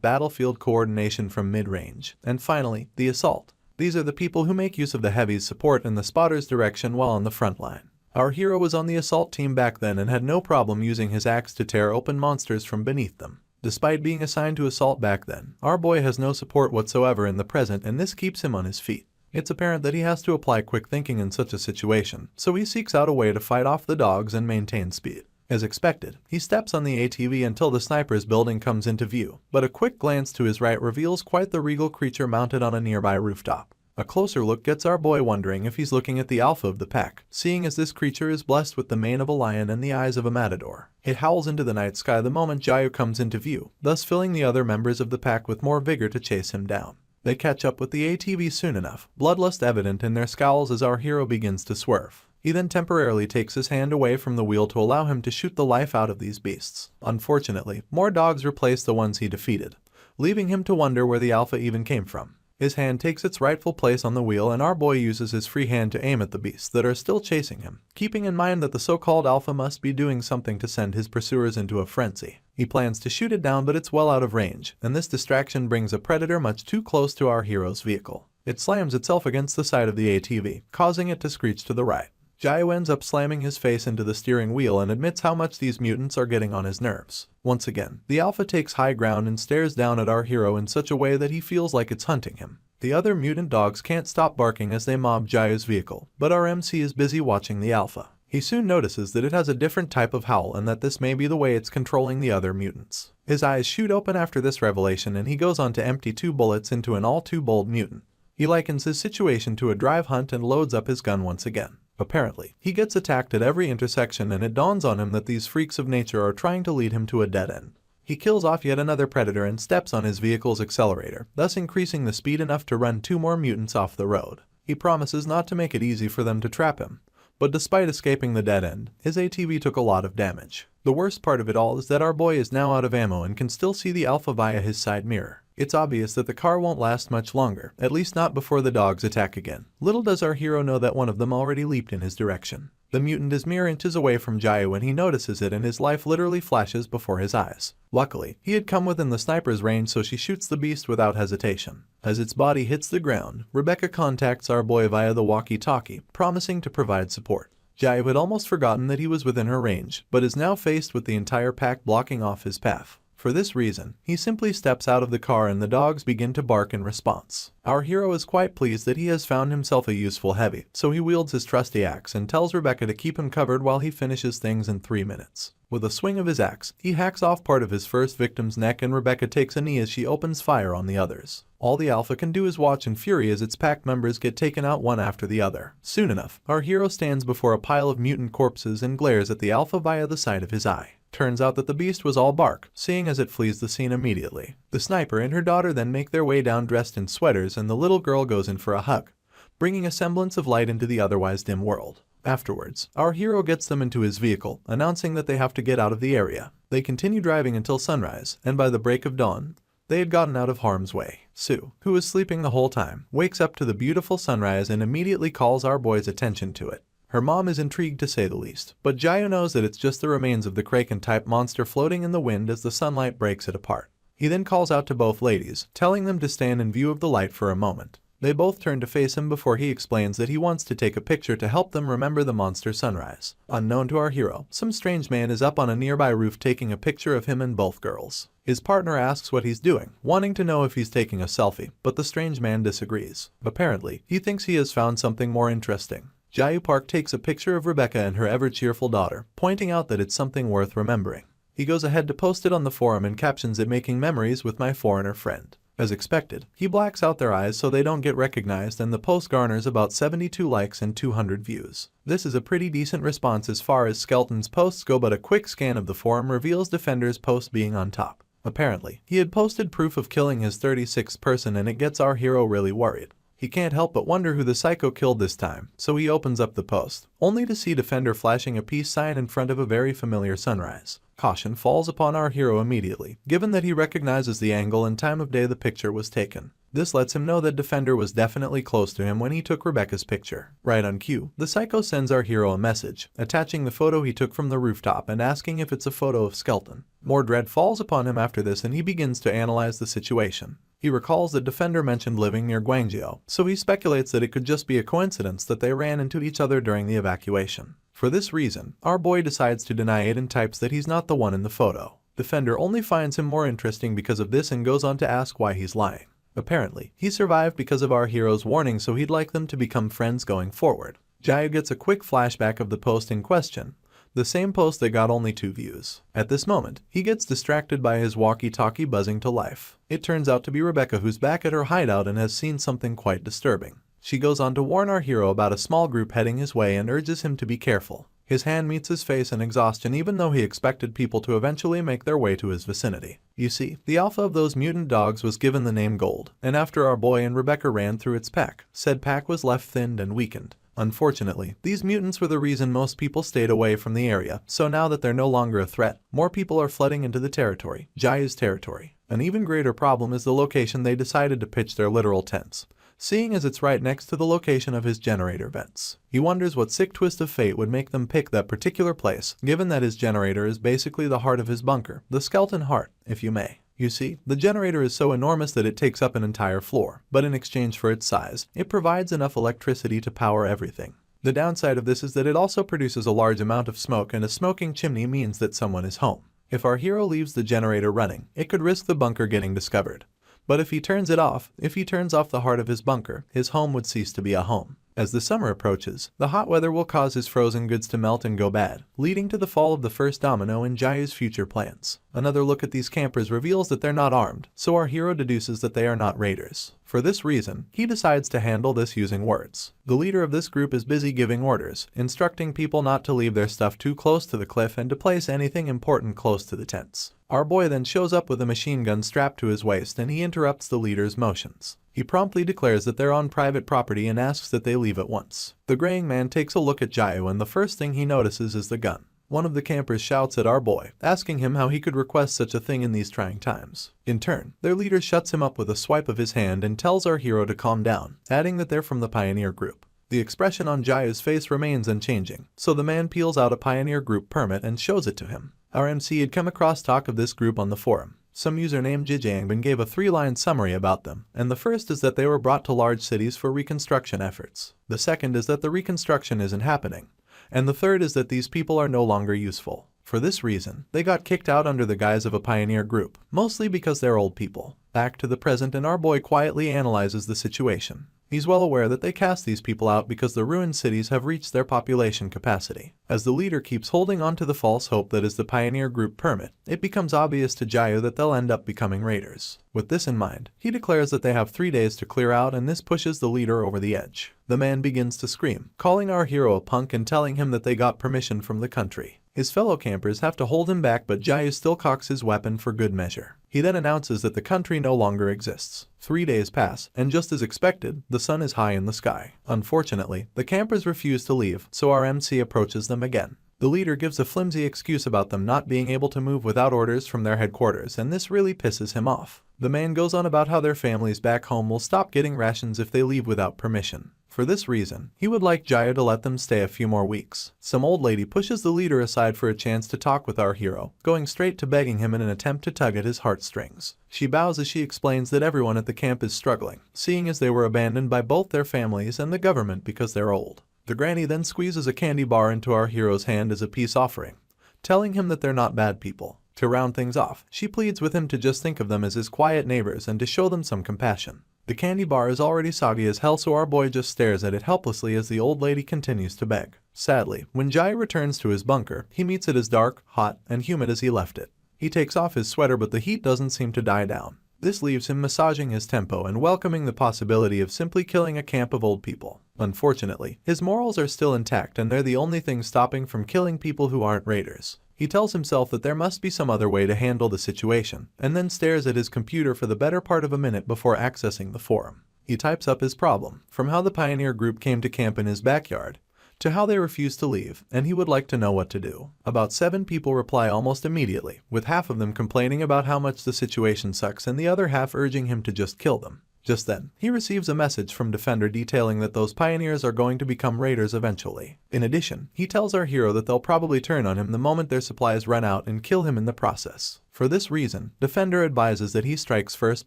battlefield coordination from mid-range, and finally, the assault. These are the people who make use of the heavy's support and the spotter's direction while on the front line. Our hero was on the assault team back then and had no problem using his axe to tear open monsters from beneath them. Despite being assigned to assault back then, our boy has no support whatsoever in the present, and this keeps him on his feet. It's apparent that he has to apply quick thinking in such a situation, so he seeks out a way to fight off the dogs and maintain speed. As expected, he steps on the ATV until the sniper's building comes into view, but a quick glance to his right reveals quite the regal creature mounted on a nearby rooftop. A closer look gets our boy wondering if he's looking at the alpha of the pack, seeing as this creature is blessed with the mane of a lion and the eyes of a matador. It howls into the night sky the moment Jayu comes into view, thus filling the other members of the pack with more vigor to chase him down. They catch up with the ATV soon enough, bloodlust evident in their scowls as our hero begins to swerve. He then temporarily takes his hand away from the wheel to allow him to shoot the life out of these beasts. Unfortunately, more dogs replace the ones he defeated, leaving him to wonder where the alpha even came from. His hand takes its rightful place on the wheel and our boy uses his free hand to aim at the beasts that are still chasing him, keeping in mind that the so-called alpha must be doing something to send his pursuers into a frenzy. He plans to shoot it down, but it's well out of range, and this distraction brings a predator much too close to our hero's vehicle. It slams itself against the side of the ATV, causing it to screech to the right. Jayu ends up slamming his face into the steering wheel and admits how much these mutants are getting on his nerves. Once again, the alpha takes high ground and stares down at our hero in such a way that he feels like it's hunting him. The other mutant dogs can't stop barking as they mob Jayu's vehicle, but our MC is busy watching the alpha. He soon notices that it has a different type of howl and that this may be the way it's controlling the other mutants. His eyes shoot open after this revelation and he goes on to empty 2 bullets into an all too bold mutant. He likens his situation to a drive hunt and loads up his gun once again. Apparently, he gets attacked at every intersection and it dawns on him that these freaks of nature are trying to lead him to a dead end. He kills off yet another predator and steps on his vehicle's accelerator, thus increasing the speed enough to run 2 more mutants off the road. He promises not to make it easy for them to trap him. But despite escaping the dead end, his ATV took a lot of damage. The worst part of it all is that our boy is now out of ammo and can still see the Alpha via his side mirror. It's obvious that the car won't last much longer, at least not before the dogs attack again. Little does our hero know that one of them already leaped in his direction. The mutant is mere inches away from Jaya when he notices it and his life literally flashes before his eyes. Luckily, he had come within the sniper's range so she shoots the beast without hesitation. As its body hits the ground, Rebecca contacts our boy via the walkie-talkie, promising to provide support. Jaya had almost forgotten that he was within her range, but is now faced with the entire pack blocking off his path. For this reason, he simply steps out of the car and the dogs begin to bark in response. Our hero is quite pleased that he has found himself a useful heavy, so he wields his trusty axe and tells Rebecca to keep him covered while he finishes things in 3 minutes. With a swing of his axe, he hacks off part of his first victim's neck and Rebecca takes a knee as she opens fire on the others. All the Alpha can do is watch in fury as its pack members get taken out one after the other. Soon enough, our hero stands before a pile of mutant corpses and glares at the Alpha via the side of his eye. Turns out that the beast was all bark, seeing as it flees the scene immediately. The sniper and her daughter then make their way down dressed in sweaters and the little girl goes in for a hug, bringing a semblance of light into the otherwise dim world. Afterwards, our hero gets them into his vehicle, announcing that they have to get out of the area. They continue driving until sunrise, and by the break of dawn, they had gotten out of harm's way. Sue, who was sleeping the whole time, wakes up to the beautiful sunrise and immediately calls our boy's attention to it. Her mom is intrigued to say the least, but Jaya knows that it's just the remains of the Kraken-type monster floating in the wind as the sunlight breaks it apart. He then calls out to both ladies, telling them to stand in view of the light for a moment. They both turn to face him before he explains that he wants to take a picture to help them remember the monster sunrise. Unknown to our hero, some strange man is up on a nearby roof taking a picture of him and both girls. His partner asks what he's doing, wanting to know if he's taking a selfie, but the strange man disagrees. Apparently, he thinks he has found something more interesting. Jayu Park takes a picture of Rebecca and her ever-cheerful daughter, pointing out that it's something worth remembering. He goes ahead to post it on the forum and captions it making memories with my foreigner friend. As expected, he blacks out their eyes so they don't get recognized and the post garners about 72 likes and 200 views. This is a pretty decent response as far as Skeleton's posts go, but a quick scan of the forum reveals Defender's post being on top. Apparently, he had posted proof of killing his 36th person and it gets our hero really worried. He can't help but wonder who the psycho killed this time, so he opens up the post, only to see Defender flashing a peace sign in front of a very familiar sunrise. Caution falls upon our hero immediately, given that he recognizes the angle and time of day the picture was taken. This lets him know that Defender was definitely close to him when he took Rebecca's picture. Right on cue, the psycho sends our hero a message, attaching the photo he took from the rooftop and asking if it's a photo of Skeleton. More dread falls upon him after this and he begins to analyze the situation. He recalls that Defender mentioned living near Guangzhou, so he speculates that it could just be a coincidence that they ran into each other during the evacuation. For this reason, our boy decides to deny it and types that he's not the one in the photo. Defender only finds him more interesting because of this and goes on to ask why he's lying. Apparently, he survived because of our hero's warning, so he'd like them to become friends going forward. Jayu gets a quick flashback of the post in question, the same post that got only 2 views. At this moment, he gets distracted by his walkie-talkie buzzing to life. It turns out to be Rebecca, who's back at her hideout and has seen something quite disturbing. She goes on to warn our hero about a small group heading his way and urges him to be careful. His hand meets his face in exhaustion even though he expected people to eventually make their way to his vicinity. You see, the alpha of those mutant dogs was given the name Gold, and after our boy and Rebecca ran through its pack, said pack was left thinned and weakened. Unfortunately, these mutants were the reason most people stayed away from the area, so now that they're no longer a threat, more people are flooding into the territory, Jayu's territory. An even greater problem is the location they decided to pitch their literal tents, seeing as it's right next to the location of his generator vents. He wonders what sick twist of fate would make them pick that particular place, given that his generator is basically the heart of his bunker, the skeleton heart, if you may. You see, the generator is so enormous that it takes up an entire floor, but in exchange for its size, it provides enough electricity to power everything. The downside of this is that it also produces a large amount of smoke, and a smoking chimney means that someone is home. If our hero leaves the generator running, it could risk the bunker getting discovered. But if he turns it off, if he turns off the heart of his bunker, his home would cease to be a home. As the summer approaches, the hot weather will cause his frozen goods to melt and go bad, leading to the fall of the first domino in Jayu's future plans. Another look at these campers reveals that they're not armed, so our hero deduces that they are not raiders. For this reason, he decides to handle this using words. The leader of this group is busy giving orders, instructing people not to leave their stuff too close to the cliff and to place anything important close to the tents. Our boy then shows up with a machine gun strapped to his waist and he interrupts the leader's motions. He promptly declares that they're on private property and asks that they leave at once. The graying man takes a look at Jayu and the first thing he notices is the gun. One of the campers shouts at our boy, asking him how he could request such a thing in these trying times. In turn, their leader shuts him up with a swipe of his hand and tells our hero to calm down, adding that they're from the Pioneer Group. The expression on Jayu's face remains unchanging, so the man peels out a Pioneer Group permit and shows it to him. Our MC had come across talk of this group on the forum. Some user named Jijangbin gave a 3-line summary about them, and the first is that they were brought to large cities for reconstruction efforts. The second is that the reconstruction isn't happening. And the third is that these people are no longer useful. For this reason, they got kicked out under the guise of a pioneer group, mostly because they're old people. Back to the present and our boy quietly analyzes the situation. He's well aware that they cast these people out because the ruined cities have reached their population capacity. As the leader keeps holding on to the false hope that is the Pioneer Group permit, it becomes obvious to Jayu that they'll end up becoming raiders. With this in mind, he declares that they have 3 days to clear out and this pushes the leader over the edge. The man begins to scream, calling our hero a punk and telling him that they got permission from the country. His fellow campers have to hold him back but Jayu still cocks his weapon for good measure. He then announces that the country no longer exists. 3 days pass, and just as expected, the sun is high in the sky. Unfortunately, the campers refuse to leave, so our MC approaches them again. The leader gives a flimsy excuse about them not being able to move without orders from their headquarters, and this really pisses him off. The man goes on about how their families back home will stop getting rations if they leave without permission. For this reason, he would like Jayu to let them stay a few more weeks. Some old lady pushes the leader aside for a chance to talk with our hero, going straight to begging him in an attempt to tug at his heartstrings. She bows as she explains that everyone at the camp is struggling, seeing as they were abandoned by both their families and the government because they're old. The granny then squeezes a candy bar into our hero's hand as a peace offering, telling him that they're not bad people. To round things off, she pleads with him to just think of them as his quiet neighbors and to show them some compassion. The candy bar is already soggy as hell, so our boy just stares at it helplessly as the old lady continues to beg. Sadly, when Jayu returns to his bunker, he meets it as dark, hot, and humid as he left it. He takes off his sweater but the heat doesn't seem to die down. This leaves him massaging his tempo and welcoming the possibility of simply killing a camp of old people. Unfortunately, his morals are still intact and they're the only thing stopping from killing people who aren't raiders. He tells himself that there must be some other way to handle the situation, and then stares at his computer for the better part of a minute before accessing the forum. He types up his problem, from how the Pioneer Group came to camp in his backyard, to how they refused to leave, and he would like to know what to do. About 7 people reply almost immediately, with half of them complaining about how much the situation sucks and the other half urging him to just kill them. Just then, he receives a message from Defender detailing that those pioneers are going to become raiders eventually. In addition, he tells our hero that they'll probably turn on him the moment their supplies run out and kill him in the process. For this reason, Defender advises that he strikes first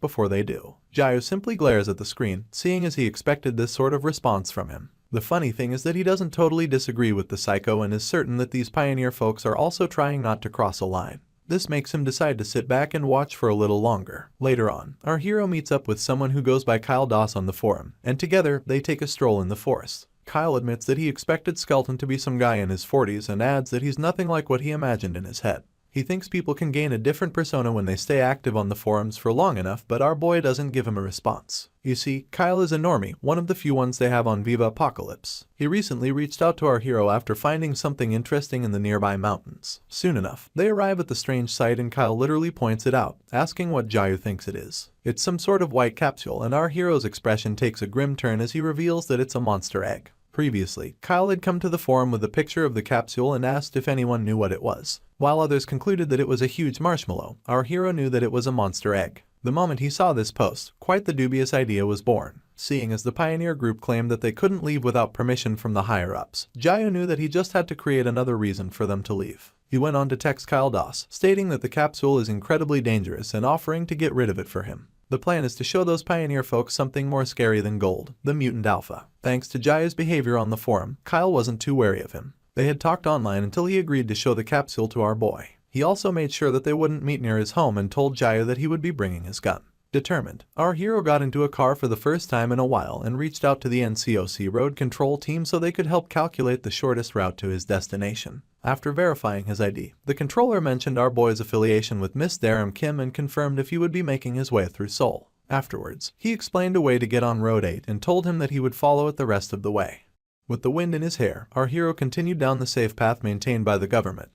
before they do. Jayu simply glares at the screen, seeing as he expected this sort of response from him. The funny thing is that he doesn't totally disagree with the psycho and is certain that these pioneer folks are also trying not to cross a line. This makes him decide to sit back and watch for a little longer. Later on, our hero meets up with someone who goes by Kyle Doss on the forum, and together they take a stroll in the forest. Kyle admits that he expected Skelton to be some guy in his 40s and adds that he's nothing like what he imagined in his head. He thinks people can gain a different persona when they stay active on the forums for long enough, but our boy doesn't give him a response. You see, Kyle is a normie, one of the few ones they have on Viva Apocalypse. He recently reached out to our hero after finding something interesting in the nearby mountains. Soon enough, they arrive at the strange site and Kyle literally points it out, asking what Jayu thinks it is. It's some sort of white capsule and our hero's expression takes a grim turn as he reveals that it's a monster egg. Previously, Kyle had come to the forum with a picture of the capsule and asked if anyone knew what it was. While others concluded that it was a huge marshmallow, our hero knew that it was a monster egg. The moment he saw this post, quite the dubious idea was born. Seeing as the Pioneer Group claimed that they couldn't leave without permission from the higher-ups, Jayu knew that he just had to create another reason for them to leave. He went on to text Kyle Doss, stating that the capsule is incredibly dangerous and offering to get rid of it for him. The plan is to show those pioneer folks something more scary than gold, the mutant alpha. Thanks to Jayu's behavior on the forum, Kyle wasn't too wary of him. They had talked online until he agreed to show the capsule to our boy. He also made sure that they wouldn't meet near his home and told Jayu that he would be bringing his gun. Determined, our hero got into a car for the first time in a while and reached out to the NCOC road control team so they could help calculate the shortest route to his destination. After verifying his ID, the controller mentioned our boy's affiliation with Miss Daram Kim and confirmed if he would be making his way through Seoul. Afterwards, he explained a way to get on Road 8 and told him that he would follow it the rest of the way. With the wind in his hair, our hero continued down the safe path maintained by the government,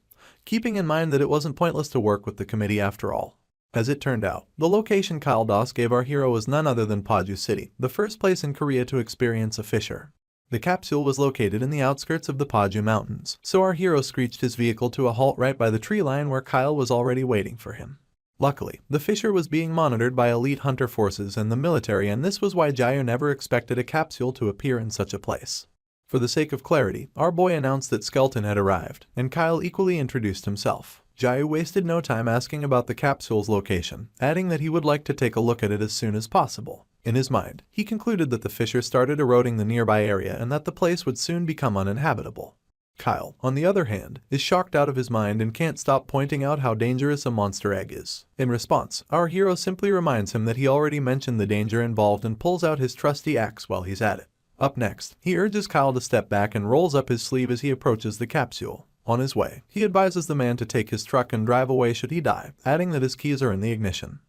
keeping in mind that it wasn't pointless to work with the committee after all. As it turned out, the location Kyle Doss gave our hero was none other than Paju City, the first place in Korea to experience a fissure. The capsule was located in the outskirts of the Paju Mountains, so our hero screeched his vehicle to a halt right by the tree line where Kyle was already waiting for him. Luckily, the fissure was being monitored by elite hunter forces and the military, and this was why Jayu never expected a capsule to appear in such a place. For the sake of clarity, our boy announced that Skelton had arrived, and Kyle equally introduced himself. Jayu wasted no time asking about the capsule's location, adding that he would like to take a look at it as soon as possible. In his mind, he concluded that the fissure started eroding the nearby area and that the place would soon become uninhabitable. Kyle, on the other hand, is shocked out of his mind and can't stop pointing out how dangerous a monster egg is. In response, our hero simply reminds him that he already mentioned the danger involved and pulls out his trusty axe while he's at it. Up next, he urges Kyle to step back and rolls up his sleeve as he approaches the capsule. On his way, he advises the man to take his truck and drive away should he die, adding that his keys are in the ignition.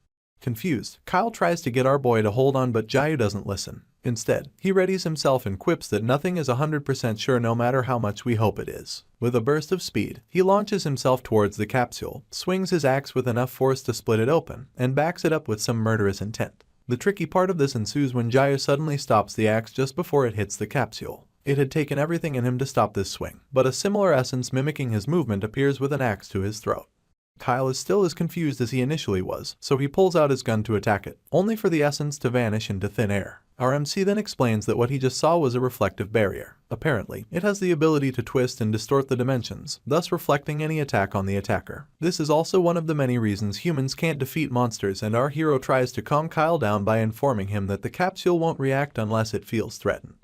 Confused, Kyle tries to get our boy to hold on, but Jayu doesn't listen. Instead, he readies himself and quips that nothing is 100% sure no matter how much we hope it is. With a burst of speed, he launches himself towards the capsule, swings his axe with enough force to split it open, and backs it up with some murderous intent. The tricky part of this ensues when Jayu suddenly stops the axe just before it hits the capsule. It had taken everything in him to stop this swing, but a similar essence mimicking his movement appears with an axe to his throat. Kyle is still as confused as he initially was, so he pulls out his gun to attack it, only for the essence to vanish into thin air. Our MC then explains that what he just saw was a reflective barrier. Apparently, it has the ability to twist and distort the dimensions, thus reflecting any attack on the attacker. This is also one of the many reasons humans can't defeat monsters, and our hero tries to calm Kyle down by informing him that the capsule won't react unless it feels threatened.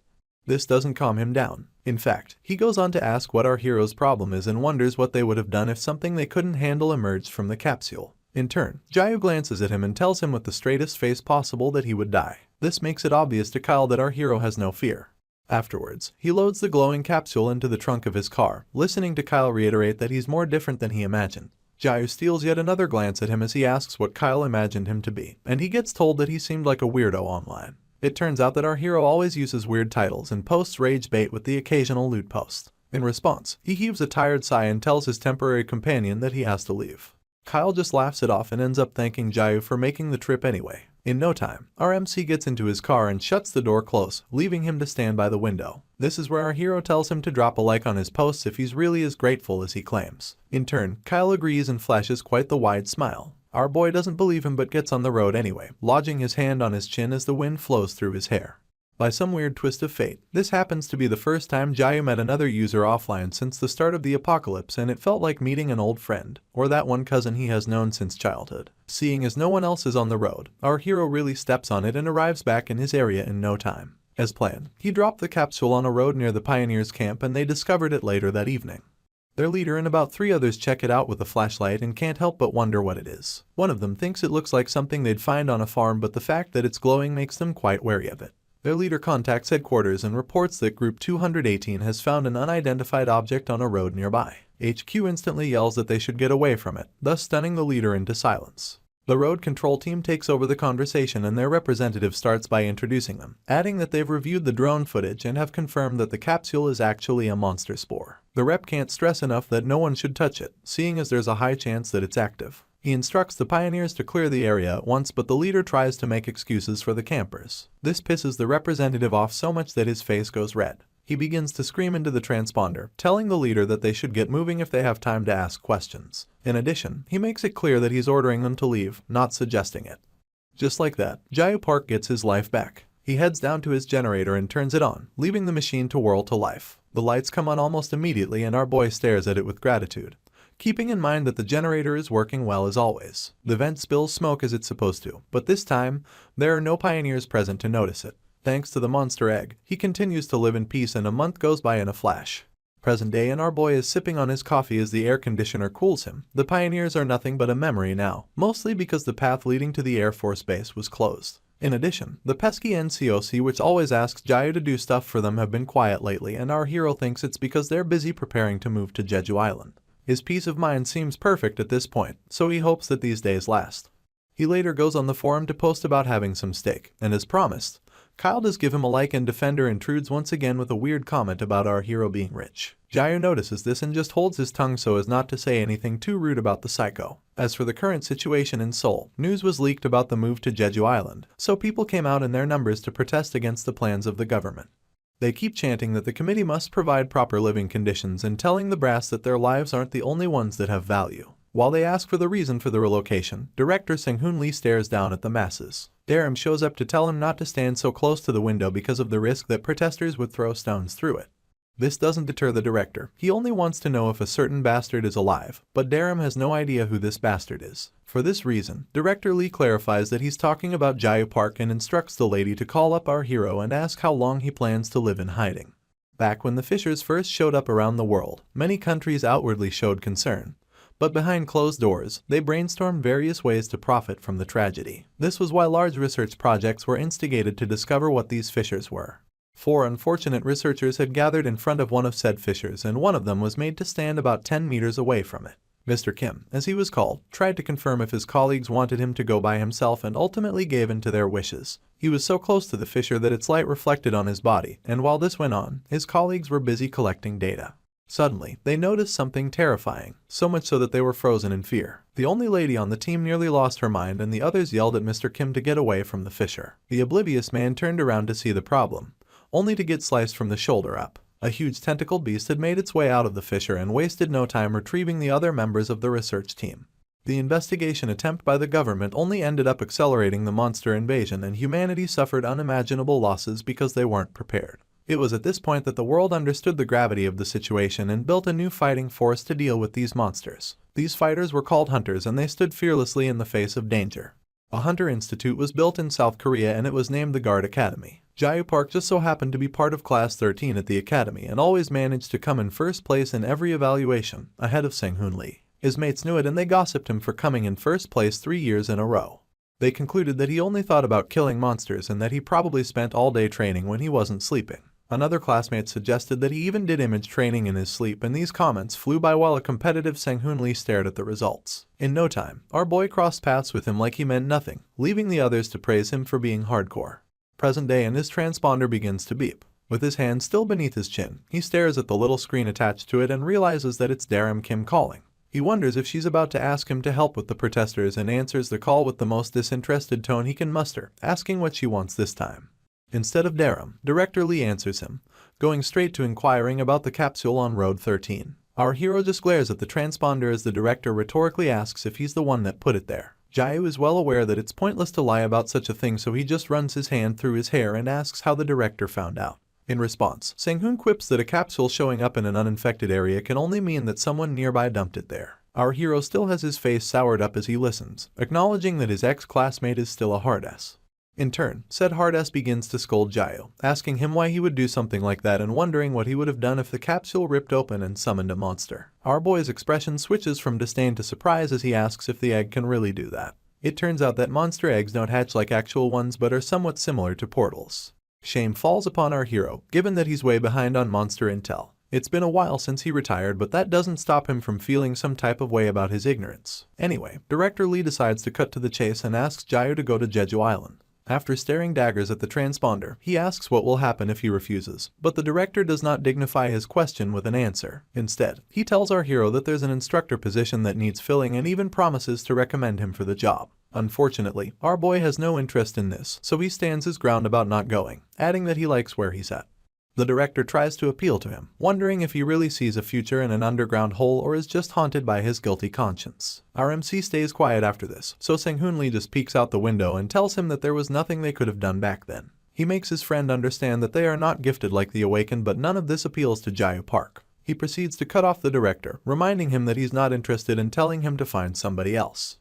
This doesn't calm him down. In fact, he goes on to ask what our hero's problem is and wonders what they would have done if something they couldn't handle emerged from the capsule. In turn, Jayu glances at him and tells him with the straightest face possible that he would die. This makes it obvious to Kyle that our hero has no fear. Afterwards, he loads the glowing capsule into the trunk of his car, listening to Kyle reiterate that he's more different than he imagined. Jayu steals yet another glance at him as he asks what Kyle imagined him to be, and he gets told that he seemed like a weirdo online. It turns out that our hero always uses weird titles and posts rage bait with the occasional loot post. In response, he heaves a tired sigh and tells his temporary companion that he has to leave. Kyle just laughs it off and ends up thanking Jayu for making the trip anyway. In no time, our MC gets into his car and shuts the door close, leaving him to stand by the window. This is where our hero tells him to drop a like on his posts if he's really as grateful as he claims. In turn, Kyle agrees and flashes quite the wide smile. Our boy doesn't believe him but gets on the road anyway, lodging his hand on his chin as the wind flows through his hair. By some weird twist of fate, this happens to be the first time Jayu met another user offline since the start of the apocalypse, and it felt like meeting an old friend, or that one cousin he has known since childhood. Seeing as no one else is on the road, our hero really steps on it and arrives back in his area in no time. As planned, he dropped the capsule on a road near the pioneers' camp and they discovered it later that evening. Their leader and about 3 others check it out with a flashlight and can't help but wonder what it is. One of them thinks it looks like something they'd find on a farm, but the fact that it's glowing makes them quite wary of it. Their leader contacts headquarters and reports that Group 218 has found an unidentified object on a road nearby. HQ instantly yells that they should get away from it, thus stunning the leader into silence. The road control team takes over the conversation and their representative starts by introducing them, adding that they've reviewed the drone footage and have confirmed that the capsule is actually a monster spore. The rep can't stress enough that no one should touch it, seeing as there's a high chance that it's active. He instructs the pioneers to clear the area at once, but the leader tries to make excuses for the campers. This pisses the representative off so much that his face goes red. He begins to scream into the transponder, telling the leader that they should get moving if they have time to ask questions. In addition, he makes it clear that he's ordering them to leave, not suggesting it. Just like that, Jayu Park gets his life back. He heads down to his generator and turns it on, leaving the machine to whirl to life. The lights come on almost immediately and our boy stares at it with gratitude, keeping in mind that the generator is working well as always. The vent spills smoke as it's supposed to, but this time, there are no pioneers present to notice it. Thanks to the monster egg, he continues to live in peace and a month goes by in a flash. Present day, and our boy is sipping on his coffee as the air conditioner cools him. The pioneers are nothing but a memory now, mostly because the path leading to the Air Force Base was closed. In addition, the pesky NCOC, which always asks Jayu to do stuff for them, have been quiet lately, and our hero thinks it's because they're busy preparing to move to Jeju Island. His peace of mind seems perfect at this point, so he hopes that these days last. He later goes on the forum to post about having some steak, and as promised, Kyle does give him a like, and Defender intrudes once again with a weird comment about our hero being rich. Jayu notices this and just holds his tongue so as not to say anything too rude about the psycho. As for the current situation in Seoul, news was leaked about the move to Jeju Island, so people came out in their numbers to protest against the plans of the government. They keep chanting that the committee must provide proper living conditions and telling the brass that their lives aren't the only ones that have value. While they ask for the reason for the relocation, director Sang-hoon Lee stares down at the masses. Daram shows up to tell him not to stand so close to the window because of the risk that protesters would throw stones through it. This doesn't deter the director. He only wants to know if a certain bastard is alive, but Daram has no idea who this bastard is. For this reason, Director Lee clarifies that he's talking about Jayu Park and instructs the lady to call up our hero and ask how long he plans to live in hiding. Back when the fishers first showed up around the world, many countries outwardly showed concern. But behind closed doors, they brainstormed various ways to profit from the tragedy. This was why large research projects were instigated to discover what these fissures were. 4 unfortunate researchers had gathered in front of one of said fissures, and one of them was made to stand about 10 meters away from it. Mr. Kim, as he was called, tried to confirm if his colleagues wanted him to go by himself and ultimately gave in to their wishes. He was so close to the fissure that its light reflected on his body, and while this went on, his colleagues were busy collecting data. Suddenly, they noticed something terrifying, so much so that they were frozen in fear. The only lady on the team nearly lost her mind, and the others yelled at Mr. Kim to get away from the fissure. The oblivious man turned around to see the problem, only to get sliced from the shoulder up. A huge tentacled beast had made its way out of the fissure and wasted no time retrieving the other members of the research team. The investigation attempt by the government only ended up accelerating the monster invasion, and humanity suffered unimaginable losses because they weren't prepared. It was at this point that the world understood the gravity of the situation and built a new fighting force to deal with these monsters. These fighters were called hunters, and they stood fearlessly in the face of danger. A hunter institute was built in South Korea, and it was named the Guard Academy. Jayu Park just so happened to be part of Class 13 at the academy and always managed to come in first place in every evaluation, ahead of Sang-hoon Lee. His mates knew it, and they gossiped him for coming in first place 3 years in a row. They concluded that he only thought about killing monsters and that he probably spent all day training when he wasn't sleeping. Another classmate suggested that he even did image training in his sleep, and these comments flew by while a competitive Sang-hoon Lee stared at the results. In no time, our boy crossed paths with him like he meant nothing, leaving the others to praise him for being hardcore. Present day, and his transponder begins to beep. With his hand still beneath his chin, he stares at the little screen attached to it and realizes that it's Daram Kim calling. He wonders if she's about to ask him to help with the protesters and answers the call with the most disinterested tone he can muster, asking what she wants this time. Instead of Daram, Director Lee answers him, going straight to inquiring about the capsule on Road 13. Our hero just glares at the transponder as the director rhetorically asks if he's the one that put it there. Jayu is well aware that it's pointless to lie about such a thing, so he just runs his hand through his hair and asks how the director found out. In response, Sang-hoon quips that a capsule showing up in an uninfected area can only mean that someone nearby dumped it there. Our hero still has his face soured up as he listens, acknowledging that his ex-classmate is still a hard-ass. In turn, said hard-ass begins to scold Jayu, asking him why he would do something like that and wondering what he would have done if the capsule ripped open and summoned a monster. Our boy's expression switches from disdain to surprise as he asks if the egg can really do that. It turns out that monster eggs don't hatch like actual ones but are somewhat similar to portals. Shame falls upon our hero, given that he's way behind on monster intel. It's been a while since he retired, but that doesn't stop him from feeling some type of way about his ignorance. Anyway, Director Lee decides to cut to the chase and asks Jayu to go to Jeju Island. After staring daggers at the transponder, he asks what will happen if he refuses, but the director does not dignify his question with an answer. Instead, he tells our hero that there's an instructor position that needs filling and even promises to recommend him for the job. Unfortunately, our boy has no interest in this, so he stands his ground about not going, adding that he likes where he's at. The director tries to appeal to him, wondering if he really sees a future in an underground hole or is just haunted by his guilty conscience. Our MC stays quiet after this, so Sang-hoon Lee just peeks out the window and tells him that there was nothing they could have done back then. He makes his friend understand that they are not gifted like the Awakened, but none of this appeals to Jayu Park. He proceeds to cut off the director, reminding him that he's not interested and telling him to find somebody else.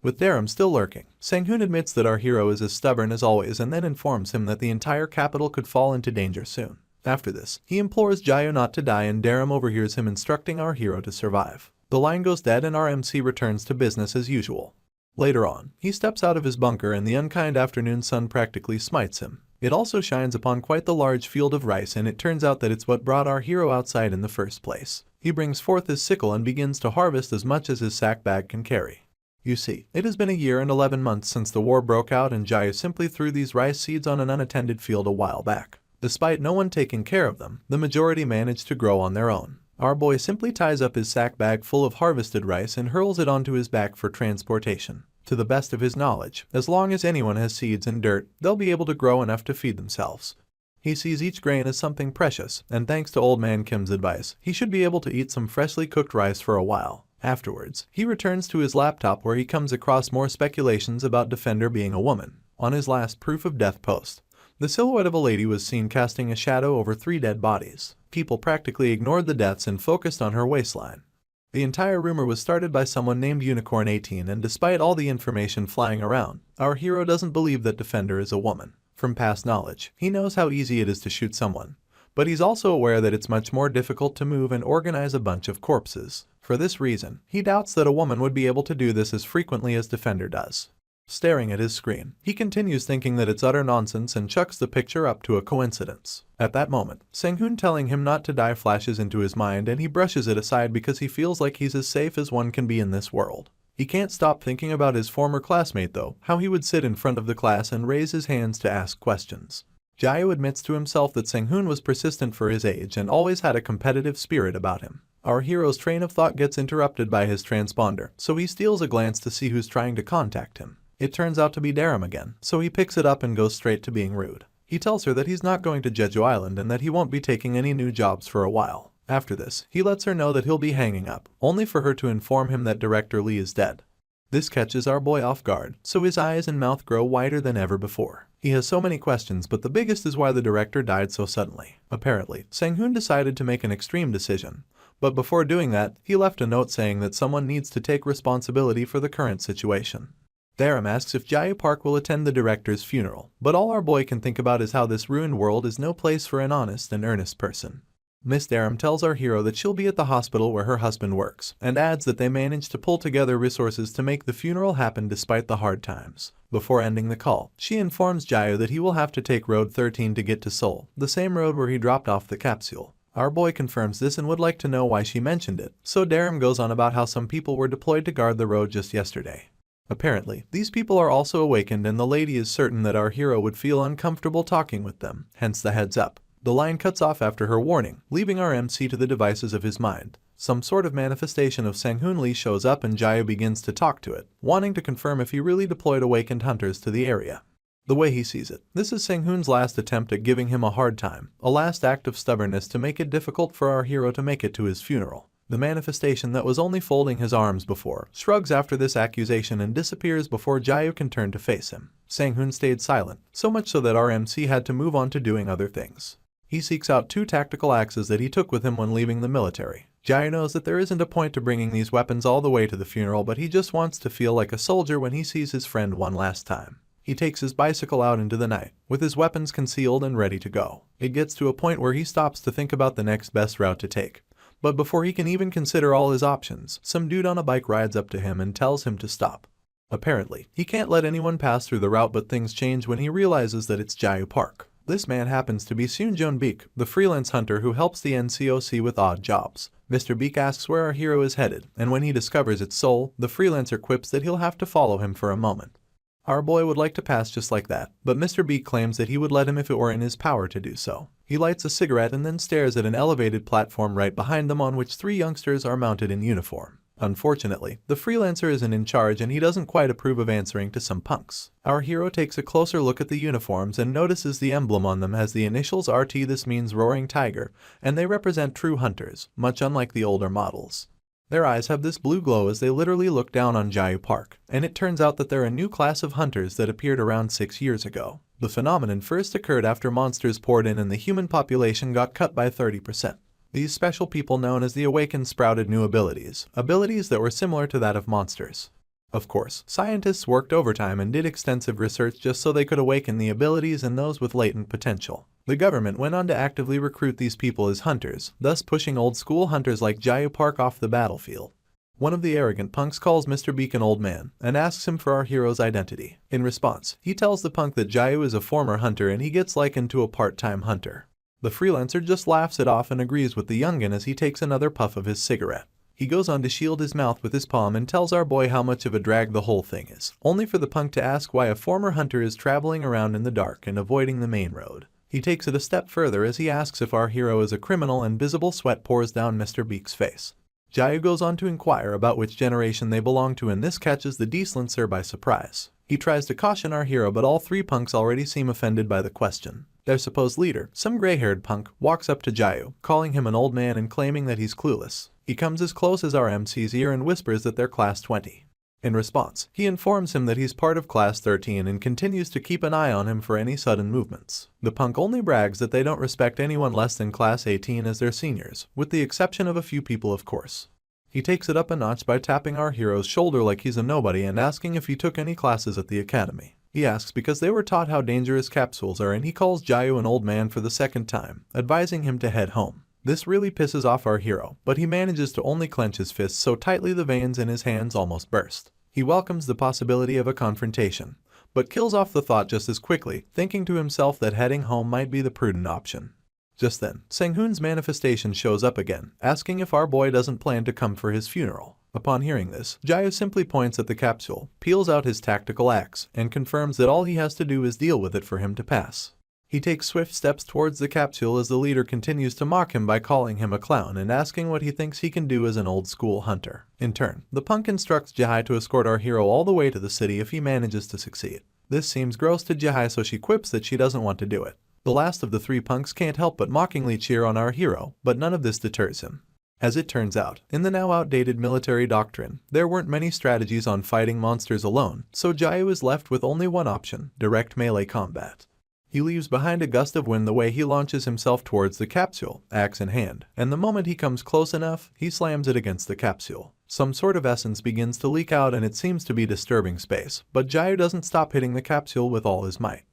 With Daram still lurking, Sang-hoon admits that our hero is as stubborn as always and then informs him that the entire capital could fall into danger soon. After this, he implores Jayu not to die and Darum overhears him instructing our hero to survive. The line goes dead and our MC returns to business as usual. Later on, he steps out of his bunker and the unkind afternoon sun practically smites him. It also shines upon quite the large field of rice and it turns out that it's what brought our hero outside in the first place. He brings forth his sickle and begins to harvest as much as his sack bag can carry. You see, it has been a year and 11 months since the war broke out and Jayu simply threw these rice seeds on an unattended field a while back. Despite no one taking care of them, the majority managed to grow on their own. Our boy simply ties up his sack bag full of harvested rice and hurls it onto his back for transportation. To the best of his knowledge, as long as anyone has seeds and dirt, they'll be able to grow enough to feed themselves. He sees each grain as something precious, and thanks to Old Man Kim's advice, he should be able to eat some freshly cooked rice for a while. Afterwards, he returns to his laptop where he comes across more speculations about Defender being a woman. On his last proof of death post, the silhouette of a lady was seen casting a shadow over 3 dead bodies. People practically ignored the deaths and focused on her waistline. The entire rumor was started by someone named Unicorn 18 and despite all the information flying around, our hero doesn't believe that Defender is a woman. From past knowledge, he knows how easy it is to shoot someone, but he's also aware that it's much more difficult to move and organize a bunch of corpses. For this reason, he doubts that a woman would be able to do this as frequently as Defender does. Staring at his screen, he continues thinking that it's utter nonsense and chucks the picture up to a coincidence. At that moment, Sang-hoon telling him not to die flashes into his mind and he brushes it aside because he feels like he's as safe as one can be in this world. He can't stop thinking about his former classmate though, how he would sit in front of the class and raise his hands to ask questions. Jayu admits to himself that Sang-hoon was persistent for his age and always had a competitive spirit about him. Our hero's train of thought gets interrupted by his transponder, so he steals a glance to see who's trying to contact him. It turns out to be Darum again, so he picks it up and goes straight to being rude. He tells her that he's not going to Jeju Island and that he won't be taking any new jobs for a while. After this, he lets her know that he'll be hanging up, only for her to inform him that Director Lee is dead. This catches our boy off guard, so his eyes and mouth grow wider than ever before. He has so many questions, but the biggest is why the director died so suddenly. Apparently, Sang-hoon decided to make an extreme decision, but before doing that, he left a note saying that someone needs to take responsibility for the current situation. Darum asks if Jayu Park will attend the director's funeral, but all our boy can think about is how this ruined world is no place for an honest and earnest person. Miss Darum tells our hero that she'll be at the hospital where her husband works, and adds that they managed to pull together resources to make the funeral happen despite the hard times. Before ending the call, she informs Jayu that he will have to take Road 13 to get to Seoul, the same road where he dropped off the capsule. Our boy confirms this and would like to know why she mentioned it, so Darum goes on about how some people were deployed to guard the road just yesterday. Apparently, these people are also awakened and the lady is certain that our hero would feel uncomfortable talking with them, hence the heads up. The line cuts off after her warning, leaving our MC to the devices of his mind. Some sort of manifestation of Sang-hoon Lee shows up and Jayu begins to talk to it, wanting to confirm if he really deployed awakened hunters to the area. The way he sees it, this is Sang-hoon's last attempt at giving him a hard time, a last act of stubbornness to make it difficult for our hero to make it to his funeral. The manifestation that was only folding his arms before shrugs after this accusation and disappears before Jayu can turn to face him. Sang-hoon stayed silent, so much so that our MC had to move on to doing other things. He seeks out 2 tactical axes that he took with him when leaving the military. Jayu knows that there isn't a point to bringing these weapons all the way to the funeral, but he just wants to feel like a soldier when he sees his friend one last time. He takes his bicycle out into the night, with his weapons concealed and ready to go. It gets to a point where he stops to think about the next best route to take. But before he can even consider all his options, some dude on a bike rides up to him and tells him to stop. Apparently, he can't let anyone pass through the route, but things change when he realizes that it's Jayu Park. This man happens to be Seung Joon Beek, the freelance hunter who helps the NCOC with odd jobs. Mr. Beek asks where our hero is headed, and when he discovers it's Seoul, the freelancer quips that he'll have to follow him for a moment. Our boy would like to pass just like that, but Mr. Beek claims that he would let him if it were in his power to do so. He lights a cigarette and then stares at an elevated platform right behind them on which 3 youngsters are mounted in uniform. Unfortunately, the freelancer isn't in charge and he doesn't quite approve of answering to some punks. Our hero takes a closer look at the uniforms and notices the emblem on them has the initials RT. This means Roaring Tiger, and they represent true hunters, much unlike the older models. Their eyes have this blue glow as they literally look down on Jayu Park, and it turns out that they're a new class of hunters that appeared around 6 years ago. The phenomenon first occurred after monsters poured in and the human population got cut by 30%. These special people known as the Awakened sprouted new abilities that were similar to that of monsters. Of course, scientists worked overtime and did extensive research just so they could awaken the abilities and those with latent potential. The government went on to actively recruit these people as hunters, thus pushing old-school hunters like Jayu Park off the battlefield. One of the arrogant punks calls Mr. Beak an old man and asks him for our hero's identity. In response, he tells the punk that Jayu is a former hunter and he gets likened to a part-time hunter. The freelancer just laughs it off and agrees with the youngin as he takes another puff of his cigarette. He goes on to shield his mouth with his palm and tells our boy how much of a drag the whole thing is, only for the punk to ask why a former hunter is traveling around in the dark and avoiding the main road. He takes it a step further as he asks if our hero is a criminal and visible sweat pours down Mr. Beak's face. Jayu goes on to inquire about which generation they belong to and this catches the Dieselenser by surprise. He tries to caution our hero but all three punks already seem offended by the question. Their supposed leader, some gray-haired punk, walks up to Jayu, calling him an old man and claiming that he's clueless. He comes as close as our MC's ear and whispers that they're class 20. In response, he informs him that he's part of class 13 and continues to keep an eye on him for any sudden movements. The punk only brags that they don't respect anyone less than class 18 as their seniors, with the exception of a few people of course. He takes it up a notch by tapping our hero's shoulder like he's a nobody and asking if he took any classes at the academy. He asks because they were taught how dangerous capsules are and he calls Jayu an old man for the second time, advising him to head home. This really pisses off our hero, but he manages to only clench his fists so tightly the veins in his hands almost burst. He welcomes the possibility of a confrontation, but kills off the thought just as quickly, thinking to himself that heading home might be the prudent option. Just then, Sang-hoon's manifestation shows up again, asking if our boy doesn't plan to come for his funeral. Upon hearing this, Jayu simply points at the capsule, peels out his tactical axe, and confirms that all he has to do is deal with it for him to pass. He takes swift steps towards the capsule as the leader continues to mock him by calling him a clown and asking what he thinks he can do as an old-school hunter. In turn, the punk instructs Jae to escort our hero all the way to the city if he manages to succeed. This seems gross to Jae, so she quips that she doesn't want to do it. The last of the three punks can't help but mockingly cheer on our hero, but none of this deters him. As it turns out, in the now outdated military doctrine, there weren't many strategies on fighting monsters alone, so Jae is left with only one option: direct melee combat. He leaves behind a gust of wind the way he launches himself towards the capsule, axe in hand, and the moment he comes close enough, he slams it against the capsule. Some sort of essence begins to leak out and it seems to be disturbing space, but Jayu doesn't stop hitting the capsule with all his might.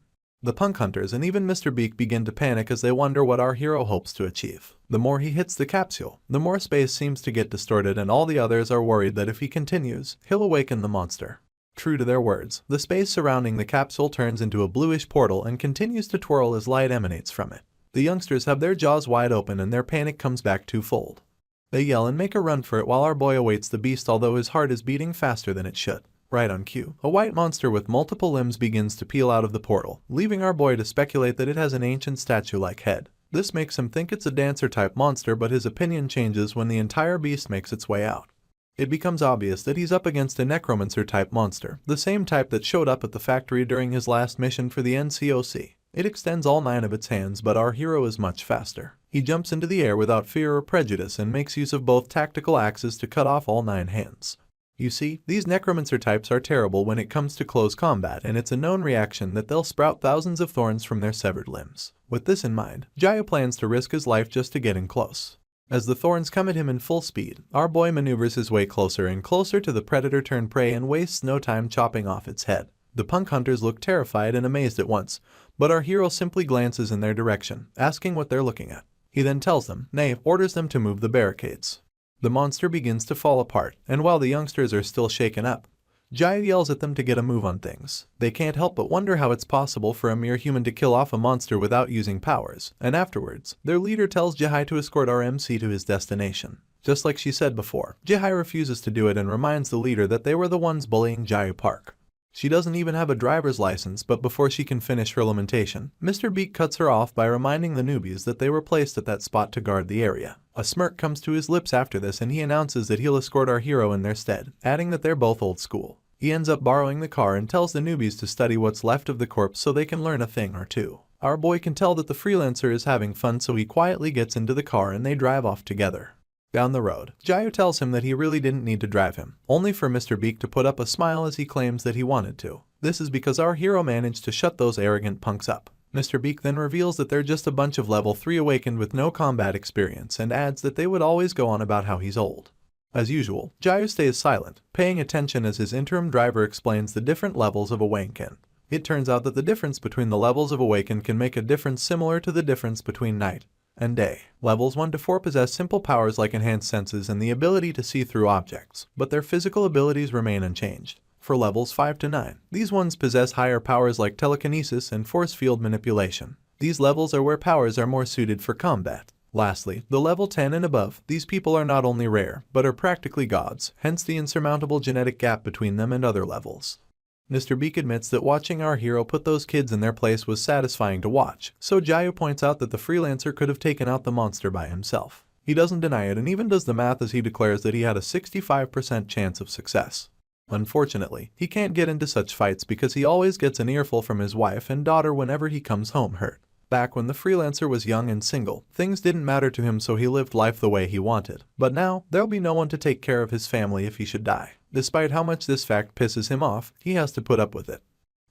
The punk hunters and even Mr. Beak begin to panic as they wonder what our hero hopes to achieve. The more he hits the capsule, the more space seems to get distorted and all the others are worried that if he continues, he'll awaken the monster. True to their words, the space surrounding the capsule turns into a bluish portal and continues to twirl as light emanates from it. The youngsters have their jaws wide open and their panic comes back twofold. They yell and make a run for it while our boy awaits the beast, although his heart is beating faster than it should. Right on cue, a white monster with multiple limbs begins to peel out of the portal, leaving our boy to speculate that it has an ancient statue-like head. This makes him think it's a dancer-type monster, but his opinion changes when the entire beast makes its way out. It becomes obvious that he's up against a necromancer-type monster, the same type that showed up at the factory during his last mission for the NCOC. It extends all 9 of its hands, but our hero is much faster. He jumps into the air without fear or prejudice and makes use of both tactical axes to cut off all 9 hands. You see, these necromancer types are terrible when it comes to close combat, and it's a known reaction that they'll sprout thousands of thorns from their severed limbs. With this in mind, Jayu plans to risk his life just to get in close. As the thorns come at him in full speed, our boy maneuvers his way closer and closer to the predator-turned-prey and wastes no time chopping off its head. The punk hunters look terrified and amazed at once, but our hero simply glances in their direction, asking what they're looking at. He then tells them, nay, orders them to move the barricades. The monster begins to fall apart, and while the youngsters are still shaken up, Jayu yells at them to get a move on things. They can't help but wonder how it's possible for a mere human to kill off a monster without using powers, and afterwards, their leader tells Jae to escort our MC to his destination. Just like she said before, Jae refuses to do it and reminds the leader that they were the ones bullying Jayu Park. She doesn't even have a driver's license, but before she can finish her lamentation, Mr. Beak cuts her off by reminding the newbies that they were placed at that spot to guard the area. A smirk comes to his lips after this and he announces that he'll escort our hero in their stead, adding that they're both old school. He ends up borrowing the car and tells the newbies to study what's left of the corpse so they can learn a thing or two. Our boy can tell that the freelancer is having fun, so he quietly gets into the car and they drive off together. Down the road, Jayu tells him that he really didn't need to drive him, only for Mr. Beak to put up a smile as he claims that he wanted to. This is because our hero managed to shut those arrogant punks up. Mr. Beak then reveals that they're just a bunch of level 3 awakened with no combat experience and adds that they would always go on about how he's old. As usual, Jayu stays silent, paying attention as his interim driver explains the different levels of awakened. It turns out that the difference between the levels of awakened can make a difference similar to the difference between night and day. Levels 1 to 4 possess simple powers like enhanced senses and the ability to see through objects, but their physical abilities remain unchanged. For levels 5 to 9, these ones possess higher powers like telekinesis and force field manipulation. These levels are where powers are more suited for combat. Lastly, the level 10 and above, these people are not only rare, but are practically gods, hence the insurmountable genetic gap between them and other levels. Mr. Beak admits that watching our hero put those kids in their place was satisfying to watch, so Jayu points out that the freelancer could have taken out the monster by himself. He doesn't deny it and even does the math as he declares that he had a 65% chance of success. Unfortunately, he can't get into such fights because he always gets an earful from his wife and daughter whenever he comes home hurt. Back when the freelancer was young and single, things didn't matter to him so he lived life the way he wanted. But now, there'll be no one to take care of his family if he should die. Despite how much this fact pisses him off, he has to put up with it.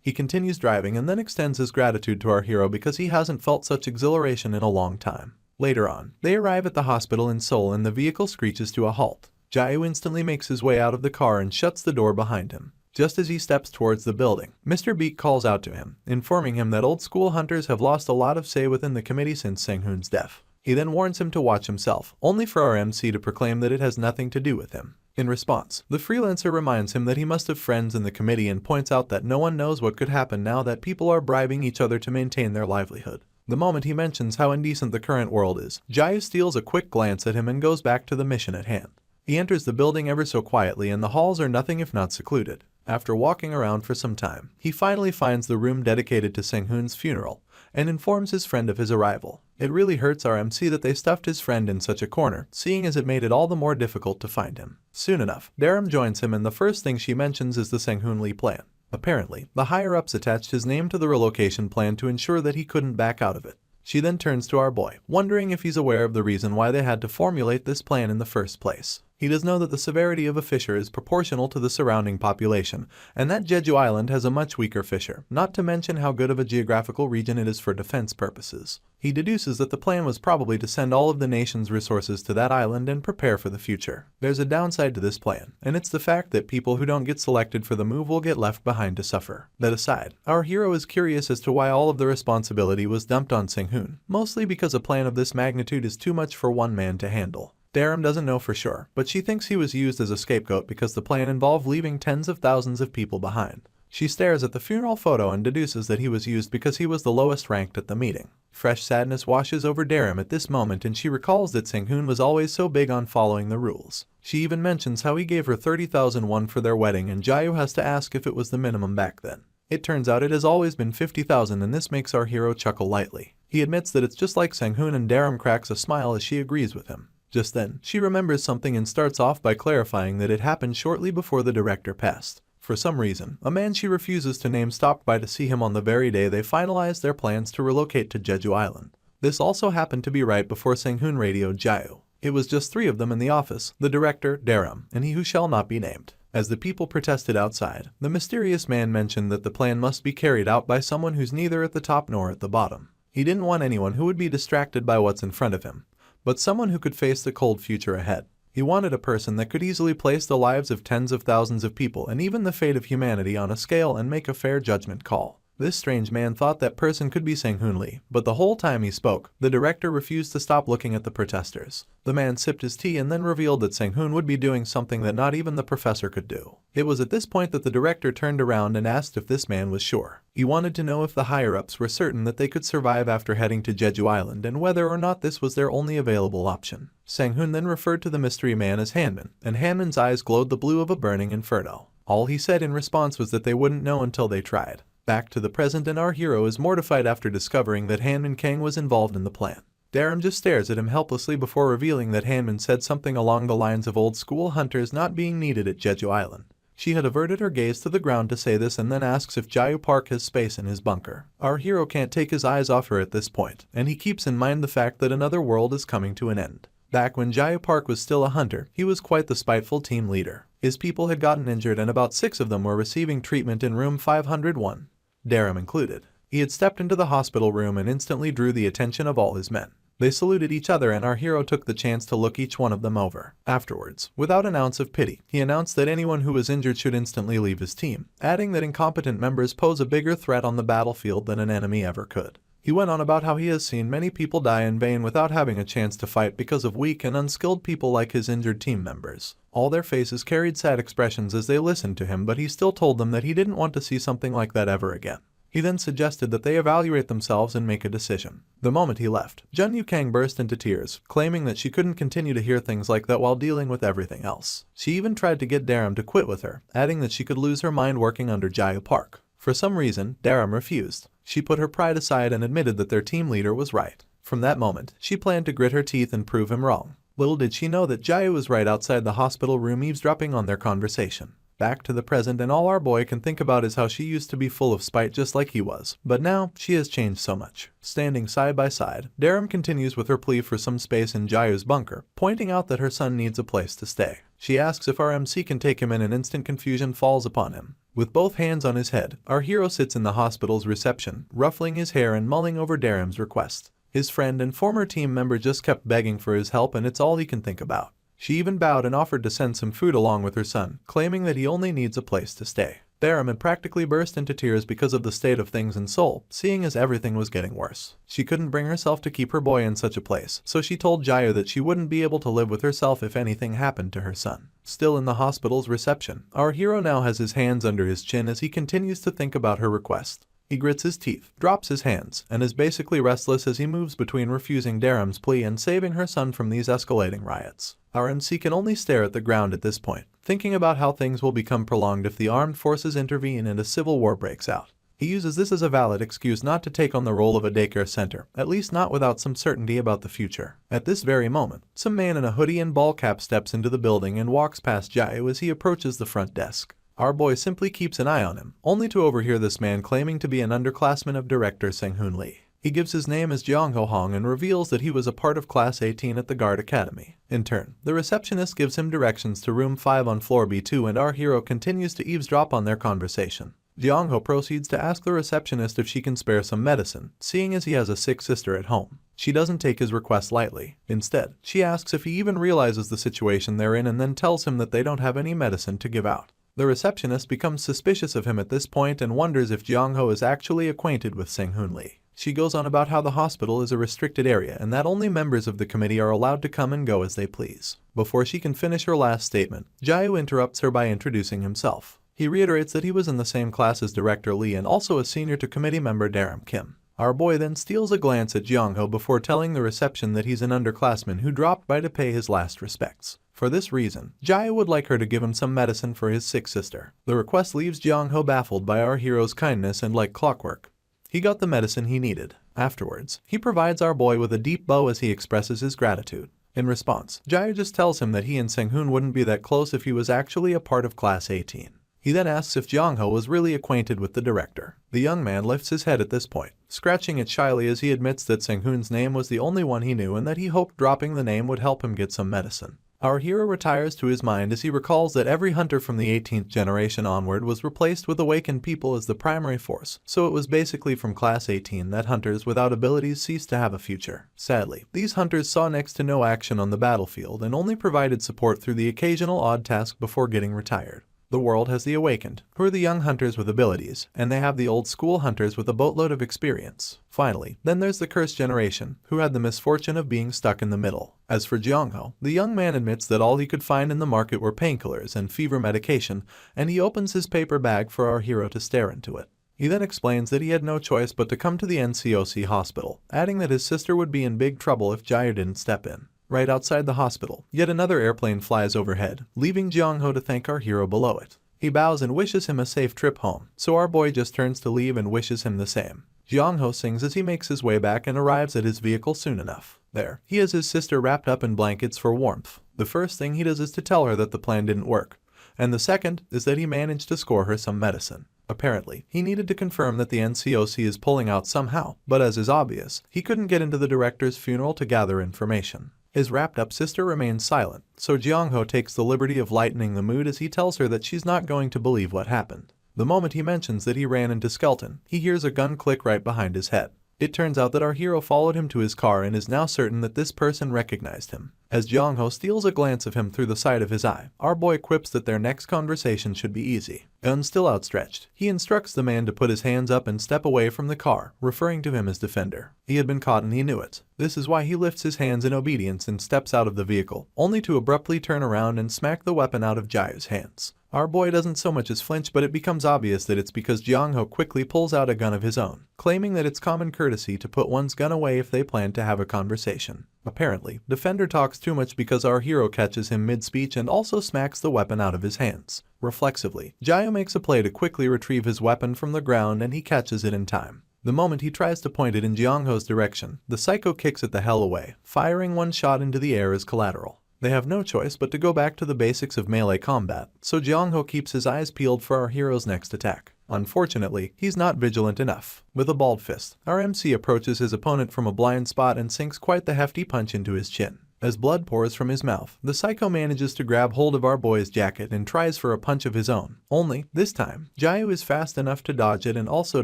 He continues driving and then extends his gratitude to our hero because he hasn't felt such exhilaration in a long time. Later on, they arrive at the hospital in Seoul and the vehicle screeches to a halt. Jayu instantly makes his way out of the car and shuts the door behind him. Just as he steps towards the building, Mr. Beak calls out to him, informing him that old school hunters have lost a lot of say within the committee since Sang-hoon's death. He then warns him to watch himself, only for our MC to proclaim that it has nothing to do with him. In response, the freelancer reminds him that he must have friends in the committee and points out that no one knows what could happen now that people are bribing each other to maintain their livelihood. The moment he mentions how indecent the current world is, Jayu steals a quick glance at him and goes back to the mission at hand. He enters the building ever so quietly and the halls are nothing if not secluded. After walking around for some time, he finally finds the room dedicated to Sang-hoon's funeral and informs his friend of his arrival. It really hurts our MC that they stuffed his friend in such a corner, seeing as it made it all the more difficult to find him. Soon enough, Daram joins him and the first thing she mentions is the Sang-hoon Lee plan. Apparently, the higher-ups attached his name to the relocation plan to ensure that he couldn't back out of it. She then turns to our boy, wondering if he's aware of the reason why they had to formulate this plan in the first place. He does know that the severity of a fissure is proportional to the surrounding population, and that Jeju Island has a much weaker fissure, not to mention how good of a geographical region it is for defense purposes. He deduces that the plan was probably to send all of the nation's resources to that island and prepare for the future. There's a downside to this plan, and it's the fact that people who don't get selected for the move will get left behind to suffer. That aside, our hero is curious as to why all of the responsibility was dumped on Sang-hoon, mostly because a plan of this magnitude is too much for one man to handle. Daram doesn't know for sure, but she thinks he was used as a scapegoat because the plan involved leaving tens of thousands of people behind. She stares at the funeral photo and deduces that he was used because he was the lowest ranked at the meeting. Fresh sadness washes over Daram at this moment and she recalls that Sang-hoon was always so big on following the rules. She even mentions how he gave her 30,000 won for their wedding and Jayu has to ask if it was the minimum back then. It turns out it has always been 50,000 and this makes our hero chuckle lightly. He admits that it's just like Sang-hoon and Daram cracks a smile as she agrees with him. Just then, she remembers something and starts off by clarifying that it happened shortly before the director passed. For some reason, a man she refuses to name stopped by to see him on the very day they finalized their plans to relocate to Jeju Island. This also happened to be right before Sang-hoon radioed Jayu. It was just 3 of them in the office, the director, Daram, and he who shall not be named. As the people protested outside, the mysterious man mentioned that the plan must be carried out by someone who's neither at the top nor at the bottom. He didn't want anyone who would be distracted by what's in front of him, but someone who could face the cold future ahead. He wanted a person that could easily place the lives of tens of thousands of people and even the fate of humanity on a scale and make a fair judgment call. This strange man thought that person could be Sang-hoon Lee, but the whole time he spoke, the director refused to stop looking at the protesters. The man sipped his tea and then revealed that Sang-hoon would be doing something that not even the professor could do. It was at this point that the director turned around and asked if this man was sure. He wanted to know if the higher-ups were certain that they could survive after heading to Jeju Island and whether or not this was their only available option. Sang-hoon then referred to the mystery man as Hanman, and Hanman's eyes glowed the blue of a burning inferno. All he said in response was that they wouldn't know until they tried. Back to the present and our hero is mortified after discovering that Hanman Kang was involved in the plan. Daram just stares at him helplessly before revealing that Hanman said something along the lines of old school hunters not being needed at Jeju Island. She had averted her gaze to the ground to say this and then asks if Jayu Park has space in his bunker. Our hero can't take his eyes off her at this point, and he keeps in mind the fact that another world is coming to an end. Back when Jayu Park was still a hunter, he was quite the spiteful team leader. His people had gotten injured and about 6 of them were receiving treatment in room 501. Daram included. He had stepped into the hospital room and instantly drew the attention of all his men. They saluted each other and our hero took the chance to look each one of them over. Afterwards, without an ounce of pity, he announced that anyone who was injured should instantly leave his team, adding that incompetent members pose a bigger threat on the battlefield than an enemy ever could. He went on about how he has seen many people die in vain without having a chance to fight because of weak and unskilled people like his injured team members. All their faces carried sad expressions as they listened to him, but he still told them that he didn't want to see something like that ever again. He then suggested that they evaluate themselves and make a decision. The moment he left, Jun Yukang burst into tears, claiming that she couldn't continue to hear things like that while dealing with everything else. She even tried to get Daram to quit with her, adding that she could lose her mind working under Jayu Park. For some reason, Daram refused. She put her pride aside and admitted that their team leader was right. From that moment, she planned to grit her teeth and prove him wrong. Little did she know that Jayu was right outside the hospital room eavesdropping on their conversation. Back to the present, and all our boy can think about is how she used to be full of spite just like he was, but now she has changed so much. Standing side by side, Daram continues with her plea for some space in Jayu's bunker, pointing out that her son needs a place to stay. She asks if our MC can take him in, and instant confusion falls upon him. With both hands on his head, our hero sits in the hospital's reception, ruffling his hair and mulling over Daram's request. His friend and former team member just kept begging for his help, and it's all he can think about. She even bowed and offered to send some food along with her son, claiming that he only needs a place to stay. Daram had practically burst into tears because of the state of things in Seoul, seeing as everything was getting worse. She couldn't bring herself to keep her boy in such a place, so she told Jayu that she wouldn't be able to live with herself if anything happened to her son. Still in the hospital's reception, our hero now has his hands under his chin as he continues to think about her request. He grits his teeth, drops his hands, and is basically restless as he moves between refusing Daram's plea and saving her son from these escalating riots. Our MC can only stare at the ground at this point, thinking about how things will become prolonged if the armed forces intervene and a civil war breaks out. He uses this as a valid excuse not to take on the role of a daycare center, at least not without some certainty about the future. At this very moment, some man in a hoodie and ball cap steps into the building and walks past Jayu as he approaches the front desk. Our boy simply keeps an eye on him, only to overhear this man claiming to be an underclassman of director Sang-hoon Lee. He gives his name as Jeong-ho Hong and reveals that he was a part of Class 18 at the Guard Academy. In turn, the receptionist gives him directions to room 5 on floor B2, and our hero continues to eavesdrop on their conversation. Jeong-ho proceeds to ask the receptionist if she can spare some medicine, seeing as he has a sick sister at home. She doesn't take his request lightly. Instead, she asks if he even realizes the situation they're in and then tells him that they don't have any medicine to give out. The receptionist becomes suspicious of him at this point and wonders if Jeong-ho is actually acquainted with Sang-hoon Lee. She goes on about how the hospital is a restricted area and that only members of the committee are allowed to come and go as they please. Before she can finish her last statement, Jayu interrupts her by introducing himself. He reiterates that he was in the same class as Director Lee and also a senior to committee member Daram Kim. Our boy then steals a glance at Jeong-ho before telling the reception that he's an underclassman who dropped by to pay his last respects. For this reason, Jayu would like her to give him some medicine for his sick sister. The request leaves Jeong-ho baffled by our hero's kindness, and like clockwork, he got the medicine he needed. Afterwards, he provides our boy with a deep bow as he expresses his gratitude. In response, Jayu just tells him that he and Sang-hoon wouldn't be that close if he was actually a part of Class 18. He then asks if Jeong-ho was really acquainted with the director. The young man lifts his head at this point, scratching it shyly as he admits that Sang-hoon's name was the only one he knew and that he hoped dropping the name would help him get some medicine. Our hero retires to his mind as he recalls that every hunter from the 18th generation onward was replaced with awakened people as the primary force, so it was basically from Class 18 that hunters without abilities ceased to have a future. Sadly, these hunters saw next to no action on the battlefield and only provided support through the occasional odd task before getting retired. The world has the awakened, who are the young hunters with abilities, and they have the old school hunters with a boatload of experience. Finally, then there's the cursed generation, who had the misfortune of being stuck in the middle. As for Jeong-ho, the young man admits that all he could find in the market were painkillers and fever medication, and he opens his paper bag for our hero to stare into it. He then explains that he had no choice but to come to the NCOC hospital, adding that his sister would be in big trouble if Jayu didn't step in. Right outside the hospital, yet another airplane flies overhead, leaving Jeong-ho to thank our hero below it. He bows and wishes him a safe trip home, so our boy just turns to leave and wishes him the same. Jeong-ho sings as he makes his way back and arrives at his vehicle soon enough. There, he has his sister wrapped up in blankets for warmth. The first thing he does is to tell her that the plan didn't work, and the second is that he managed to score her some medicine. Apparently, he needed to confirm that the NCOC is pulling out somehow, but as is obvious, he couldn't get into the director's funeral to gather information. His wrapped-up sister remains silent, so Jeong-ho takes the liberty of lightening the mood as he tells her that she's not going to believe what happened. The moment he mentions that he ran into Skelton, he hears a gun click right behind his head. It turns out that our hero followed him to his car and is now certain that this person recognized him. As Jong-ho steals a glance of him through the side of his eye, our boy quips that their next conversation should be easy. Gun still outstretched, he instructs the man to put his hands up and step away from the car, referring to him as Defender. He had been caught and he knew it. This is why he lifts his hands in obedience and steps out of the vehicle, only to abruptly turn around and smack the weapon out of Jayu's hands. Our boy doesn't so much as flinch, but it becomes obvious that it's because Jong-ho quickly pulls out a gun of his own, claiming that it's common courtesy to put one's gun away if they plan to have a conversation. Apparently, Defender talks too much because our hero catches him mid-speech and also smacks the weapon out of his hands. Reflexively, Jayu makes a play to quickly retrieve his weapon from the ground and he catches it in time. The moment he tries to point it in Jong-ho's direction, the psycho kicks it the hell away, firing one shot into the air as collateral. They have no choice but to go back to the basics of melee combat, so Jong-ho keeps his eyes peeled for our hero's next attack. Unfortunately, he's not vigilant enough. With a balled fist, our MC approaches his opponent from a blind spot and sinks quite the hefty punch into his chin. As blood pours from his mouth, the psycho manages to grab hold of our boy's jacket and tries for a punch of his own. Only, this time, Jayu is fast enough to dodge it and also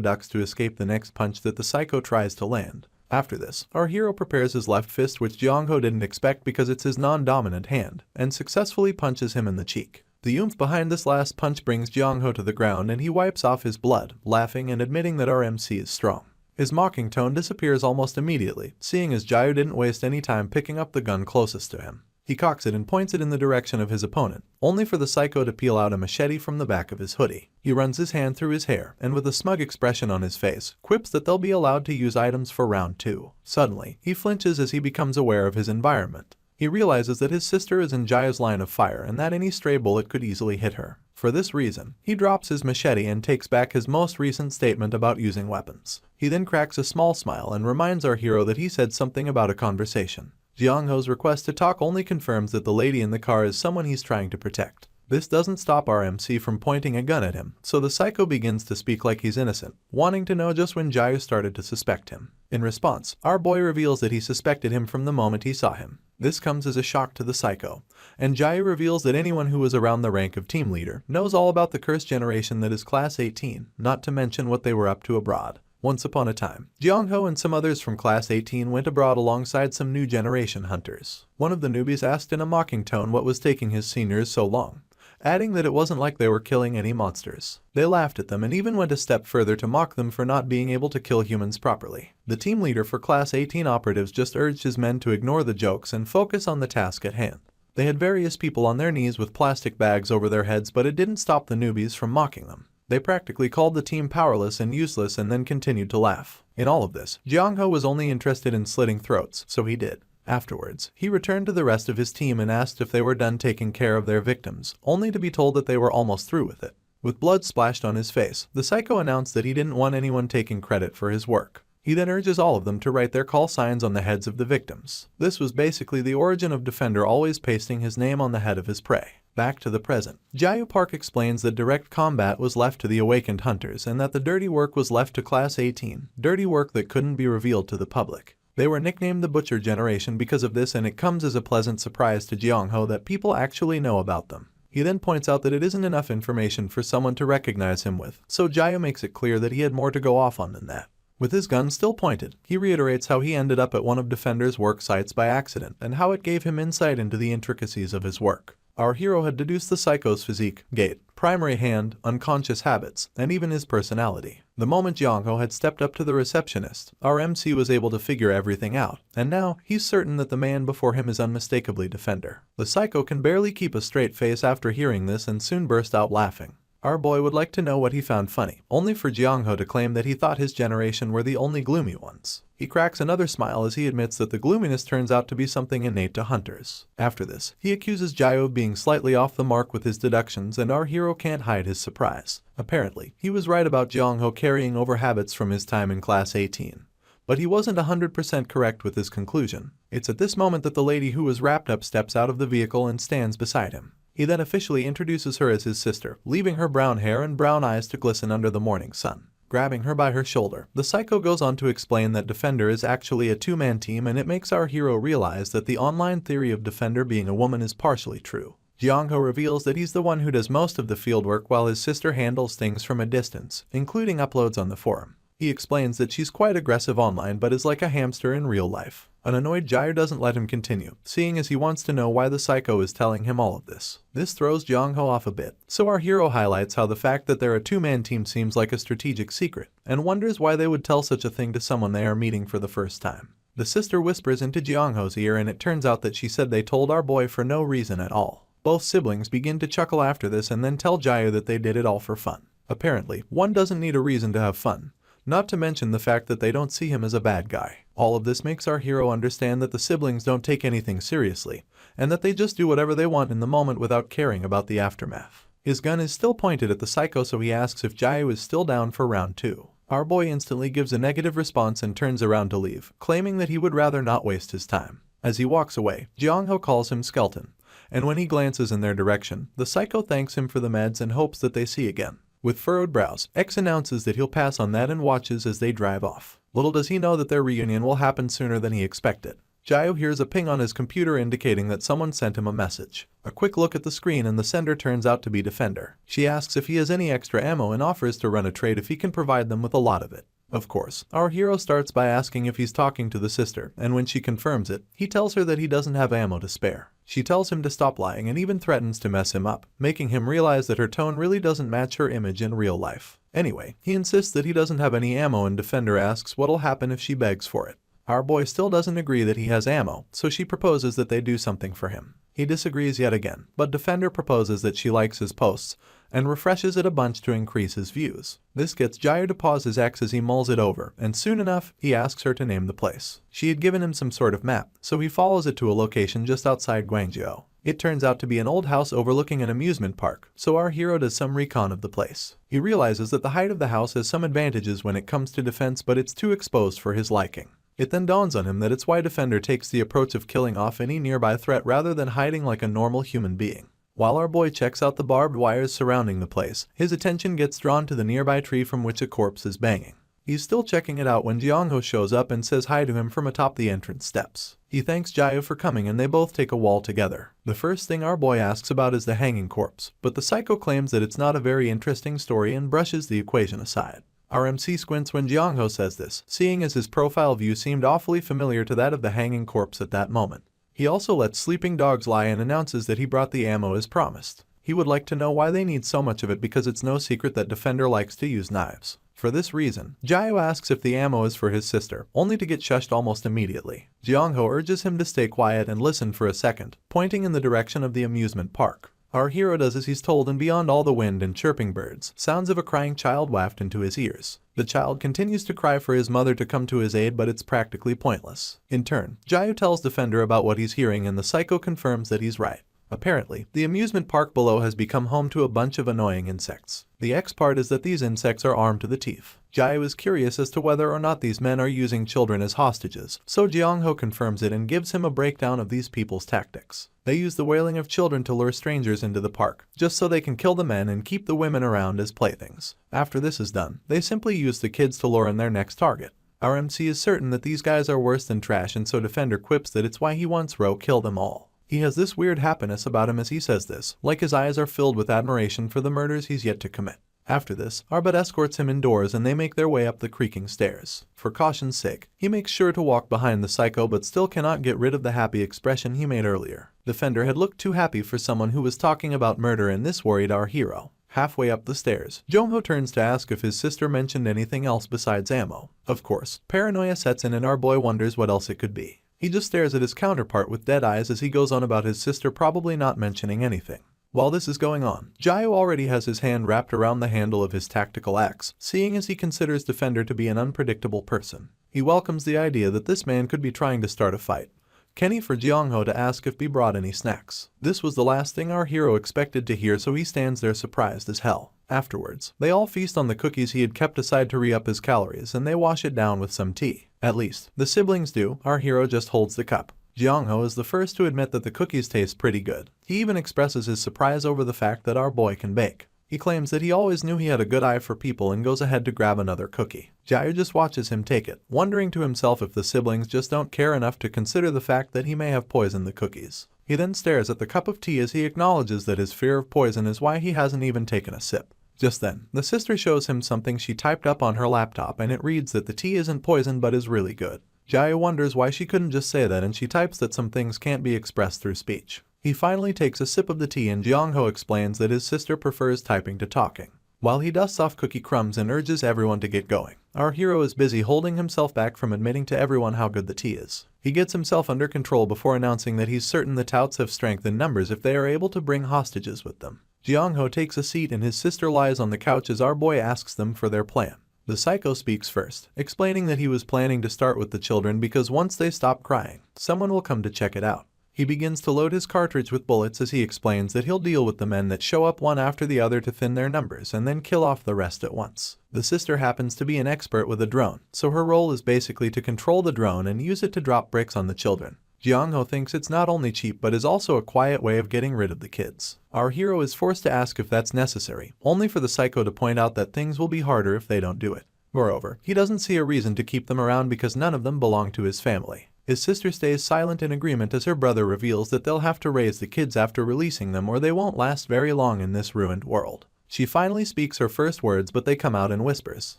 ducks to escape the next punch that the psycho tries to land. After this, our hero prepares his left fist, which Jong-ho didn't expect because it's his non-dominant hand, and successfully punches him in the cheek. The oomph behind this last punch brings Jong-ho to the ground and he wipes off his blood, laughing and admitting that our MC is strong. His mocking tone disappears almost immediately, seeing as Jayu didn't waste any time picking up the gun closest to him. He cocks it and points it in the direction of his opponent, only for the psycho to peel out a machete from the back of his hoodie. He runs his hand through his hair, and with a smug expression on his face, quips that they'll be allowed to use items for round 2. Suddenly, he flinches as he becomes aware of his environment. He realizes that his sister is in Jayu's line of fire and that any stray bullet could easily hit her. For this reason, he drops his machete and takes back his most recent statement about using weapons. He then cracks a small smile and reminds our hero that he said something about a conversation. Jong-ho's request to talk only confirms that the lady in the car is someone he's trying to protect. This doesn't stop our MC from pointing a gun at him, so the psycho begins to speak like he's innocent, wanting to know just when Jayu started to suspect him. In response, our boy reveals that he suspected him from the moment he saw him. This comes as a shock to the psycho, and Jayu reveals that anyone who was around the rank of team leader knows all about the cursed generation that is Class 18, not to mention what they were up to abroad. Once upon a time, Jong-ho and some others from Class 18 went abroad alongside some new generation hunters. One of the newbies asked in a mocking tone what was taking his seniors so long, adding that it wasn't like they were killing any monsters. They laughed at them and even went a step further to mock them for not being able to kill humans properly. The team leader for Class 18 operatives just urged his men to ignore the jokes and focus on the task at hand. They had various people on their knees with plastic bags over their heads, but it didn't stop the newbies from mocking them. They practically called the team powerless and useless and then continued to laugh. In all of this, Jong-ho was only interested in slitting throats, so he did. Afterwards, he returned to the rest of his team and asked if they were done taking care of their victims, only to be told that they were almost through with it. With blood splashed on his face, the psycho announced that he didn't want anyone taking credit for his work. He then urges all of them to write their call signs on the heads of the victims. This was basically the origin of Defender always pasting his name on the head of his prey. Back to the present, Jayu Park explains that direct combat was left to the awakened hunters and that the dirty work was left to Class 18, dirty work that couldn't be revealed to the public. They were nicknamed the Butcher Generation because of this, and it comes as a pleasant surprise to Jong-ho that people actually know about them. He then points out that it isn't enough information for someone to recognize him with, so Jayu makes it clear that he had more to go off on than that. With his gun still pointed, he reiterates how he ended up at one of Defender's work sites by accident and how it gave him insight into the intricacies of his work. Our hero had deduced the psycho's physique, gait, primary hand, unconscious habits, and even his personality. The moment Jong-ho had stepped up to the receptionist, our MC was able to figure everything out, and now he's certain that the man before him is unmistakably Defender. The psycho can barely keep a straight face after hearing this and soon burst out laughing. Our boy would like to know what he found funny, only for Jong-ho to claim that he thought his generation were the only gloomy ones. He cracks another smile as he admits that the gloominess turns out to be something innate to hunters. After this, he accuses Jayu of being slightly off the mark with his deductions, and our hero can't hide his surprise. Apparently, he was right about Jong-ho carrying over habits from his time in Class 18. But he wasn't 100% correct with his conclusion. It's at this moment that the lady who was wrapped up steps out of the vehicle and stands beside him. He then officially introduces her as his sister, leaving her brown hair and brown eyes to glisten under the morning sun. Grabbing her by her shoulder, the psycho goes on to explain that Defender is actually a two-man team, and it makes our hero realize that the online theory of Defender being a woman is partially true. Jong-ho reveals that he's the one who does most of the fieldwork while his sister handles things from a distance, including uploads on the forum. He explains that she's quite aggressive online but is like a hamster in real life. An annoyed Jaeho doesn't let him continue, seeing as he wants to know why the psycho is telling him all of this. This throws Jong-ho off a bit, so our hero highlights how the fact that they're a two-man team seems like a strategic secret, and wonders why they would tell such a thing to someone they are meeting for the first time. The sister whispers into Jong-ho's ear, and it turns out that she said they told our boy for no reason at all. Both siblings begin to chuckle after this and then tell Jaeho that they did it all for fun. Apparently, one doesn't need a reason to have fun. Not to mention the fact that they don't see him as a bad guy. All of this makes our hero understand that the siblings don't take anything seriously, and that they just do whatever they want in the moment without caring about the aftermath. His gun is still pointed at the psycho, so he asks if Jaeho is still down for round 2. Our boy instantly gives a negative response and turns around to leave, claiming that he would rather not waste his time. As he walks away, Jong-ho calls him Skeleton, and when he glances in their direction, the psycho thanks him for the meds and hopes that they see again. With furrowed brows, X announces that he'll pass on that and watches as they drive off. Little does he know that their reunion will happen sooner than he expected. Jaeho hears a ping on his computer indicating that someone sent him a message. A quick look at the screen and the sender turns out to be Defender. She asks if he has any extra ammo and offers to run a trade if he can provide them with a lot of it. Of course, our hero starts by asking if he's talking to the sister, and when she confirms it, he tells her that he doesn't have ammo to spare. She tells him to stop lying and even threatens to mess him up, making him realize that her tone really doesn't match her image in real life. Anyway, he insists that he doesn't have any ammo, and Defender asks what'll happen if she begs for it. Our boy still doesn't agree that he has ammo, so she proposes that they do something for him. He disagrees yet again, but Defender proposes that she likes his posts and refreshes it a bunch to increase his views. This gets Jaeho to pause his X as he mulls it over, and soon enough, he asks her to name the place. She had given him some sort of map, so he follows it to a location just outside Gwangju. It turns out to be an old house overlooking an amusement park, so our hero does some recon of the place. He realizes that the height of the house has some advantages when it comes to defense, but it's too exposed for his liking. It then dawns on him that it's why Defender takes the approach of killing off any nearby threat rather than hiding like a normal human being. While our boy checks out the barbed wires surrounding the place, his attention gets drawn to the nearby tree from which a corpse is banging. He's still checking it out when Jong-ho shows up and says hi to him from atop the entrance steps. He thanks Jaeho for coming and they both take a wall together. The first thing our boy asks about is the hanging corpse, but the psycho claims that it's not a very interesting story and brushes the equation aside. Our MC squints when Jong-ho says this, seeing as his profile view seemed awfully familiar to that of the hanging corpse at that moment. He also lets sleeping dogs lie and announces that he brought the ammo as promised. He would like to know why they need so much of it because it's no secret that Defender likes to use knives. For this reason, Jaeho asks if the ammo is for his sister, only to get shushed almost immediately. Jong-ho urges him to stay quiet and listen for a second, pointing in the direction of the amusement park. Our hero does as he's told, and beyond all the wind and chirping birds, sounds of a crying child waft into his ears. The child continues to cry for his mother to come to his aid, but it's practically pointless. In turn, Jaeho tells Defender about what he's hearing and the psycho confirms that he's right. Apparently, the amusement park below has become home to a bunch of annoying insects. The X part is that these insects are armed to the teeth. Jaeho is curious as to whether or not these men are using children as hostages, so Jong-ho confirms it and gives him a breakdown of these people's tactics. They use the wailing of children to lure strangers into the park, just so they can kill the men and keep the women around as playthings. After this is done, they simply use the kids to lure in their next target. Our MC is certain that these guys are worse than trash, and so Defender quips that it's why he wants Ro kill them all. He has this weird happiness about him as he says this, like his eyes are filled with admiration for the murders he's yet to commit. After this, Arbut escorts him indoors and they make their way up the creaking stairs. For caution's sake, he makes sure to walk behind the psycho but still cannot get rid of the happy expression he made earlier. Defender had looked too happy for someone who was talking about murder, and this worried our hero. Halfway up the stairs, Jong-ho turns to ask if his sister mentioned anything else besides ammo. Of course, paranoia sets in and our boy wonders what else it could be. He just stares at his counterpart with dead eyes as he goes on about his sister probably not mentioning anything. While this is going on, Jaeho already has his hand wrapped around the handle of his tactical axe, seeing as he considers Defender to be an unpredictable person. He welcomes the idea that this man could be trying to start a fight. Kenny for Jong-ho to ask if he brought any snacks. This was the last thing our hero expected to hear, so he stands there surprised as hell. Afterwards, they all feast on the cookies he had kept aside to re-up his calories, and they wash it down with some tea. At least, the siblings do. Our hero just holds the cup. Jong-ho is the first to admit that the cookies taste pretty good. He even expresses his surprise over the fact that our boy can bake. He claims that he always knew he had a good eye for people and goes ahead to grab another cookie. Jaeho just watches him take it, wondering to himself if the siblings just don't care enough to consider the fact that he may have poisoned the cookies. He then stares at the cup of tea as he acknowledges that his fear of poison is why he hasn't even taken a sip. Just then, the sister shows him something she typed up on her laptop and it reads that the tea isn't poison but is really good. Jae wonders why she couldn't just say that and she types that some things can't be expressed through speech. He finally takes a sip of the tea and Jong-ho explains that his sister prefers typing to talking. While he dusts off cookie crumbs and urges everyone to get going, our hero is busy holding himself back from admitting to everyone how good the tea is. He gets himself under control before announcing that he's certain the touts have strength in numbers if they are able to bring hostages with them. Jong-ho takes a seat and his sister lies on the couch as our boy asks them for their plan. The psycho speaks first, explaining that he was planning to start with the children because once they stop crying, someone will come to check it out. He begins to load his cartridge with bullets as he explains that he'll deal with the men that show up one after the other to thin their numbers and then kill off the rest at once. The sister happens to be an expert with a drone, so her role is basically to control the drone and use it to drop bricks on the children. Jong-ho thinks it's not only cheap but is also a quiet way of getting rid of the kids. Our hero is forced to ask if that's necessary, only for the psycho to point out that things will be harder if they don't do it. Moreover, he doesn't see a reason to keep them around because none of them belong to his family. His sister stays silent in agreement as her brother reveals that they'll have to raise the kids after releasing them or they won't last very long in this ruined world. She finally speaks her first words but they come out in whispers.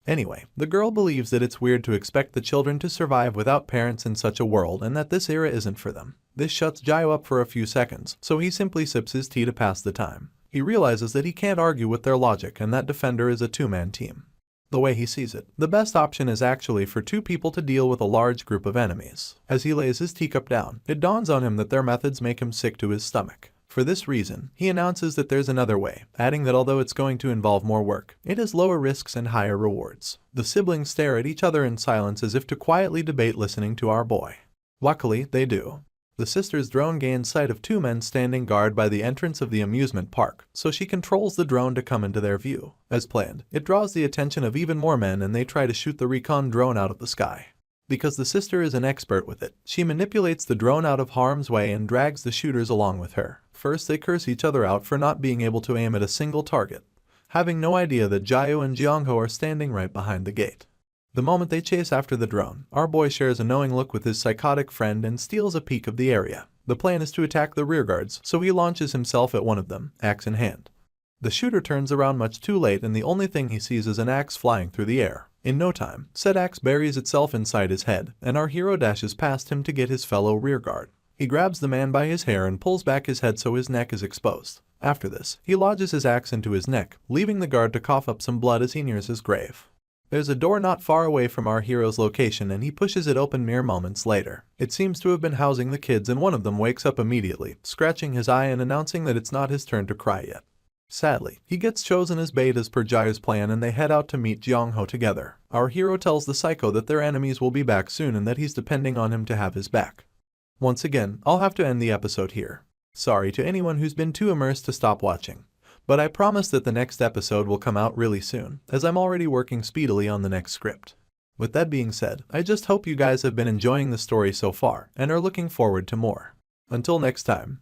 Anyway, the girl believes that it's weird to expect the children to survive without parents in such a world and that this era isn't for them. This shuts Jae up for a few seconds, so he simply sips his tea to pass the time. He realizes that he can't argue with their logic and that Defender is a two-man team. The way he sees it, the best option is actually for two people to deal with a large group of enemies. As he lays his teacup down, it dawns on him that their methods make him sick to his stomach. For this reason, he announces that there's another way, adding that although it's going to involve more work, it has lower risks and higher rewards. The siblings stare at each other in silence as if to quietly debate listening to our boy. Luckily, they do. The sister's drone gains sight of two men standing guard by the entrance of the amusement park, so she controls the drone to come into their view. As planned, it draws the attention of even more men and they try to shoot the recon drone out of the sky. Because the sister is an expert with it, she manipulates the drone out of harm's way and drags the shooters along with her. First they curse each other out for not being able to aim at a single target, having no idea that Jae and Jong-ho are standing right behind the gate. The moment they chase after the drone, our boy shares a knowing look with his psychotic friend and steals a peek of the area. The plan is to attack the rearguards, so he launches himself at one of them, axe in hand. The shooter turns around much too late and the only thing he sees is an axe flying through the air. In no time, said axe buries itself inside his head, and our hero dashes past him to get his fellow rearguard. He grabs the man by his hair and pulls back his head so his neck is exposed. After this, he lodges his axe into his neck, leaving the guard to cough up some blood as he nears his grave. There's a door not far away from our hero's location and he pushes it open mere moments later. It seems to have been housing the kids and one of them wakes up immediately, scratching his eye and announcing that it's not his turn to cry yet. Sadly, he gets chosen as bait as per Jae's plan and they head out to meet Jong-ho together. Our hero tells the psycho that their enemies will be back soon and that he's depending on him to have his back. Once again, I'll have to end the episode here. Sorry to anyone who's been too immersed to stop watching. But I promise that the next episode will come out really soon, as I'm already working speedily on the next script. With that being said, I just hope you guys have been enjoying the story so far and are looking forward to more. Until next time.